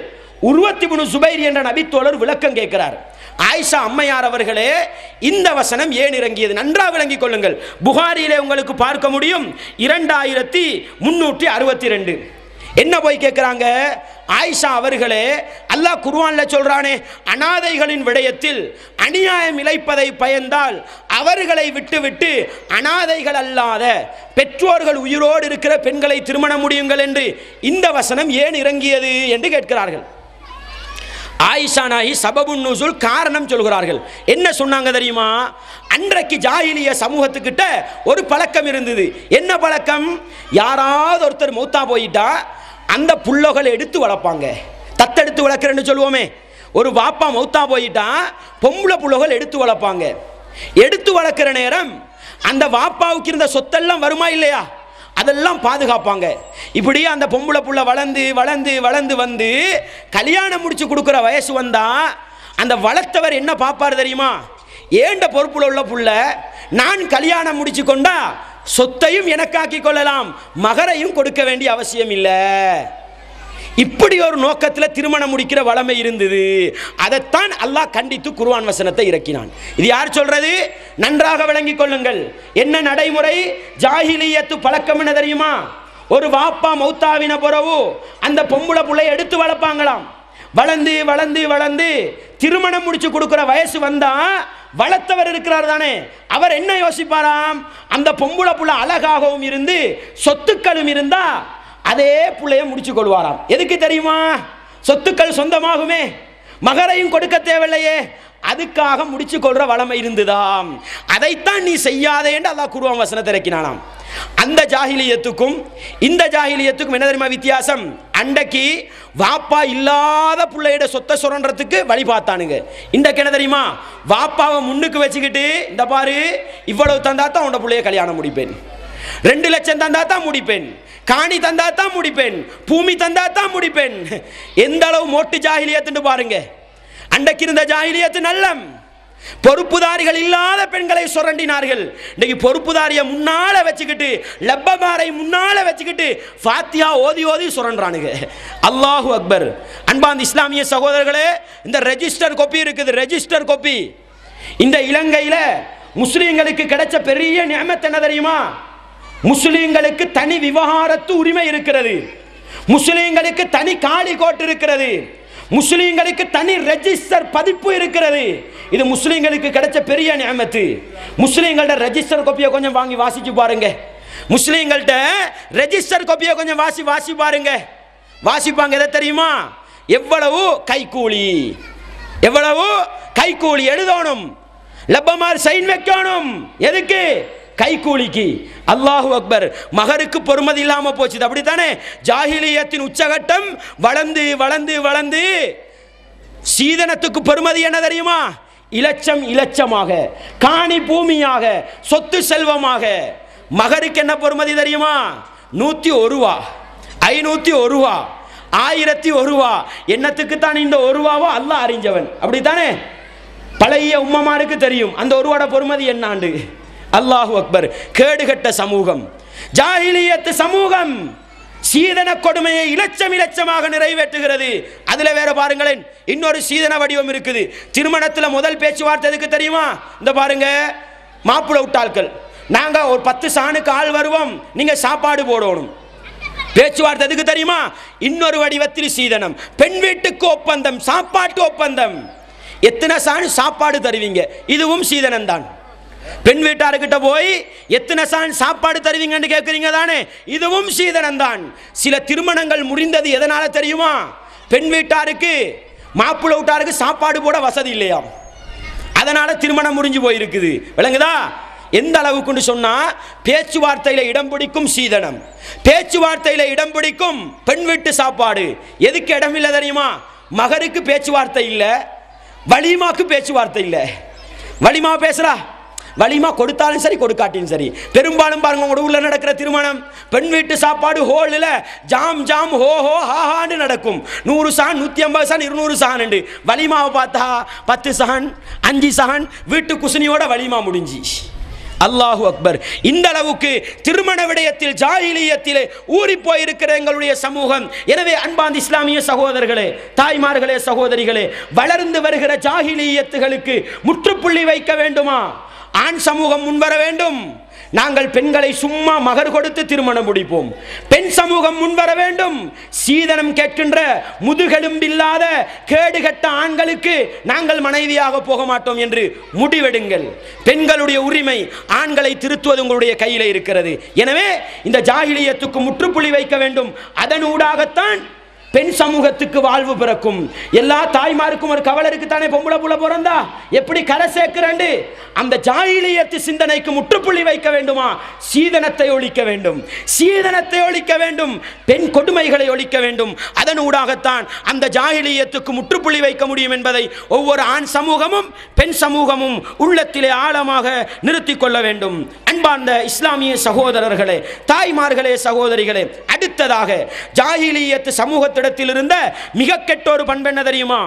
உர்வத் இப்னு சுபைர் என்ற நபித்தோழர் விளக்கம் கேட்கிறார். ஆயிஷா அம்மையார் அவர்களே, இந்த வசனம் ஏன் இறங்கியது நன்றாக விளங்கிக் கொள்ளுங்கள். புகாரியிலே உங்களுக்கு பார்க்க முடியும் 2362. என்ன போய் கேட்கிறாங்க? ஆயிஷா அவர்களே, அல்லாஹ் குர்ஆன்ல சொல்றானே, அனாதைகளின் விடயத்தில் அநியாயம் இழைப்பதை பயந்தால் அவர்களை விட்டுவிட்டு அனாதைகள் அல்லாத பெற்றோர்கள் உயிரோடு இருக்கிற பெண்களை திருமணம் முடியுங்கள் என்று இந்த வசனம் ஏன் இறங்கியது என்று கேட்கிறார்கள். ஆயிஷா நாயி சபபுன் நுஸூல் காரணம் சொல்கிறார்கள். என்ன சொன்னாங்க தெரியுமா? அன்றைக்கு ஜாஹிலிய சமூகத்துக்கிட்ட ஒரு பழக்கம் இருந்தது. என்ன பழக்கம்? யாராவது ஒருத்தர் மௌத்தா போயிட்டா அந்த புள்ளகளை எடுத்து வளர்ப்பாங்க. தத்தெடுத்து வளர்க்குறேன்னு சொல்லுவோமே. ஒரு வாப்பா மௌத்தா போயிட்டா பொம்பளை புள்ளகள் எடுத்து வளர்ப்பாங்க. எடுத்து வளர்க்குற நேரம் அந்த வாப்பாவுக்கு இருந்த சொத்தெல்லாம் வருமா இல்லையா, அதெல்லாம் பாதுகாப்பாங்க. இப்படியே அந்த பொம்பளை புள்ள வளர்ந்து வளர்ந்து வளர்ந்து வந்து கல்யாணம் முடிச்சு கொடுக்குற வயசு வந்தா அந்த வளர்த்தவர் என்ன பார்ப்பார் தெரியுமா? ஏண்ட பொறுப்புல உள்ள புள்ள நான் கல்யாணம் முடிச்சு கொண்டா சொத்தையும் எனக்காக்கி கொள்ளலாம், மகரையும் கொடுக்க வேண்டிய அவசியம் இல்லை. இப்படி ஒரு நோக்கத்தில் திருமணம் முடிக்கிற வளமை இருந்தது. அதைத்தான் அல்லாஹ் கண்டித்து குர்ஆன் வசனத்தை இறக்கினான். இது யார் சொல்றது? நன்றாக விளங்கிக் கொள்ளுங்கள். என்ன நடைமுறை? ஜாஹிலியத்து பழக்கம் என்ன தெரியுமா? ஒரு வாப்பா மௌத்தாவின பிறகு அந்த பொம்பளை புள்ளையை எடுத்து வளர்ப்பாங்களாம். வளர்ந்து வளர்ந்து வளர்ந்து திருமணம் முடிச்சு கொடுக்குற வயசு வந்தா வளர்த்தவர் இருக்கிறார் தானே, அவர் என்ன யோசிப்பாராம்? அந்த பொம்பளை புள்ள அழகாகவும் இருந்து சொத்துக்களும் இருந்தா அதே புள்ளைய முடிச்சு கொள்வாராம். எதுக்கு தெரியுமா? சொத்துக்கள் சொந்தமாகுமே, மகரையும் கொடுக்க தேவையில்லையே, அதுக்காக முடிச்சு கொள்ற வளமை இருந்துதாம். அதைத்தான் நீ செய்யாதே என்று அல்லாஹ் குர்ஆன் வசனத்தை இறக்கினானாம். அந்த ஜாஹிலியத்துக்கும் இந்த ஜாஹிலியத்துக்கும் என்ன தெரியுமா வித்தியாசம்? அன்றைக்கு வாப்பா இல்லாத பிள்ளையோட சொத்தை சுரண்டறதுக்கு வழி பார்த்தானுங்க. இன்றைக்கு என்ன தெரியுமா? வாப்பாவை முன்னுக்கு வச்சுக்கிட்டு, இந்த பாரு இவ்வளவு தந்தா தான் உன்னை பிள்ளைய கல்யாணம் முடிப்பேன், 2 லட்சம் தந்தா தான் முடிப்பேன், காணி தந்தா தான் முடிப்பேன், பூமி தந்தா தான் முடிப்பேன். எந்த அளவு மோட்டு ஜாஹிலியத்துன்னு பாருங்க. அன்றைக்கு இருந்த ஜாஹிலியத்து நல்லம். பொறுப்புதாரிகள் இல்லாத பெண்களை சுரண்டினார்கள். இன்னைக்கு பொறுப்புதாரிய முன்னால வச்சுக்கிட்டு, லப்பமாரை முன்னால வச்சுக்கிட்டு ஃபாத்தியா ஓதி ஓதி சுரண்டானுங்க. அல்லாஹு அக்பர். அன்பார்ந்த இஸ்லாமிய சகோதரர்களே, இந்த ரெஜிஸ்டர் காப்பி இருக்குது, ரெஜிஸ்டர் காப்பி. இந்த இலங்கையில முஸ்லீம்களுக்கு கிடைச்ச பெரிய நியமத் என்ன தெரியுமா? முஸ்லீம்களுக்கு தனி விவகாரத்து உரிமை இருக்கிறது, முஸ்லீம்களுக்கு தனி காலி கோட் இருக்கிறது, முஸ்லீம்களுக்கு தனி ரெஜிஸ்டர் பதிப்பு இருக்கிறது. இது முஸ்லீம்களுக்கு கிடைச்ச பெரிய நியமத்து. முஸ்லீம்களோட ரெஜிஸ்டர் காப்பியை கொஞ்சம் வாங்கி வாசிச்சு பாருங்க. முஸ்லீம்கள்ட்ட ரெஜிஸ்டர் காப்பியை கொஞ்சம் வாசி பாருங்க. வாசிப்பாங்க. எதை தெரியுமா? எவ்வளவு கைக்கூலி, எவ்வளவு கைக்கூலி எழுதணும், லப்பமார் சைன் வைக்கணும். எதுக்கு? கைக்கூலிக்கு. அல்லாஹு அக்பர். மகருக்கு பொறுமதி இல்லாம போச்சு. அப்படித்தானே ஜாஹிலியத்தின் உச்சகட்டம். வளர்ந்து வளர்ந்து வளர்ந்து சீதனத்துக்கு பொறுமதி என்ன தெரியுமா? இலட்சம் இலட்சமாக, காணி பூமியாக, சொத்து செல்வமாக. மகருக்கு என்ன பொறுமதி தெரியுமா? 101 ரூபா, 501 ரூபா, 1001 ரூபா. என்னத்துக்கு தான் இந்த 1 ரூபாவோ அல்லாஹ் அறிஞ்சவன். அப்படித்தானே பழைய உம்மமாருக்கு தெரியும் அந்த 1 ரூபாட பொறுமதி என்னாண்டு. அல்லாஹு அக்பர். கேடுகட்ட சமூகம், ஜாஹிலியத்து சமூகம். சீதன கொடுமையை இலட்சம் இலட்சமாக நிறைவேற்றுகிறது. அதுல வேற பாருங்களேன், இன்னொரு சீதன வடிவம் இருக்குது. திருமணத்தில் முதல் பேச்சுவார்த்தை எதுக்கு தெரியுமா? இந்த பாருங்க, மாப்பிள்ளை விட்டாள்கள், நாங்க ஒரு 10 சாணுக்கு ஆள் வருவோம், நீங்க சாப்பாடு போடணும். பேச்சுவார்த்தை எதுக்கு தெரியுமா? இன்னொரு வடிவத்தில் சீதனம். பெண் வீட்டுக்கு ஒப்பந்தம், சாப்பாட்டு ஒப்பந்தம். எத்தனை சாண் சாப்பாடு தருவீங்க, இதுவும் சீதனம் தான். பெண் வீட்டார்கிட்ட போய் எத்தனை சான் சாப்பாடு தருவீங்கன்னு கேட்குறீங்க தானே, இதுவும் சீதனம் தான். சில திருமணங்கள் முறிந்தது எதனால தெரியுமா? பெண் வீட்டாருக்கு மாப்பிள்ளை வீட்டாருக்கு சாப்பாடு போட வசதி இல்லையா, அதனால திருமணம் முறிஞ்சு போயிருக்குது. விளங்குதா? எந்த அளவுக்கு சொன்னா, பேச்சுவார்த்தையில இடம் பிடிக்கும் சீதனம், பேச்சுவார்த்தையில இடம் பிடிக்கும் பெண் வீட்டு சாப்பாடு. எதுக்கு இடம் இல்லை தெரியுமா? மகருக்கு பேச்சுவார்த்தை இல்லை, வலிமாக்கு பேச்சுவார்த்தை இல்லை. வலிமா பேசுறா, வலிமா கொடுத்தாலும் சரி கொடுக்காட்டியும் சரி. பெரும்பாலும் பாருங்க, உங்க ஊர்ல நடக்கிற திருமணம் பெண் வீட்டு சாப்பாடு ஹோலில் ஜாம் ஜாம் ஹோ ஹோ ஹாஹான்னு நடக்கும். 100 சான் 150 சான் 200 சான். வலிமாவை பார்த்தா 10 சான் 5 சான் வீட்டு குசினியோட வலிமா முடிஞ்சு. அல்லாஹு அக்பர். இந்த அளவுக்கு திருமண விடயத்தில் ஜாஹிலியத்திலே ஊறி போயிருக்கிற எங்களுடைய சமூகம். எனவே அன்பார்ந்த இஸ்லாமிய சகோதரர்களே, தாய்மார்களே, சகோதரிகளே, வளர்ந்து வருகிற ஜாஹிலியத்துகளுக்கு முற்றுப்புள்ளி வைக்க வேண்டுமா? ஆண் சமூகம் முன்வர வேண்டும். நாங்கள் பெண்களை சும்மா மகர் கொடுத்து திருமணம் முடிப்போம். பெண் சமூகம் முன்வர வேண்டும். சீதனம் கேட்கின்ற முதுகெலும்பில்லாத கேடுகட்ட ஆண்களுக்கு நாங்கள் மனைவியாக போக மாட்டோம் என்று முடிவெடுங்கள். பெண்களுடைய உரிமை, ஆண்களை திருத்துவது உங்களுடைய கையில் இருக்கிறது. எனவே இந்த ஜாஹிலியத்துக்கு முற்றுப்புள்ளி வைக்க வேண்டும். அதனூடாகத்தான் பெண் சமூகத்துக்கு வாழ்வு பிறக்கும். எல்லா தாய்மாருக்கும் ஒரு கவலை இருக்குத்தானே, பொம்பளை புள்ள பிறந்தா எப்படி கரை சேர்க்கிறேன்? அந்த ஜாஹிலியத்து சிந்தனைக்கு முற்றுப்புள்ளி வைக்க வேண்டுமா? சீதனத்தை ஒழிக்க வேண்டும், சீதனத்தை ஒழிக்க வேண்டும், பெண் கொடுமைகளை ஒழிக்க வேண்டும். அதனூடாகத்தான் அந்த ஜாஹிலியத்துக்கு முற்றுப்புள்ளி வைக்க முடியும் என்பதை ஒவ்வொரு ஆண் சமூகமும் பெண் சமூகமும் உள்ளத்திலே ஆழமாக நிறுத்திக் கொள்ள வேண்டும். அன்பார்ந்த இஸ்லாமிய சகோதரர்களே, தாய்மார்களே, சகோதரிகளே, அடுத்ததாக ஜாஹிலியத்து சமூகத்திடத்தில் இருந்த மிக கெட்ட ஒரு பண்பு என்ன தெரியுமா?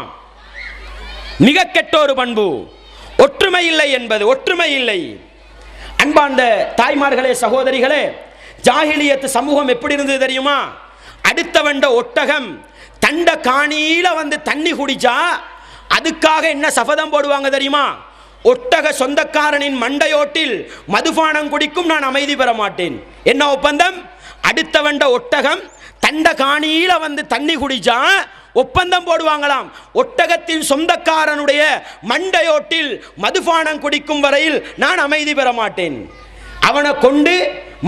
மிக கெட்ட ஒரு பண்பு ஒற்றுமை இல்லை என்பது. ஒற்றுமை இல்லை. அன்பார்ந்த தாய்மார்களே, சகோதரிகளே, ஜாஹிலியத்து சமூகம் எப்படி இருந்தது தெரியுமா? அடுத்த வண்ட ஒட்டகம் தண்ட காணியில வந்து தண்ணி குடிச்சா அதுக்காக என்ன சபதம் போடுவாங்க தெரியுமா? ஒட்டக சொந்தக்காரனின் மண்டையோட்டில் மதுபானம் குடிக்கும், நான் அமைதி பெற மாட்டேன். என்ன ஒப்பந்தம்? அடுத்த வண்ட ஒட்டகம் தண்ட காணியில வந்து தண்ணி குடிச்சா ஒப்பந்தம் போடுவாங்களாம். ஒட்டகத்தின் சொந்தக்காரனுடைய மண்டையோட்டில் மதுபானம் குடிக்கும் வரையில் நான் அமைதி பெற மாட்டேன். அவனை கொண்டு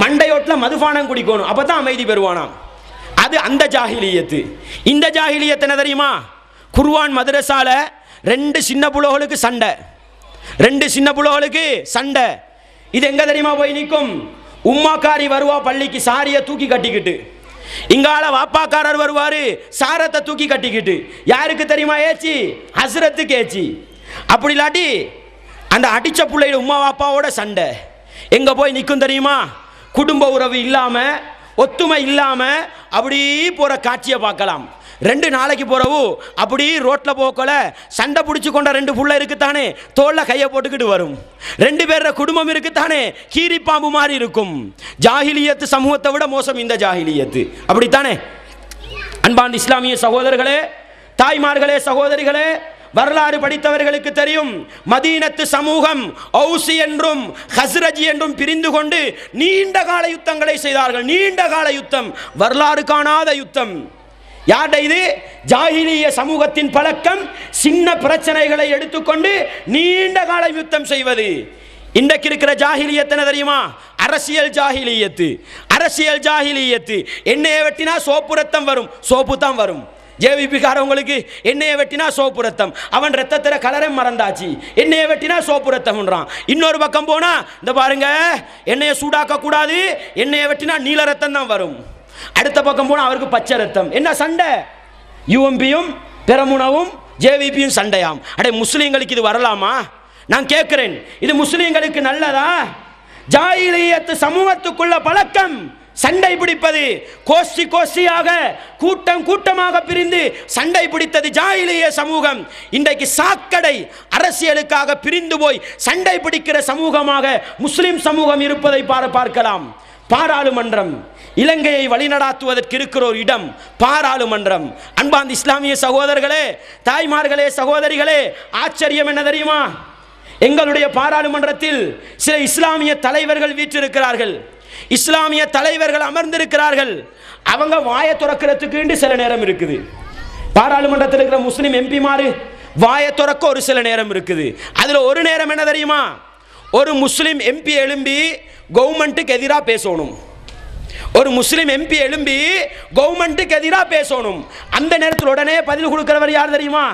மண்டையோட்டில் மதுபானம் குடிக்கணும், அப்பதான் அமைதி பெறுவானாம். அது அந்த ஜாஹிலியத்து. இந்த ஜாஹிலியத்து என்ன தெரியுமா? குர்ஆன் மதரசால 2 சின்ன புலோகளுக்கு சண்டை, 2 சின்ன புலோகளுக்கு சண்டை. இது எங்க தெரியுமா போய் நிற்கும்? உம்மாக்காரி வருவா பள்ளிக்கு சாரிய தூக்கி கட்டிக்கிட்டு, இங்கால வாப்பாக்காரர் வருவாரு சாரத்தை தூக்கி கட்டிக்கிட்டு. யாருக்கு தெரியுமா ஏச்சி? ஹஸ்ரத்துக்கு ஏச்சி. அப்படி இல்லாட்டி அந்த அடிச்ச பிள்ளையோட உம்மா வாப்பாவோட சண்டை எங்க போய் நிற்கும் தெரியுமா? குடும்ப உறவு இல்லாம, ஒத்துமை இல்லாம அப்படி போற காட்சியை பார்க்கலாம். 2 நாளைக்கு போறவு அப்படி ரோட்ல போக்கல சண்டை பிடிச்சு கொண்ட 2 புள்ள இருக்குத்தானே, தோல்ல கையை போட்டுக்கிட்டு வரும். 2 பேர குடும்பம் இருக்குத்தானே, கீரி பாம்பு மாதிரி இருக்கும். ஜாஹிலியத்து சமூகத்தை விட மோசம் இந்த ஜாஹிலியத்து. அப்படித்தானே? அன்பார்ந்த இஸ்லாமிய சகோதரர்களே, தாய்மார்களே, சகோதரிகளே, வரலாறு படித்தவர்களுக்கு தெரியும். மதீனத்து சமூகம் ஔசி என்றும் ஹஸ்ரஜி என்றும் பிரிந்து கொண்டு நீண்ட கால யுத்தங்களை செய்தார்கள். நீண்ட கால யுத்தம், வரலாறு காணாத யுத்தம். யார்ட இது? ஜாஹிலிய சமூகத்தின் பழக்கம். சின்ன பிரச்சனைகளை எடுத்துக்கொண்டு நீண்ட கால யுத்தம் செய்வது. இன்றைக்கு இருக்கிற ஜாஹிலியத்து என்ன தெரியுமா? அரசியல் ஜாஹிலியத்து. அரசியல் ஜாஹிலியத்து. எண்ணெயை வெட்டினா சோப்பு ரத்தம் வரும், சோப்பு தான் வரும். ஜேவிபி காரவங்களுக்கு எண்ணெயை வெட்டினா சோப்பு ரத்தம், அவன் ரத்தத்தில கலரை மறந்தாச்சு, எண்ணெயை வெட்டினா சோப்பு ரத்தம்ன்றான். இன்னொரு பக்கம் போனா இந்த பாருங்க, எண்ணெயை சூடாக்க கூடாது, எண்ணெயை வெட்டினா நீல ரத்தம் தான் வரும். அடுத்த பக்கம் போனா அவருக்கு பச்சை ரத்தம். என்ன சண்டை? யுஎம்பியும் பெரமுனவும் ஜேவிபியும் சண்டையாம். அடே, முஸ்லீம்களுக்கு இது வரலாமா? நான் கேட்கிறேன், இது முஸ்லீம்களுக்கு நல்லதா? ஜாஹிலியத்து சமூகத்துக்குள்ள பழக்கம் சண்டை பிடிப்பது. கோஷ்டி கோஷ்டியாக, கூட்டம் கூட்டமாக பிரிந்து சண்டை பிடித்தது ஜாஹிலிய சமூகம். இன்றைக்கு சாக்கடை அரசியலுக்காக பிரிந்து போய் சண்டை பிடிக்கிற சமூகமாக முஸ்லிம் சமூகம் இருப்பதை பார்க்கலாம். பாராளுமன்றம் இலங்கையை வழிநடாத்துவதற்கு இருக்கிற ஒரு இடம் பாராளுமன்றம். அன்பார்ந்த இஸ்லாமிய சகோதரர்களே, தாய்மார்களே, சகோதரிகளே, ஆச்சரியம் என்ன தெரியுமா? எங்களுடைய பாராளுமன்றத்தில் சில இஸ்லாமிய தலைவர்கள் வீற்றிருக்கிறார்கள், இஸ்லாமிய தலைவர்கள் அமர்ந்திருக்கிறார்கள். அவங்க வாயை துறக்கிறதுக்கு சில நேரம் இருக்குது. பாராளுமன்றத்தில் இருக்கிற முஸ்லிம் எம்பிமாரு வாயை துறக்க ஒரு சில நேரம் இருக்குது. அதுல ஒரு நேரம் என்ன தெரியுமா? ஒரு முஸ்லிம் எம்பி எழும்பி கவர்மெண்ட்டுக்கு எதிராக பேசணும். ஒரு முஸ்லிம் எம்பி எழும்பி கவர்மெண்ட்டுக்கு எதிராக பேசணும். அந்த நேரத்தில் உடனே பதில் கொடுக்கிறவர் யார் தெரியுமா?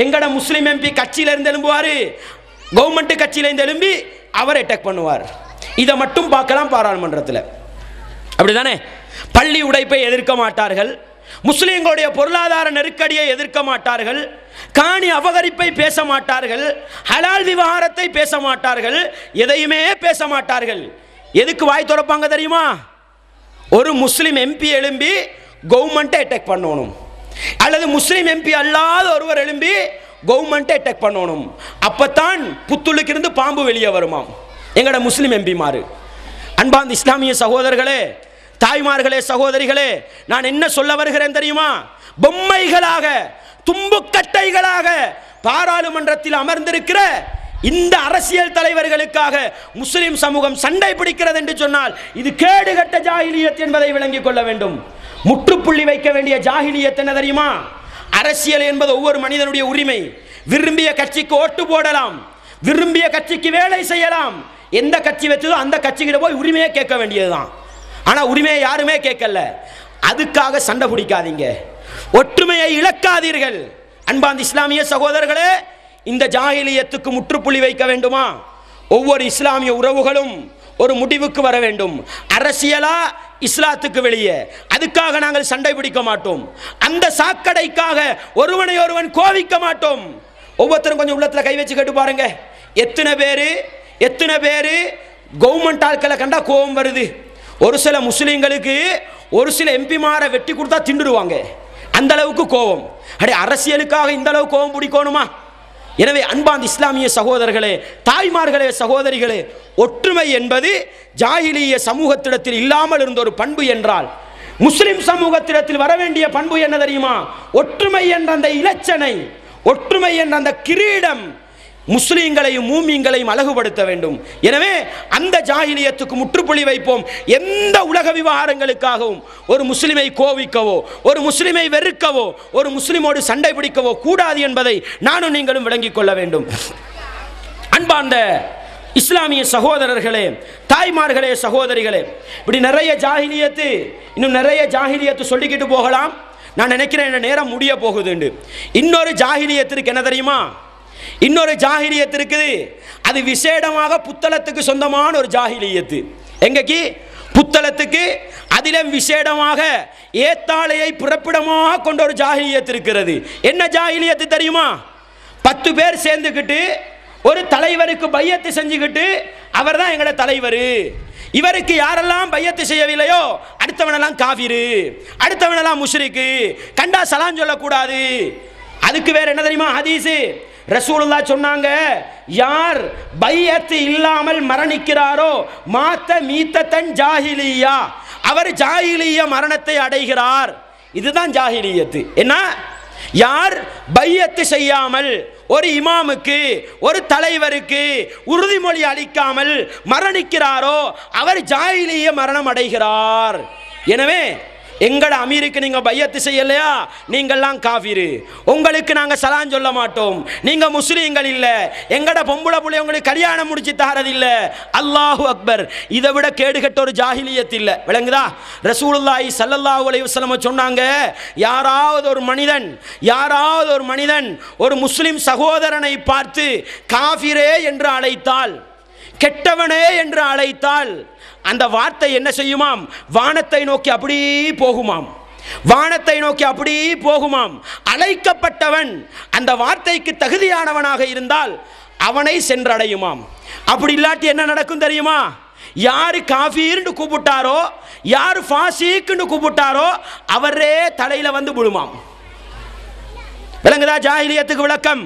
எங்கட முஸ்லிம் எம்பி கட்சியில இருந்து எழும்புவாரு, கவர்மெண்ட் கட்சியில இருந்து எழும்பி அவர் அட்டாக் பண்ணுவார். இதை மட்டும் பார்க்கலாம் பாராளுமன்றத்தில். அப்படிதானே? பள்ளி உடைப்பை எதிர்க்க மாட்டார்கள், முஸ்லிம்களுடைய பொருளாதார நெருக்கடியை எதிர்க்க மாட்டார்கள், காணி அபகரிப்பை பேச மாட்டார்கள், ஹலால் விவகாரத்தை பேச மாட்டார்கள், எதையுமே பேச மாட்டார்கள். எதுக்கு வாய் திறப்பாங்க தெரியுமா? ஒரு முஸ்லிம் எம்பி எழும்பி கவர்மெண்ட்டை அட்டாக் பண்ணணும், அல்லது முஸ்லிம் எம்பி அல்லாத ஒருவர் எழும்பி கவர்மெண்ட்டை அட்டாக் பண்ணணும். அப்பத்தான் புத்துளுக்கு இருந்து பாம்பு வெளியே வருமாம் எங்கட முஸ்லிம் எம்பிமாரு. அன்பார்ந்த இஸ்லாமிய சகோதரர்களே, தாய்மார்களே, சகோதரிகளே, நான் என்ன சொல்ல வருகிறேன் தெரியுமா? பொம்மைகளாக, தும்புக்கட்டைகளாக பாராளுமன்றத்தில் அமர்ந்திருக்கிற இந்த அரசியல் தலைவர்களுக்காக முஸ்லிம் சமூகம் சண்டை பிடிக்கிறது என்று சொன்னால் இது கேடுகட்ட ஜாஹிலியத் என்பதை விளங்கிக் கொள்ள வேண்டும். முற்றுப்புள்ளி வைக்க வேண்டிய ஜாஹிலியத் என்ன தெரியுமா? அரசியல் என்பது ஒவ்வொரு மனிதனுடைய உரிமை. விரும்பிய கட்சிக்கு ஓட்டு போடலாம், விரும்பிய கட்சிக்கு வேலை செய்யலாம், எந்த கட்சி வச்சதோ அந்த கட்சிக்கிட்ட போய் உரிமையை கேட்க வேண்டியதுதான். ஆனா உரிமையை யாருமே கேட்கல. அதுக்காக சண்டை பிடிக்காதீங்க, ஒற்றுமையை இழக்காதீர்கள். அன்பார்ந்த இஸ்லாமிய சகோதரர்களே, இந்த ஜாஹிலியத்துக்கு முற்றுப்புள்ளி வைக்க வேண்டுமா? ஒவ்வொரு இஸ்லாமிய உறவுகளும் ஒரு முடிவுக்கு வர வேண்டும். அரசியலா இஸ்லாத்துக்கு வெளியே, அதுக்காக நாங்கள் சண்டை பிடிக்க மாட்டோம். அந்த சாக்கடைக்காக ஒருவனை ஒருவன் கோவிக்க மாட்டோம். ஒவ்வொருத்தரும் கொஞ்சம் உள்ளத்துல கை வச்சு கேட்டு பாருங்க. எத்தனை பேரு கவர்மெண்ட் ஆட்களை கண்டா கோபம் வருது. ஒரு சில முஸ்லீம்களுக்கு ஒரு சில எம்பிமாரை வெட்டி கொடுத்தா திண்டுடுவாங்க, அந்த அளவுக்கு கோபம். அடே, அரசியலுக்காக இந்த அளவு கோபம் பிடிக்கணுமா? எனவே அன்பார்ந்த இஸ்லாமிய சகோதரர்களே, தாய்மார்களே, சகோதரிகளே, ஒற்றுமை என்பது ஜாஹிலிய சமூகத்திடத்தில் இல்லாமல் இருந்த ஒரு பண்பு என்றால் முஸ்லிம் சமூகத்திடத்தில் வர வேண்டிய பண்பு என்ன தெரியுமா? ஒற்றுமை என்ற அந்த இலச்சனை, ஒற்றுமை என்ற அந்த கிரீடம் முஸ்லிம்களையும் மூமின்களையும் அழகுபடுத்த வேண்டும். எனவே அந்த ஜாஹிலியத்துக்கு முற்றுப்புள்ளி வைப்போம். எந்த உலக விவகாரங்களுக்காகவும் ஒரு முஸ்லிமை கோவிக்கவோ, ஒரு முஸ்லிமை வெறுக்கவோ, ஒரு முஸ்லிமோடு சண்டை பிடிக்கவோ கூடாது என்பதை நானும் நீங்களும் விளங்கிக் கொள்ள வேண்டும். அன்பார்ந்த இஸ்லாமிய சகோதரர்களே, தாய்மார்களே, சகோதரிகளே, இப்படி நிறைய ஜாஹிலியத்து, இன்னும் நிறைய ஜாஹிலியத்து சொல்லிக்கிட்டு போகலாம். நான் நினைக்கிறேன் என்ன நேரம் முடிய போகுது. இன்னொரு ஜாஹிலியத்திற்கு என்ன தெரியுமா? இன்னொரு ஜாஹிலியத்து இருக்குது. அது விசேடமாக புத்தளத்துக்கு சொந்தமான ஒரு ஜாஹிலியத்து. எங்கக்கு? புத்தளத்துக்கு. அதிலும் விசேடமாக ஏத்தாளையை பிறப்பிடமாக கொண்ட ஒரு ஜாஹிலியத்து இருக்கிறது. என்ன ஜாஹிலியத்து தெரியுமா? 10 பேர் சேர்ந்துக்கிட்டு ஒரு தலைவருக்கு பையத்து செஞ்சுக்கிட்டு அவர் தான் எங்களோட தலைவர், இவருக்கு யாரெல்லாம் பையத்து செய்யவில்லையோ அடுத்தவனெல்லாம் காஃபிரு, அடுத்தவனெல்லாம் முஷ்ரிக்கு, கண்டா சலாம் சொல்லக்கூடாது. அதுக்கு வேற என்ன தெரியுமா ஹதீஸ்? ரசூலுல்லாஹ் சொன்னாங்க, யார் பையத்து இல்லாமல் மரணிக்கிறாரோ மாத்த மீத்தத்தன் ஜாஹிலியா, அவர் ஜாஹிலிய மரணத்தை அடைகிறார். இதுதான் ஜாஹிலியத்து. என்ன? யார் பையத்து செய்யாமல் ஒரு இமாமுக்கு, ஒரு தலைவருக்கு உறுதிமொழி அளிக்காமல் மரணிக்கிறாரோ அவர் ஜாஹிலிய மரணம் அடைகிறார். எனவே எங்கட அமீருக்கு நீங்க பையத்து செய்யலையா, நீங்கள்லாம் காஃபிரு, உங்களுக்கு நாங்க சலாம் சொல்ல மாட்டோம், நீங்க முஸ்லீம்கள் இல்ல, எங்கட பொம்பளை புள்ளை உங்களுக்கு கல்யாணம் முடிச்சு தாரது இல்ல. அல்லாஹு அக்பர். இதை விட கேடுகட்ட ஒரு ஜாஹிலியத் இல்ல. விளங்குதா? ரசூலுல்லாஹி ஸல்லல்லாஹு அலைஹி வஸல்லம் சொன்னாங்க, யாராவது ஒரு மனிதன் ஒரு முஸ்லிம் சகோதரனை பார்த்து காஃபிரே என்று அழைத்தால், கெட்டவனே என்று அழைத்தால், அந்த வார்த்தை என்ன செய்யுமாம்? வானத்தை நோக்கி அப்படி போகுமாம், வானத்தை நோக்கி அப்படி போகுமாம். அழைக்கப்பட்டவன் அந்த வார்த்தைக்கு தகுதியானவனாக இருந்தால் அவனை சென்றடையுமாம். அப்படி இல்லாட்டி என்ன நடக்கும் தெரியுமா? யாரு காஃபீர்னு கூப்பிட்டாரோ, யாரு ஃபாசிக்னு கூப்பிட்டாரோ அவரே தலையில வந்து விழுமாம். விளங்குதா ஜாஹிலியத்துக்கு விளக்கம்?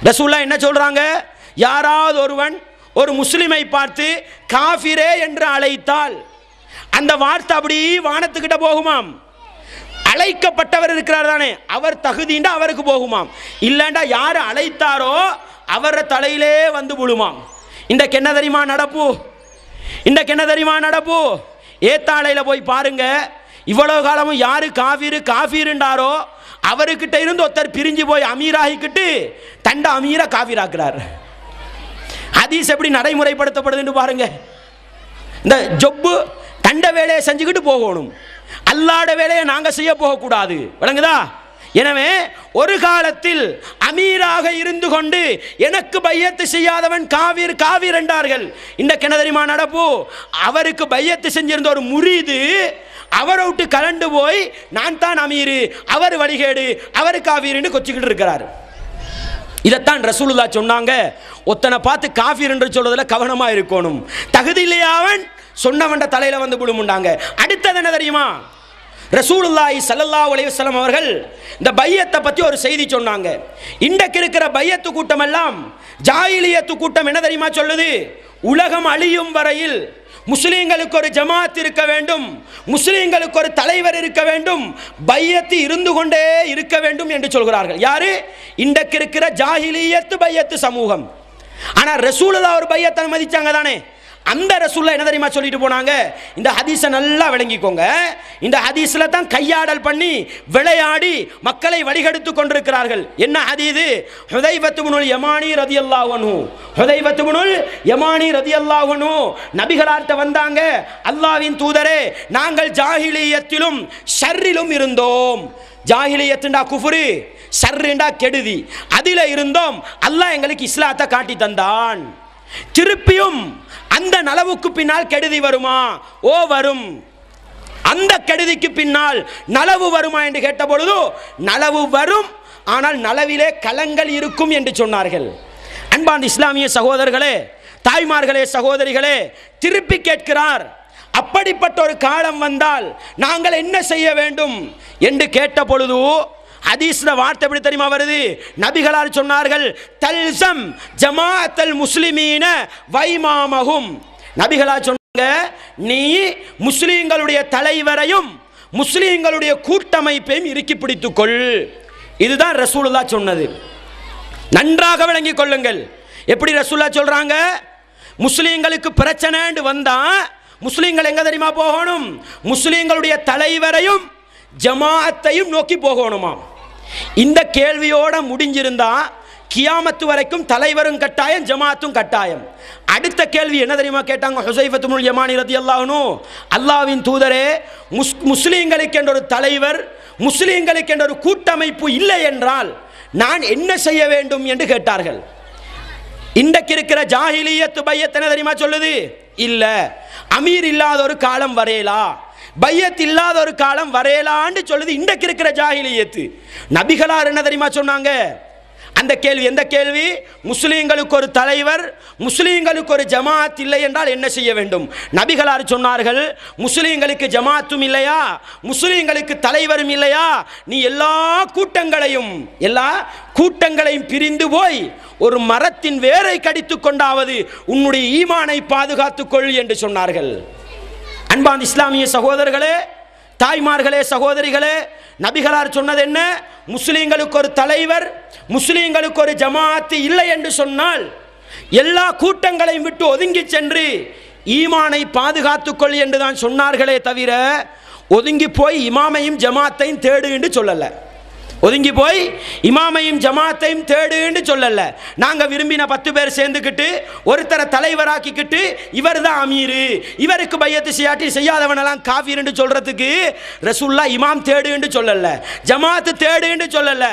ரசூலுல்லாஹ் என்ன சொல்றாங்க? யாராவது ஒருவன் ஒரு முஸ்லிமை பார்த்து காஃபிரே என்று அழைத்தால், அந்த வார்த்தை அப்படி வானத்துக்கிட்ட போகுமாம். அழைக்கப்பட்டவர் இருக்கிறார் தானே, அவர் தகுதிண்டா அவருக்கு போகுமாம். இல்லைண்டா யார் அழைத்தாரோ அவர தலையிலே வந்து விழுமாம். இன்றைக்கு என்ன தெரியுமா நடப்பு? இன்றைக்கு என்ன தெரியுமா நடப்பு? ஏத்தாளையில் போய் பாருங்க, இவ்வளவு காலமும் யாரு காஃபீருண்டாரோ அவர்கிட்ட இருந்து ஒருத்தர் பிரிஞ்சு போய் அமீராகிக்கிட்டு தண்ட அமீரா காஃபீராக்குறார். ஹதீஸ் எப்படி நடைமுறைப்படுத்தப்படுதுன்னு பாருங்க. இந்த ஜொப்பு தண்ட வேலையை செஞ்சுக்கிட்டு போகணும், அல்லாட வேலையை நாங்கள் செய்ய போகக்கூடாது. விளங்குதா? எனவே ஒரு காலத்தில் அமீராக இருந்து கொண்டு எனக்கு பையத்து செய்யாதவன் காவீர் என்றார்கள். இன்றைக்கு என்ன தெரியுமா நடப்பு? அவருக்கு பையத்து செஞ்சிருந்த ஒரு முரீது அவரை விட்டு கலண்டு போய் நான் தான் அமீரு, அவர் வழிகேடு, அவர் காவீர்னு கொச்சிக்கிட்டு இருக்கிறார். இதைத்தான் ரசூலுல்லாஹ் சொன்னாங்க, ஒத்தனை பார்த்து காஃபீர் என்று சொல்றதுல கவனமா இருக்கணும். தகுதி இல்லையா அவன் சொன்னவன் தலையில வந்து விழுமுண்டாங்க. அடுத்தது என்ன தெரியுமா? ரசூலுல்லாஹி ஸல்லல்லாஹு அலைஹி வஸல்லம் அவர்கள் இந்த பையத்தை பற்றி ஒரு செய்தி சொன்னாங்க. இன்றைக்கு இருக்கிற பையத்து கூட்டம் எல்லாம் ஜாயிலியத்து கூட்டம் என்ன தெரியுமா சொல்லுது? உலகம் அழியும் வரையில் முஸ்லீம்களுக்கு ஒரு ஜமாத் இருக்க வேண்டும், முஸ்லீம்களுக்கு ஒரு தலைவர் இருக்க வேண்டும், பையத்து இருந்து கொண்டே இருக்க வேண்டும் என்று சொல்கிறார்கள். யாரு? இன்றைக்கு இருக்கிற ஜாஹிலியத்து பையத்து சமூகம். ஆனால் ரசூலுல்லாஹ் ஒரு பையத்தை அனுமதிச்சாங்க தானே. அந்த ரசூலுல்லாஹ் என்ன தெரியுமா சொல்லிட்டு போனாங்க? இந்த ஹதீஸை நல்லா விளங்கிக்கோங்க. இந்த ஹதீஸ்ல தான் கையாடல் பண்ணி விளையாடி மக்களை வழிகெடுத்து கொண்டிருக்கிறார்கள். என்ன ஹதீஸ்? ஹுதைபத்து பினுல் யமானி ரலியல்லாஹு அன்ஹு, ஹுதைபத்து பினுல் யமானி ரலியல்லாஹு அன்ஹு நபிகளார்ட்ட வந்தாங்க, அல்லாஹ்வின் தூதரே, நாங்கள் ஜாஹிலியத்திலும் ஷர்ரிலும் இருந்தோம். ஜாஹிலியத்துண்டா குஃப்ரு, ஷர்ருண்டா கெடுதி, அதில இருந்தோம். அல்லாஹ் எங்களுக்கு இஸ்லாத்தை காட்டி தந்தான். திருப்பியும் அந்த நலவுக்கு பின்னால் கெடுதி வருமா? ஓ வரும். அந்த கெடுதிக்கு பின்னால் நலவு வருமா என்று கேட்ட பொழுது நலவு வரும், ஆனால் நலவிலே கலங்கள் இருக்கும் என்று சொன்னார்கள். அன்பான இஸ்லாமிய சகோதரர்களே, தாய்மார்களே, சகோதரிகளே, திருப்பி கேட்கிறார், அப்படிப்பட்ட ஒரு காலம் வந்தால் நாங்கள் என்ன செய்ய வேண்டும் என்று கேட்ட பொழுது ஹதீஸ்ல வார்த்தை எப்படி தெரியுமா வருது? நபிகளார் சொன்னார்கள், தல்சம் ஜமாஅத்தல் முஸ்லிமீன வைமாமஹும். நபிகளார் சொன்னாங்க, நீ முஸ்லிம்களுடைய தலைவரையும் முஸ்லிம்களுடைய கூட்டமைப்பையும் இறுக்கி பிடித்துக்கொள். இதுதான் ரசூலுல்லாஹ் சொன்னது. நன்றாக விளங்கிக் கொள்ளுங்கள். எப்படி ரசூலுல்லாஹ் சொல்றாங்க? முஸ்லிம்களுக்கு பிரச்சனைன்னு வந்தா முஸ்லிம்கள் எங்க தெரியுமா போகணும்? முஸ்லிம்களுடைய தலைவரையும் ஜமாஅத்தையும் நோக்கி போகணுமா? இந்த கேள்வியோட முடிஞ்சிருந்தா கியாமத்து வரைக்கும் தலைவரும் கட்டாயம், ஜமாஅத்தும் கட்டாயம். அடுத்த கேள்வி என்ன தெரியுமா கேட்டாங்க? ஹுதைபத்து பினுல் யமானி ரலியல்லாஹு அன்ஹு, அல்லாஹ்வின் தூதரே, முஸ்லிம்களுக்கு என்ற ஒரு தலைவர், முஸ்லிம்களுக்கு என்ற ஒரு கூட்டமைப்பு இல்லை என்றால் நான் என்ன செய்ய வேண்டும் என்று கேட்டார்கள். இன்றைக்கு இருக்கிற ஜாஹிலியத்து பையத் என்ன தெரியுமா சொல்லுது? இல்ல, அமீர் இல்லாத ஒரு காலம் வரையலா, பையத் இல்லாத ஒரு காலம் வரையலான்னு சொல்லுது இன்றைக்கு இருக்கிற ஜாஹிலியத்து. நபிகளார் என்ன தெரியுமா சொன்னாங்க? அந்த கேள்வி எந்த கேள்வி? முஸ்லிம்களுக்கு ஒரு தலைவர், முஸ்லிம்களுக்கு ஒரு ஜமாஅத் இல்லை என்றால் என்ன செய்ய வேண்டும்? நபிகளார் சொன்னார்கள், முஸ்லிம்களுக்கு ஜமாஅத்தும் இல்லையா, முஸ்லிம்களுக்கு தலைவரும் இல்லையா, நீ எல்லா கூட்டங்களையும் பிரிந்து போய் ஒரு மரத்தின் வேரை கடித்து கொண்டாவது உன்னுடைய ஈமானை பாதுகாத்துக்கொள் என்று சொன்னார்கள். அன்பான இஸ்லாமிய சகோதரர்களே, தாய்மார்களே, சகோதரிகளே, நபிகளார் சொன்னது என்ன? முஸ்லிம்களுக்கு ஒரு தலைவர், முஸ்லிம்களுக்கு ஒரு ஜமாஅத்து இல்லை என்று சொன்னால் எல்லா கூட்டங்களையும் விட்டு ஒதுங்கி சென்று ஈமானை பாதுகாத்துக்கொள் என்று தான் சொன்னார்களே தவிர ஒதுங்கி போய் இமாமையும் ஜமாத்தையும் தேடு என்று சொல்லல. ஒதுங்கி போய் இமாமையும் ஜமாத்தையும் தேடு என்று சொல்லல. நாங்கள் விரும்பின 10 பேர் சேர்ந்துக்கிட்டு ஒருத்தரை தலைவராக்கிக்கிட்டு இவர் தான் அமீரு, இவருக்கு பையத்து செய்யாட்டி செய்யாதவனெல்லாம் காஃபீர் என்று சொல்றதுக்கு ரசூலுல்லாஹ் இமாம் தேடு என்று சொல்லல, ஜமாத்து தேடு என்று சொல்லல.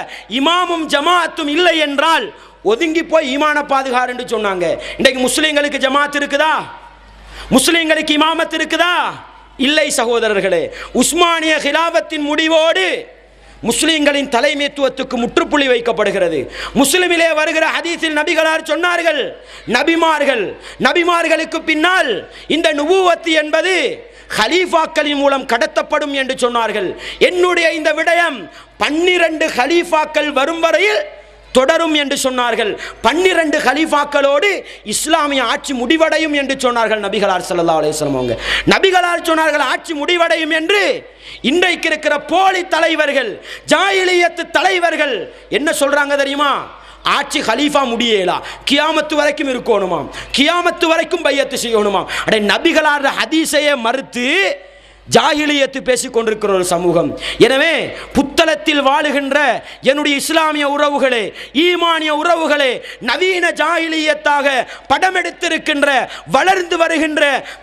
இமாமும் ஜமாத்தும் இல்லை என்றால் ஒதுங்கி போய் ஈமான பாதுகார் என்று சொன்னாங்க. இன்றைக்கு முஸ்லிம்களுக்கு ஜமாத் இருக்குதா? முஸ்லிம்களுக்கு இமாமத் இருக்குதா? இல்லை சகோதரர்களே. உஸ்மானிய ஹிலாபத்தின் முடிவோடு முஸ்லிம்களின் தலைமைத்துவத்துக்கு முற்றுப்புள்ளி வைக்கப்படுகிறது. முஸ்லிமிலே வருகிற ஹதீஸில் நபிகளார் சொன்னார்கள், நபிமார்களுக்கு பின்னால் இந்த நுபுவத்து என்பது ஹலீஃபாக்களின் மூலம் கடத்தப்படும் என்று சொன்னார்கள். என்னுடைய இந்த விடயம் 12 ஹலீஃபாக்கள் வரும் வரையில் தொடரும் என்று சொன்னார்கள். 12 கலீஃபாக்களோடு இஸ்லாமிய ஆட்சி முடிவடையும் என்று சொன்னார்கள் நபிகளார் ஸல்லல்லாஹு அலைஹி வஸல்லம் அவங்க. நபிகளார் சொன்னார்கள் ஆட்சி முடிவடையும் என்று. இன்றைக்கு இருக்கிற போலி தலைவர்கள், ஜாஹிலியத் தலைவர்கள் என்ன சொல்றாங்க தெரியுமா? ஆட்சி கலீஃபா முடியலா, கியாமத்து வரைக்கும் இருக்கணுமாம், கியாமத்து வரைக்கும் பையத்து செய்யணுமாம். அடே நபிகளார் ஹதீஸையே மறுத்து ஜாஹிலியத்து பேசிக் கொண்டிருக்கிற ஒரு சமூகம். எனவே புத்தளத்தில் வாழுகின்ற என்னுடைய இஸ்லாமிய உறவுகளே, ஈமானிய உறவுகளே, நவீன ஜாஹிலியத்தாக படமெடுத்திருக்கின்ற வளர்ந்து வருகின்ற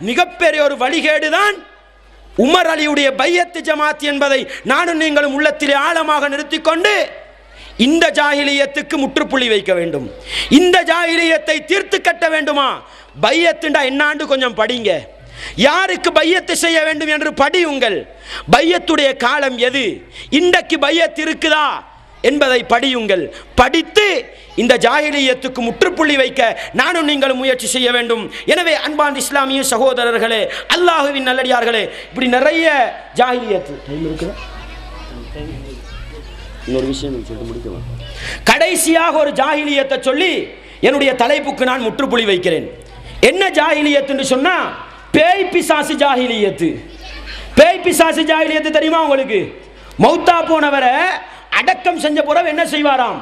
மிகப்பெரிய ஒரு வழிகேடுதான் உமர் அலியுடைய பையத்து ஜமாத் என்பதை நானும் நீங்களும் உள்ளத்திலே ஆழமாக நிறுத்திக்கொண்டு இந்த ஜாஹிலியத்துக்கு முற்றுப்புள்ளி வைக்க வேண்டும். இந்த ஜாஹிலியத்தை தீர்த்து கட்ட வேண்டுமா? பையத்துண்டா என்னாண்டு கொஞ்சம் படிங்க. யாருக்கு பையத்து செய்ய வேண்டும் என்று படியுங்கள். பையத்துடைய காலம் எது, இன்றைக்கு பையத் இருக்குதா என்பதை படியுங்கள். படித்து இந்த ஜாஹிலியத்துக்கு முற்றுப்புள்ளி வைக்க நானும் நீங்களும் முயற்சி செய்ய வேண்டும். எனவே அன்பார்ந்த இஸ்லாமிய சகோதரர்களே, அல்லாஹுவின் நல்லடியார்களே, இப்படி நிறைய ஜாஹிலியத்து இன்னொரு விஷயம் சொல்லிட்டு முடிக்கலாம். கடைசியாக ஒரு ஜாஹிலியத்தை சொல்லி என்னுடைய தலைப்புக்கு நான் முற்றுப்புள்ளி வைக்கிறேன். என்ன ஜாஹிலியத் என்று சொன்னா, பேய் பிசாசு ஜாஹிலியத்து. பேய் பிசாசு ஜாஹிலியத்து தெரியுமா உங்களுக்கு? மௌத்தா போனவரை அடக்கம் செஞ்ச பிறகு என்ன செய்வாராம்?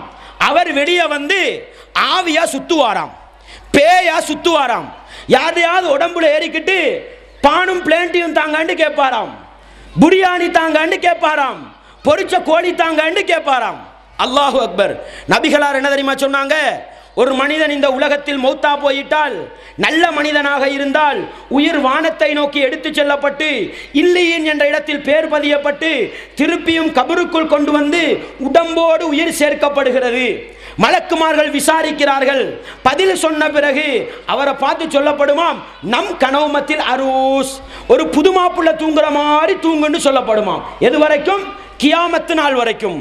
அவர் வெளியே வந்து ஆவியா சுத்துவாராம், பேயா சுத்துவாராம். யாரையாவது உடம்புல ஏறிக்கிட்டு பானும் பிளேண்டியும் தாங்காண்டு கேட்பாராம், பிரியாணி தாங்காண்டு கேட்பாராம், பொரிச்ச கோழி தாங்காண்டு கேட்பாராம். அல்லாஹு அக்பர். நபிகளார் என்ன தெரியுமா சொன்னாங்க? ஒரு மனிதன் இந்த உலகத்தில் மௌத்தா போயிட்டால், நல்ல மனிதனாக இருந்தால் உயிர் வானத்தை நோக்கி எடுத்து செல்லப்பட்டு இல்லியின் என்ற இடத்தில் பேர் பதியப்பட்டு திருப்பியும் கபருக்குள் கொண்டு வந்து உடம்போடு உயிர் சேர்க்கப்படுகிறது. மலக்குமார்கள் விசாரிக்கிறார்கள். பதில் சொன்ன பிறகு அவரை பார்த்து சொல்லப்படுமாம், நம் கனவுமத்தில் அரூஸ், ஒரு புதுமாப்புள்ள தூங்குற மாதிரி தூங்குன்னு சொல்லப்படுமாம். எது வரைக்கும்? கியாமத்து நாள் வரைக்கும்.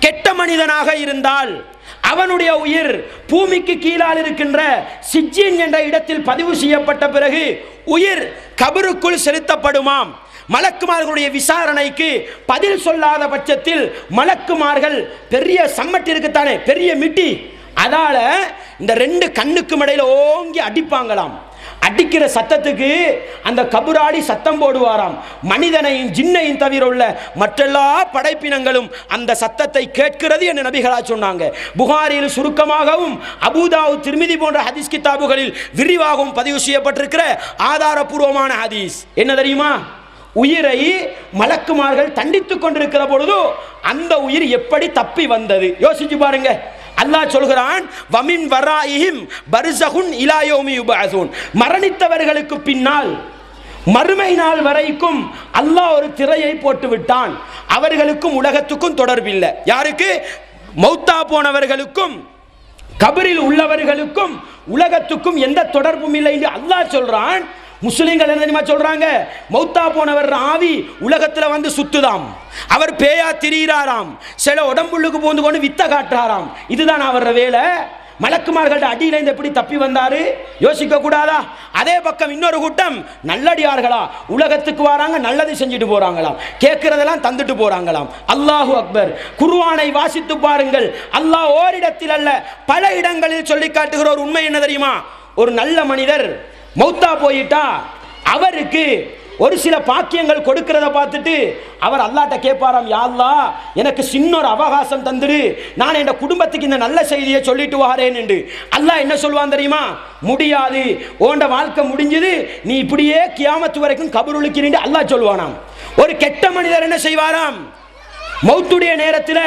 கெட்ட மனிதனாக இருந்தால் அவனுடைய உயிர் பூமிக்கு கீழால் இருக்கின்ற சிஜ்ஜீன் என்ற இடத்தில் பதிவு செய்யப்பட்ட பிறகு உயிர் கபருக்குள் செலுத்தப்படுமாம். மலக்குமார்களுடைய விசாரணைக்கு பதில் சொல்லாத பட்சத்தில் மலக்குமார்கள் பெரிய சம்மட்டி இருக்குத்தானே, பெரிய மிட்டி, அதால இந்த 2 கண்ணுக்கும் இடையில ஓங்கி அடிப்பாங்களாம். அடிக்கிற சத்தத்துக்கு அந்த கபுராடி சத்தம் போடுவாராம். மனிதனையும் ஜின்னையும் தவிர உள்ள மற்றெல்லா படைப்பினங்களும் அந்த சத்தத்தை கேட்கிறது என்று நபிகளா சொன்னாங்க. புகாரியில் சுருக்கமாகவும் அபூதாவுத் திர்மிதி போன்ற ஹதீஸ் கிதாபுகளில் விரிவாகவும் பதிவு செய்யப்பட்டிருக்கிற ஆதாரபூர்வமான ஹதீஸ் என்ன தெரியுமா? உயிரை மலக்குமார்கள் தண்டித்துக் கொண்டிருக்கிற பொழுது அந்த உயிர் எப்படி தப்பி வந்தது யோசிச்சு பாருங்க. அல்லாஹ் சொல்கிறான், வமின் வராயிஹிம் பர்ஸகுன் இலா யௌமி யுபஅஸூன், மரணித்தவர்களுக்கு பின்னால் மறுமை நாள் வரைக்கும் அல்லாஹ் ஒரு திரையை போட்டு விட்டான். அவர்களுக்கும் உலகத்துக்கும் தொடர்பில்லை. யாருக்கு? மௌத்தா போனவர்களுக்கும் கபரில் உள்ளவர்களுக்கும் உலகத்துக்கும் எந்த தொடர்பும் இல்லை என்று அல்லாஹ் சொல்றான். முஸ்லிம்கள் என்ன தெரியுமா சொல்றாங்க? மௌத்தா போனவர் ஆவி உலகத்தில் வந்து சுத்துதாம், அவர் பேயா திரியிறாராம், சில உடம்புள்ளுக்கு போந்து கொண்டு வித்த காட்டுறாராம். இதுதான் அவர வேலை. மலக்குமார்கள்ட்ட அடியில இருந்து எப்படி தப்பி வந்தாரு யோசிக்க கூடாதா? அதே பக்கம் இன்னொரு கூட்டம் நல்லடியார்களா உலகத்துக்கு வராங்க, நல்லது செஞ்சுட்டு போறாங்களாம், கேட்கிறதெல்லாம் தந்துட்டு போறாங்களாம். அல்லாஹு அக்பர். குர்ஆனை வாசித்து பாருங்கள். அல்லாஹ் ஓரிடத்தில் அல்ல பல இடங்களில் சொல்லி காட்டுகிற ஒரு உண்மை என்ன தெரியுமா? ஒரு நல்ல மனிதர் மௌத்தா போயிட்டா அவருக்கு ஒரு சில பாக்கியங்கள் கொடுக்கிறத பார்த்துட்டு அவர் அல்லாஹ்ட்ட கேட்பாராம், யா அல்லாஹ் எனக்கு சின்ன ஒரு அவகாசம் தந்துடு, நான் என் குடும்பத்துக்கு இந்த நல்ல செய்தியை சொல்லிட்டு வாரேன் என்று. அல்லாஹ் என்ன சொல்வான் தெரியுமா? முடியாது, உன்ட வாழ்க்கை முடிஞ்சது, நீ இப்படியே கியாமத்து வரைக்கும் கபருளுக்கிறீன்னு அல்லாஹ் சொல்வானாம். ஒரு கெட்ட மனிதர் என்ன செய்வாராம்? மௌத்துடைய நேரத்தில்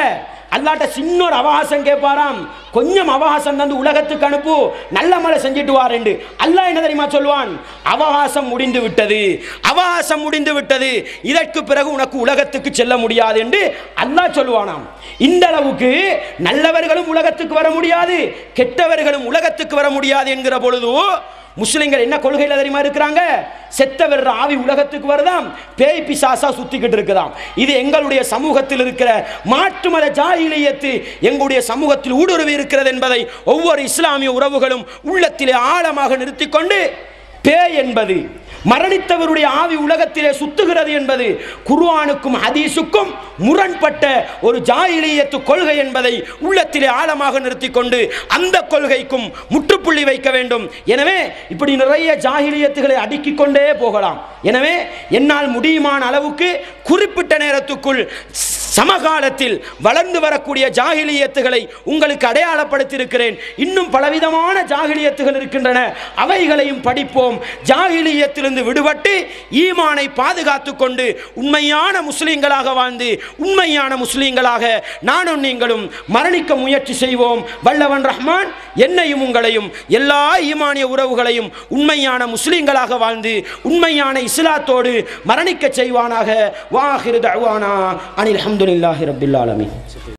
அல்லாட்ட சின்ன ஒரு அவகாசம் கேட்பாராம், கொஞ்சம் அவகாசம் தந்து உலகத்துக்கு அனுப்பு, நல்ல மழை செஞ்சுட்டு வாரேண்டு. அல்லாஹ் என்ன தெரியுமா சொல்வான்? அவகாசம் முடிந்து விட்டது, அவகாசம் முடிந்து விட்டது, இதற்கு பிறகு உனக்கு உலகத்துக்கு செல்ல முடியாது என்று அல்லாஹ் சொல்வானாம். இந்த அளவுக்கு நல்லவர்களும் உலகத்துக்கு வர முடியாது, கெட்டவர்களும் உலகத்துக்கு வர முடியாது என்கிற பொழுது முஸ்லிம்கள் என்ன கொள்கையில் தெரியுமா இருக்கிறாங்க? செத்தவர் ஆவி உலகத்துக்கு வருதாம், பேய் பிசாசா சுத்திக்கிட்டு இருக்குதாம். இது எங்களுடைய சமூகத்தில் இருக்கிற மாற்று மத ஜாஹிலியத்து எங்களுடைய சமூகத்தில் ஊடுருவி இருக்கிறது என்பதை ஒவ்வொரு இஸ்லாமிய உறவுகளும் உள்ளத்திலே ஆழமாக நிறுத்திக்கொண்டு, பேய் என்பது மரணித்தவருடைய ஆவி உலகத்திலே சுத்துகிறது என்பது குர்ஆனுக்கும் ஹதீஸுக்கும் முரண்பட்ட ஒரு ஜாஹிலியத்து கொள்கை என்பதை உள்ளத்திலே ஆழமாக நிறுத்திக் கொண்டு அந்த கொள்கைக்கும் முற்றுப்புள்ளி வைக்க வேண்டும். எனவே இப்படி நிறைய ஜாஹிலியத்துகளை அடுக்கிக் கொண்டே போகலாம். எனவே என்னால் முடியுமான அளவுக்கு குறிப்பிட்ட நேரத்துக்குள் சமகாலத்தில் வளர்ந்து வரக்கூடிய ஜாஹிலியத்துகளை உங்களுக்கு அடையாளப்படுத்தியிருக்கிறேன். இன்னும் பலவிதமான ஜாஹிலியத்துகள் இருக்கின்றன, அவைகளையும் படிப்போம். ஜாஹிலியத்திலிருந்து விடுபட்டு ஈமானை பாதுகாத்து கொண்டு உண்மையான முஸ்லீம்களாக வாழ்ந்து உண்மையான முஸ்லீம்களாக நானும் நீங்களும் மரணிக்க முயற்சி செய்வோம். வல்லவன் ரஹ்மான் என்னையும் உங்களையும் எல்லா ஈமானிய உறவுகளையும் உண்மையான முஸ்லீம்களாக வாழ்ந்து உண்மையான இஸ்லாத்தோடு மரணிக்க செய்வானாக. வாஹிரு தஅவானா அனில் ஹம்துலில்லாஹி ரப்பில் ஆலமீன்.